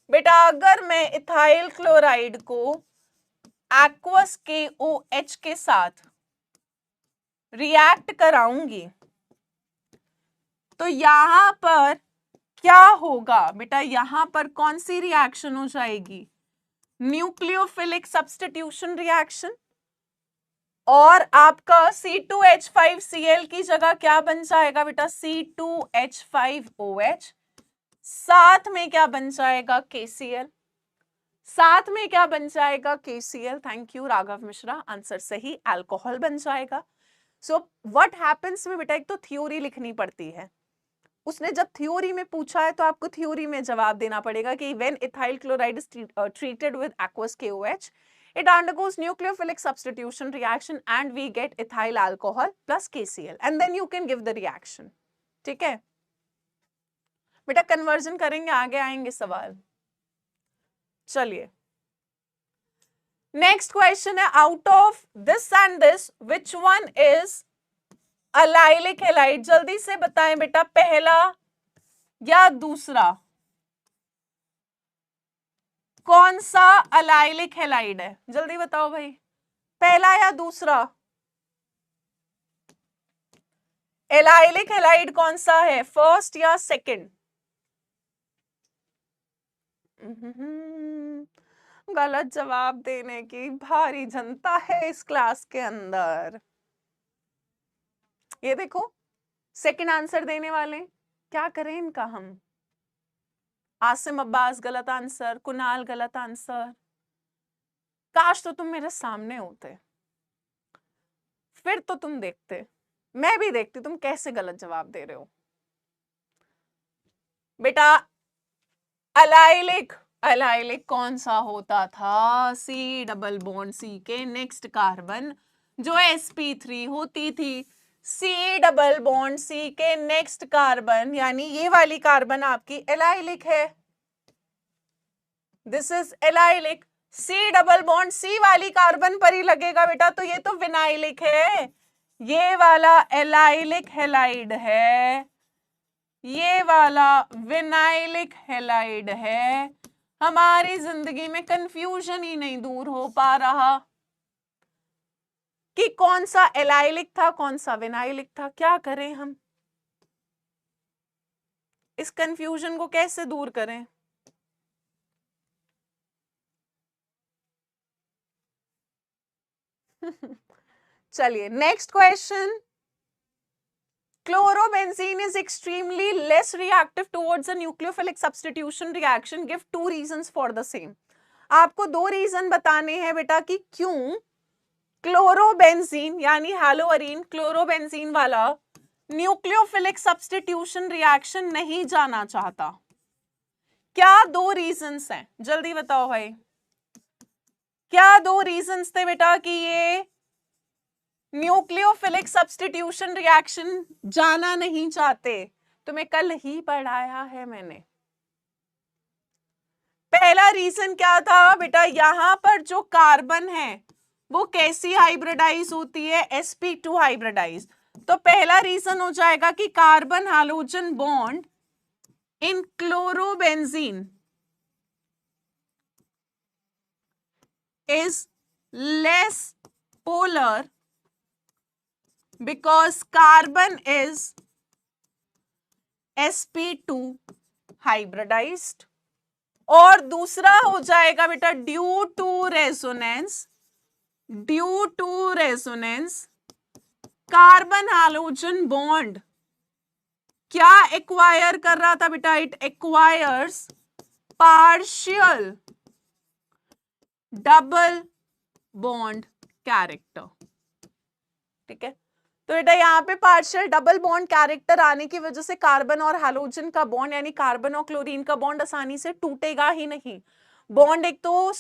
बेटा अगर मैं इथाइल क्लोराइड को aqueous KOH के साथ रिएक्ट कराऊंगी तो यहां पर क्या होगा बेटा, यहां पर कौन सी रिएक्शन हो जाएगी, न्यूक्लियोफिलिक सब्स्टिट्यूशन रिएक्शन, और आपका C2H5Cl की जगह क्या बन जाएगा बेटा, C2H5OH, साथ में क्या बन जाएगा, KCl, साथ में क्या बन जाएगा, KCl। Thank you Raghav Mishra, answer सही, अल्कोहल बन जाएगा। सो व्हाट हैपेंस में बेटा, एक तो थ्योरी लिखनी पड़ती है, उसने जब थ्योरी में पूछा है तो आपको थ्योरी में जवाब देना पड़ेगा कि when ethyl chloride is treated with aqueous KOH it undergoes nucleophilic substitution reaction and we get ethyl alcohol plus KCl and then you can give the reaction। ठीक है बेटा, कन्वर्जन करेंगे, आगे आएंगे सवाल। चलिए नेक्स्ट क्वेश्चन है, out of this and this which one is allylic halide. जल्दी से बताएं बेटा, पहला या दूसरा, कौन सा अलाइलिक हैलाइड है, जल्दी बताओ भाई, पहला या दूसरा, एलाइलिक हैलाइड कौन सा है, फर्स्ट या सेकंड? गलत जवाब देने की भारी जनता है इस क्लास के अंदर। ये देखो सेकंड आंसर देने वाले, क्या करें इनका हम। आसिम अब्बास गलत आंसर, कुणाल गलत आंसर। काश तो तुम मेरे सामने होते, फिर तो तुम देखते, मैं भी देखती तुम कैसे गलत जवाब दे रहे हो। बेटा अलाइलिक, अलाइलिक कौन सा होता था, C डबल बॉन्ड C के नेक्स्ट कार्बन जो sp3 होती थी, C डबल बॉन्ड C के नेक्स्ट कार्बन, यानी ये वाली कार्बन आपकी एलाइलिक है, this is allylic. C double bond C वाली कार्बन पर ही लगेगा बेटा, तो ये तो विनाइलिक है, ये वाला एलाइलिक हैलाइड है, ये वाला विनाइलिक हैलाइड है। हमारी जिंदगी में कंफ्यूजन ही नहीं दूर हो पा रहा कि कौन सा एलाइलिक था कौन सा विनाइलिक था। क्या करें हम, इस कंफ्यूजन को कैसे दूर करें। चलिए next question, chlorobenzene is extremely less reactive towards a nucleophilic substitution reaction, give two reasons for the same। आपको दो रीजन बताने हैं बेटा कि क्यों क्लोरोबेंजीन यानी हैलोअरीन क्लोरोबेंजीन वाला न्यूक्लियोफिलिक सब्स्टिट्यूशन रिएक्शन नहीं जाना चाहता। क्या दो रीजंस हैं, जल्दी बताओ भाई, क्या दो रीजंस थे बेटा कि ये न्यूक्लियोफिलिक सब्स्टिट्यूशन रिएक्शन जाना नहीं चाहते। तुम्हें कल ही पढ़ाया है मैंने। पहला रीजन क्या था बेटा, यहां पर जो कार्बन है वो कैसी हाइब्रिडाइज होती है, sp2 हाइब्रिडाइज। तो पहला रीजन हो जाएगा कि carbon hydrogen bond in chlorobenzene is less polar because carbon is sp2 hybridized। और दूसरा हो जाएगा बेटा due to resonance carbon hydrogen bond क्या एक्वायर कर रहा था बेटा, it acquires partial double bond character. ठीक है, तो बेटा यहाँ पे पार्शियल डबल बॉन्ड कैरेक्टर आने की वजह से कार्बन और हाइड्रोजन का बॉन्ड यानी कार्बन और क्लोरीन का बॉन्ड आसानी से टूटेगा ही नहीं। बॉन्ड एक तो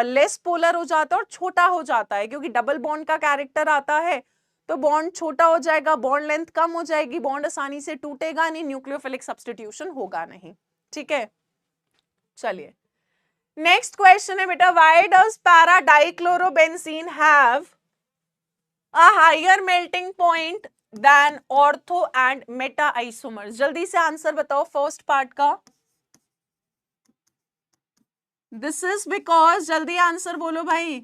लेस पोलर हो जाता है और छोटा हो जाता है, क्योंकि डबल बॉन्ड का कैरेक्टर आता है तो बॉन्ड छोटा हो जाएगा, बॉन्ड लेंथ कम हो जाएगी, बॉन्ड आसानी से टूटेगा नहीं, न्यूक्लियोफिलिक सब्स्टिट्यूशन होगा नहीं। ठीक है, चलिए नेक्स्ट क्वेश्चन है बेटा, why does para dichlorobenzene have a higher melting point than ortho and meta isomers। जल्दी से आंसर बताओ फर्स्ट पार्ट का। दिस इज बिकॉज, जल्दी आंसर बोलो भाई,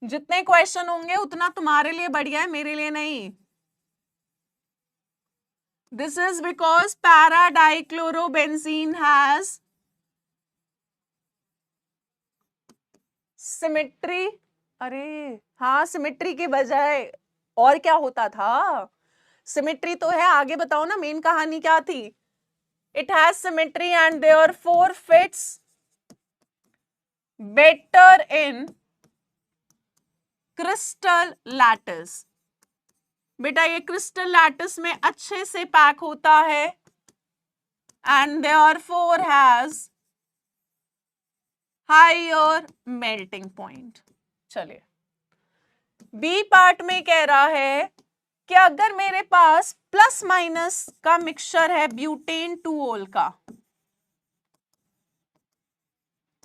जितने क्वेश्चन होंगे उतना तुम्हारे लिए बढ़िया है, मेरे लिए नहीं। This is because para-dichlorobenzene has symmetry. अरे हाँ, सिमेट्री के बजाय और क्या होता था? सिमेट्री तो है, आगे बताओ ना, मेन कहानी क्या थी? It has symmetry and therefore fits better in crystal lattice. बेटा ये क्रिस्टल लैटिस में अच्छे से पैक होता है and therefore has higher melting point. चलिए बी पार्ट में कह रहा है कि अगर मेरे पास प्लस माइनस का मिक्सचर है ब्यूटेन 2-ओल का,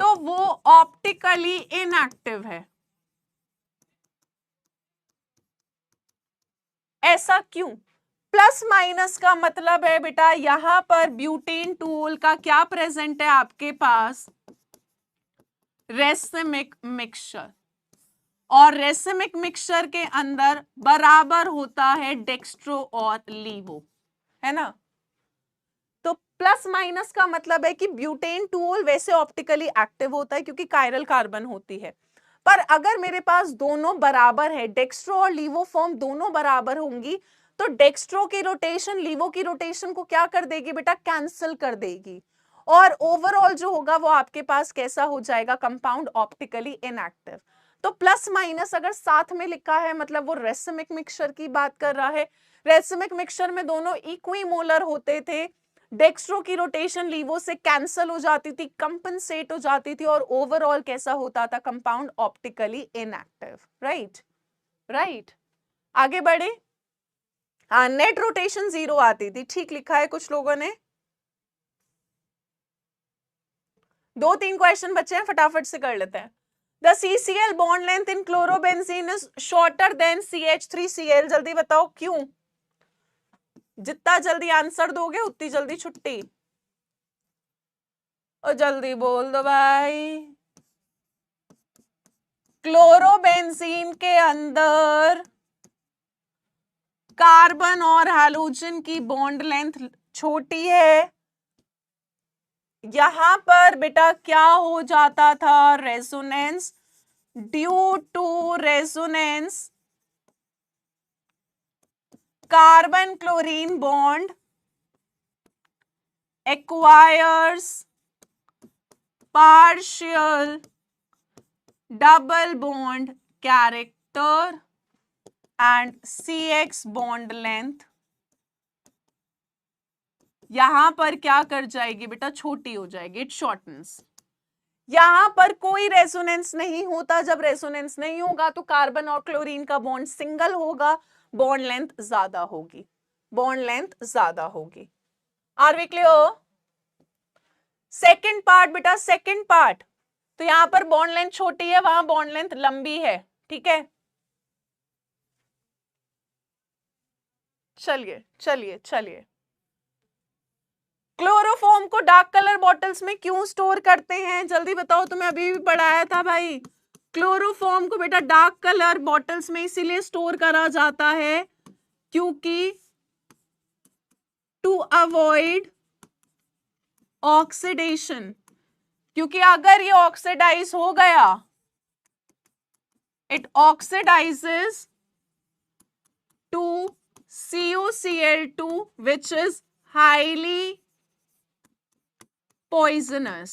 तो वो ऑप्टिकली इनएक्टिव है। ऐसा क्यों? प्लस माइनस का मतलब है बेटा यहां पर ब्यूटेन 2-ओल का क्या प्रेजेंट है आपके पास? रेसिमिक मिक्सचर, और रेसिमिक मिक्सचर के अंदर बराबर होता है डेक्स्ट्रो और लीवो, है ना? तो प्लस माइनस का मतलब है कि ब्यूटेन 2-ओल वैसे ऑप्टिकली एक्टिव होता है क्योंकि कायरल कार्बन होती है, पर अगर मेरे पास दोनों बराबर है, डेक्स्ट्रो और लीवो फॉर्म दोनों बराबर होंगी, तो डेक्स्ट्रो की रोटेशन लीवो की रोटेशन को क्या कर देगी बेटा? कैंसिल कर देगी, और ओवरऑल जो होगा वो आपके पास कैसा हो जाएगा? Compound optically inactive. तो प्लस माइनस अगर साथ में लिखा है मतलब वो रेसिमिक मिक्सचर की बात कर रहा है। रेसिमिक मिक्सचर में दोनों इक्विमोलर होते थे, डेक्स्ट्रो की रोटेशन लीवो से कैंसिल हो जाती थी, कंपनसेट हो जाती थी, और ओवरऑल कैसा होता था? Compound optically inactive. Right right, आगे बढ़े। हाँ, नेट रोटेशन 0 आती थी, ठीक लिखा है कुछ लोगों ने। 2-3 क्वेश्चन बचे हैं, फटाफट से कर लेते हैं। The CCl bond length in chlorobenzene is shorter than CH3Cl। जल्दी बताओ क्यों? जितना जल्दी आंसर दोगे उतनी जल्दी छुट्टी। और जल्दी बोल दो भाई। क्लोरोबेंजीन के अंदर कार्बन और हैलोजन की बॉन्ड लेंथ छोटी है। यहां पर बेटा क्या हो जाता था? Resonance. Due to resonance carbon chlorine bond acquires partial double bond character and CX bond length। यहां पर क्या कर जाएगी बेटा? छोटी हो जाएगी, इट शॉर्टन्स। यहां पर कोई रेजोनेंस नहीं होता, जब रेजोनेंस नहीं होगा तो कार्बन और क्लोरीन का बॉन्ड सिंगल होगा, बॉन्ड लेंथ ज्यादा होगी, बॉन्ड लेंथ ज्यादा होगी। Are we clear? Second part बेटा, सेकेंड पार्ट, तो यहां पर बॉन्ड लेंथ छोटी है, वहां बॉन्ड लेंथ लंबी है, ठीक है। चलिए चलिए चलिए, क्लोरोफॉर्म को डार्क कलर बॉटल्स में क्यों स्टोर करते हैं? जल्दी बताओ, तुम्हें अभी भी पढ़ाया था भाई। क्लोरोफॉर्म को बेटा डार्क कलर बॉटल्स में इसीलिए स्टोर करा जाता है क्योंकि टू अवॉइड ऑक्सीडेशन, क्योंकि अगर ये ऑक्सीडाइज हो गया, it oxidizes to CuCl2 which is highly poisonous,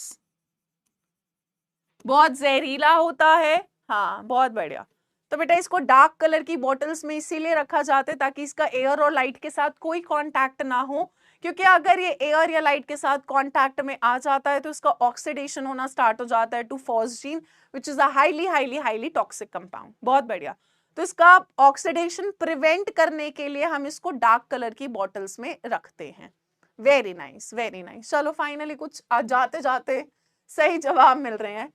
बहुत जहरीला होता है। हाँ बहुत बढ़िया। तो बेटा इसको डार्क कलर की बॉटल्स में इसीलिए रखा जाता है ताकि इसका एयर और लाइट के साथ कोई कांटेक्ट ना हो, क्योंकि अगर ये एयर या लाइट के साथ कांटेक्ट में आ जाता है तो इसका ऑक्सीडेशन होना स्टार्ट हो जाता है to phosgene which is a highly toxic compound. बहुत बढ़िया। तो इसका ऑक्सीडेशन प्रिवेंट करने के लिए हम इसको डार्क कलर की बॉटल्स में रखते हैं। Very nice very nice. चलो फाइनली कुछ जाते जाते सही जवाब मिल रहे हैं।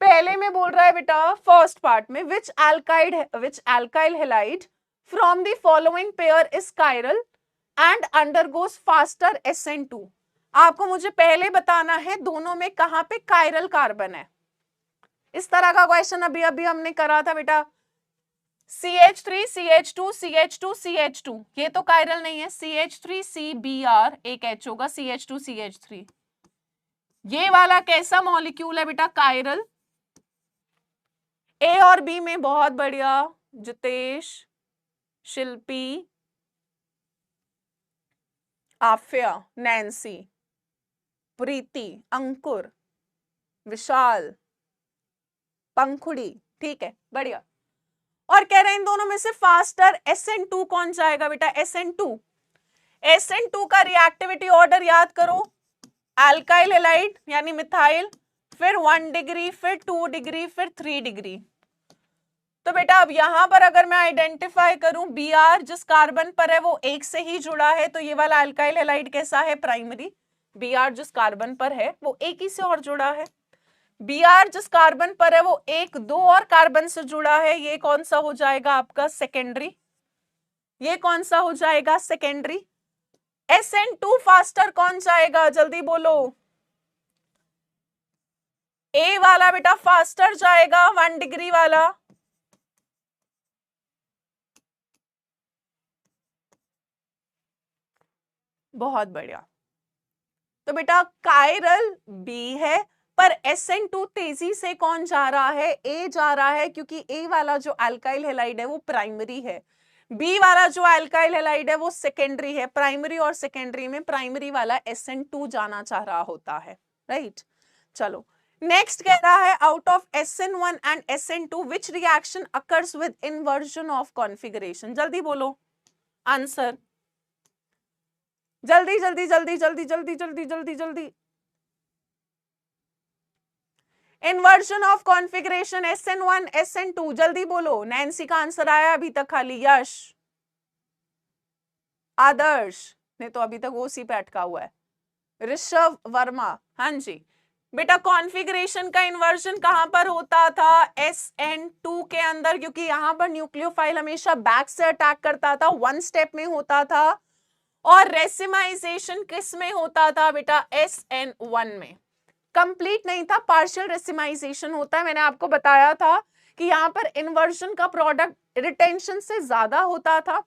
पहले में बोल रहा है बेटा फर्स्ट पार्ट में which alkyl halide from the following pair is chiral and undergoes faster SN2। आपको मुझे पहले बताना है दोनों में कहां पे कायरल कार्बन है। इस तरह का क्वेश्चन अभी अभी हमने करा था बेटा, CH3 CH2 CH2 CH2, ये तो कायरल नहीं है, CH3CBr एक H होगा, CH2 CH3। ये वाला कैसा मॉलिक्यूल है बेटा? कायरल। ए और बी में बहुत बढ़िया, जितेश, शिल्पी, आफिया, नैन्सी, प्रीति, अंकुर, विशाल, पंखुड़ी, ठीक है, बढ़िया। और कह रहे हैं इन दोनों में से फास्टर SN2 कौन जाएगा बेटा? SN2 का रिएक्टिविटी ऑर्डर याद करो, अल्काइल हैलाइड यानी मिथाइल, फिर 1 डिग्री, फिर 2 डिग्री, फिर 3 डिग्री। तो बेटा अब यहां पर अगर मैं आइडेंटिफाई करूं Br जिस कार्बन पर है वो एक से ही जुड़ा है, तो ये वाला अल्काइल हैलाइड कैसा है? प्राइमरी। Br जिस कार्बन पर है वो एक ही से और जुड़ा है। Br जिस कार्बन पर है वो एक दो और कार्बन से जुड़ा है, ये कौन सा हो जाएगा आपका? सेकेंडरी। ये कौन सा हो जाएगा? सेकेंडरी। SN2 फास्टर कौन जाएगा? जल्दी बोलो। ए वाला बेटा फास्टर जाएगा, 1 डिग्री वाला। बहुत बढ़िया। तो बेटा कायरल बी है, पर SN2 तेजी से कौन जा रहा है? ए जा रहा है, क्योंकि ए वाला जो अल्काइल हैलाइड है वो प्राइमरी है, बी वाला जो अल्काइल हैलाइड है वो सेकेंडरी है। प्राइमरी और सेकेंडरी में प्राइमरी वाला SN2 जाना चाह रहा होता है, राइट। चलो नेक्स्ट कह रहा है out of SN1 and SN2 which reaction occurs with inversion of configuration? जल्दी बोलो आंसर, जल्दी जल्दी जल्दी जल्दी जल्दी जल्दी जल्दी जल्दी। Inversion of configuration SN1 SN2, जल्दी बोलो। नैन्सी का आंसर आया अभी तक खाली, यश, आदर्श ने तो अभी तक वो सी पे अटका हुआ है, ऋषभ वर्मा, हाँ जी। बेटा कॉन्फिगरेशन का इन्वर्जन कहां पर होता था? SN2 के अंदर, क्योंकि यहां पर न्यूक्लियोफाइल हमेशा बैक से अटैक करता था, 1 स्टेप में होता था। और रेसिमाइजेशन किस में होता था बेटा? SN1 में। कंप्लीट नहीं था, पार्शियल रेसिमाइजेशन होता है। मैंने आपको बताया था कि यहाँ पर इन्वर्जन का प्रोडक्ट रिटेंशन से ज्यादा होता था,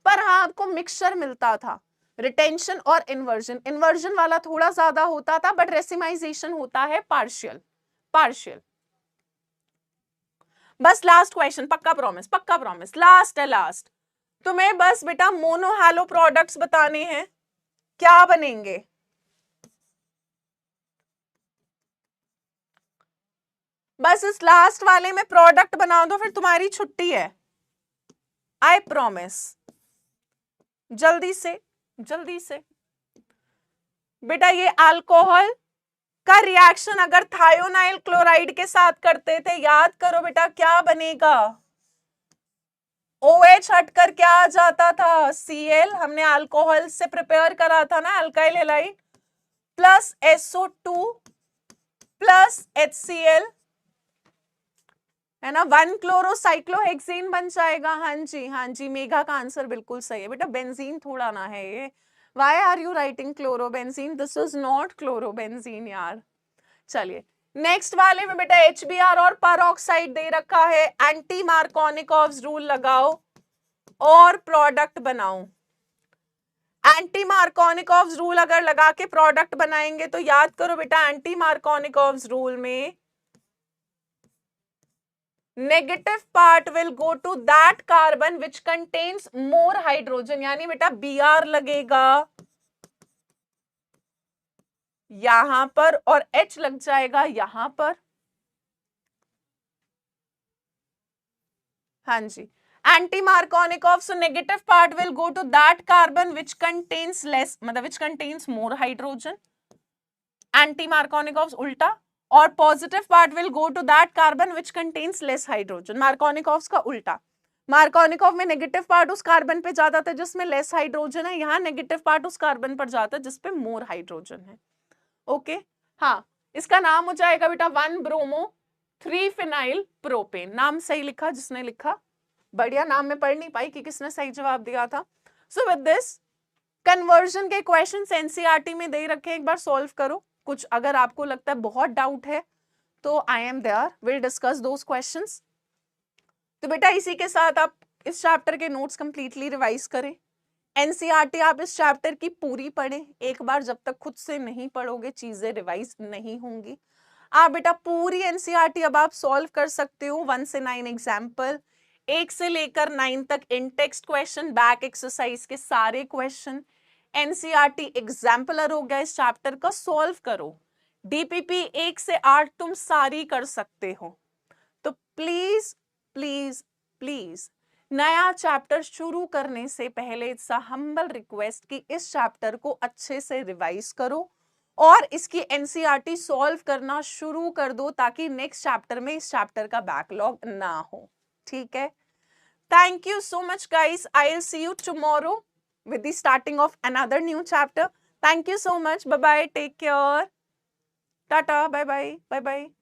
पर हाँ आपको मिक्सचर मिलता था, रिटेंशन और इन्वर्जन। इन्वर्जन वाला थोड़ा ज्यादा होता था, बट रेसिमाइजेशन होता है पार्शियल। पार्शियल। बस लास्ट क्वेश्चन, पक्का प्रॉमिस, पक्का प्रॉमिस, लास्ट है लास्ट। तुम्हें बस बेटा मोनो हैलो प्रोडक्ट्स बताने हैं, क्या बनेंगे? बस इस लास्ट वाले में प्रोडक्ट बना दो, फिर तुम्हारी छुट्टी है, आई प्रॉमिस। जल्दी से जल्दी से। बेटा ये अल्कोहल का रिएक्शन अगर थायोनाइल क्लोराइड के साथ करते थे, याद करो बेटा क्या बनेगा? OH हटकर क्या आ जाता था? Cl। हमने अल्कोहल से प्रिपेयर करा था ना alkyl halide, plus SO2 plus HCl, है ना, 1 क्लोरोसाइक्लोहेक्सेन बन जाएगा। हाँ जी हाँ जी, मेघा का आंसर बिल्कुल सही है बेटा, बेंजीन थोड़ा ना है ये। Why are you writing chlorobenzene? This is not chlorobenzene यार। चलिए नेक्स्ट वाले में बेटा HBr और परऑक्साइड दे रखा है, एंटी मार्कोनिकॉव्स रूल लगाओ और प्रोडक्ट बनाओ। एंटी मार्कोनिकॉव्स रूल अगर लगा के प्रोडक्ट बनाएंगे तो याद करो बेटा, एंटी मार्कोनिकॉव्स रूल में negative part will go to that carbon which contains more hydrogen, यानी बेटा Br लगेगा यहां पर और H लग जाएगा यहां पर। हाँ जी, anti Markovnikov, so negative part will go to that carbon which contains less, मतलब which contains more hydrogen, anti Markovnikov उल्टा, और positive part will go to that carbon which contains less hydrogen. Markovnikov का उल्टा, Markovnikov में negative part उस carbon पे जाता था जिसमें लेस हाइड्रोजन है, यहाँ नेगेटिव पार्ट उस कार्बन पर जाता है जिसपे मोर हाइड्रोजन है। ओके हाँ, इसका नाम हो जाएगा बेटा 1 ब्रोमो 3 फिनाइल प्रोपेन। नाम सही लिखा जिसने लिखा, बढ़िया। नाम में पढ़ नहीं पाई कि किसने सही जवाब दिया था। सो विद दिस कन्वर्जन के क्वेश्चंस एनसीईआरटी में दे रखे, एक बार सॉल्व करो। कुछ अगर आपको लगता है बहुत डाउट है तो I am there, will discuss those questions. तो बेटा इसी के साथ आप इस चैप्टर के नोट्स कंप्लीटली रिवाइज करें। एनसीईआरटी आप इस चैप्टर की पूरी पढ़ें, एक बार जब तक खुद से नहीं पढ़ोगे चीजें रिवाइज नहीं होंगी। आप बेटा पूरी एनसीईआरटी अब आप सॉल्व कर सकते हो 1 से 9 एग्जाम्पल, 1 से लेकर 9 तक इन टेक्स्ट क्वेश्चन, बैक एक्सरसाइज के सारे क्वेश्चन। एनसीईआरटी एग्जाम्पलर हो गया इस चैप्टर का, सॉल्व करो। डीपीपी 1 से 8 तुम सारी कर सकते हो। तो प्लीज प्लीज प्लीज नया चैप्टर शुरू करने से पहले इट्स अ हम्बल रिक्वेस्ट कि इस चैप्टर को अच्छे से रिवाइज करो और इसकी एनसीईआरटी सॉल्व करना शुरू कर दो, ताकि नेक्स्ट चैप्टर में इस चैप्टर का बैकलॉग ना हो। ठीक है, thank you so much guys, I will see you tomorrow with the starting of another new chapter. Thank you so much. Bye bye. Take care. Tata. Bye bye. Bye bye.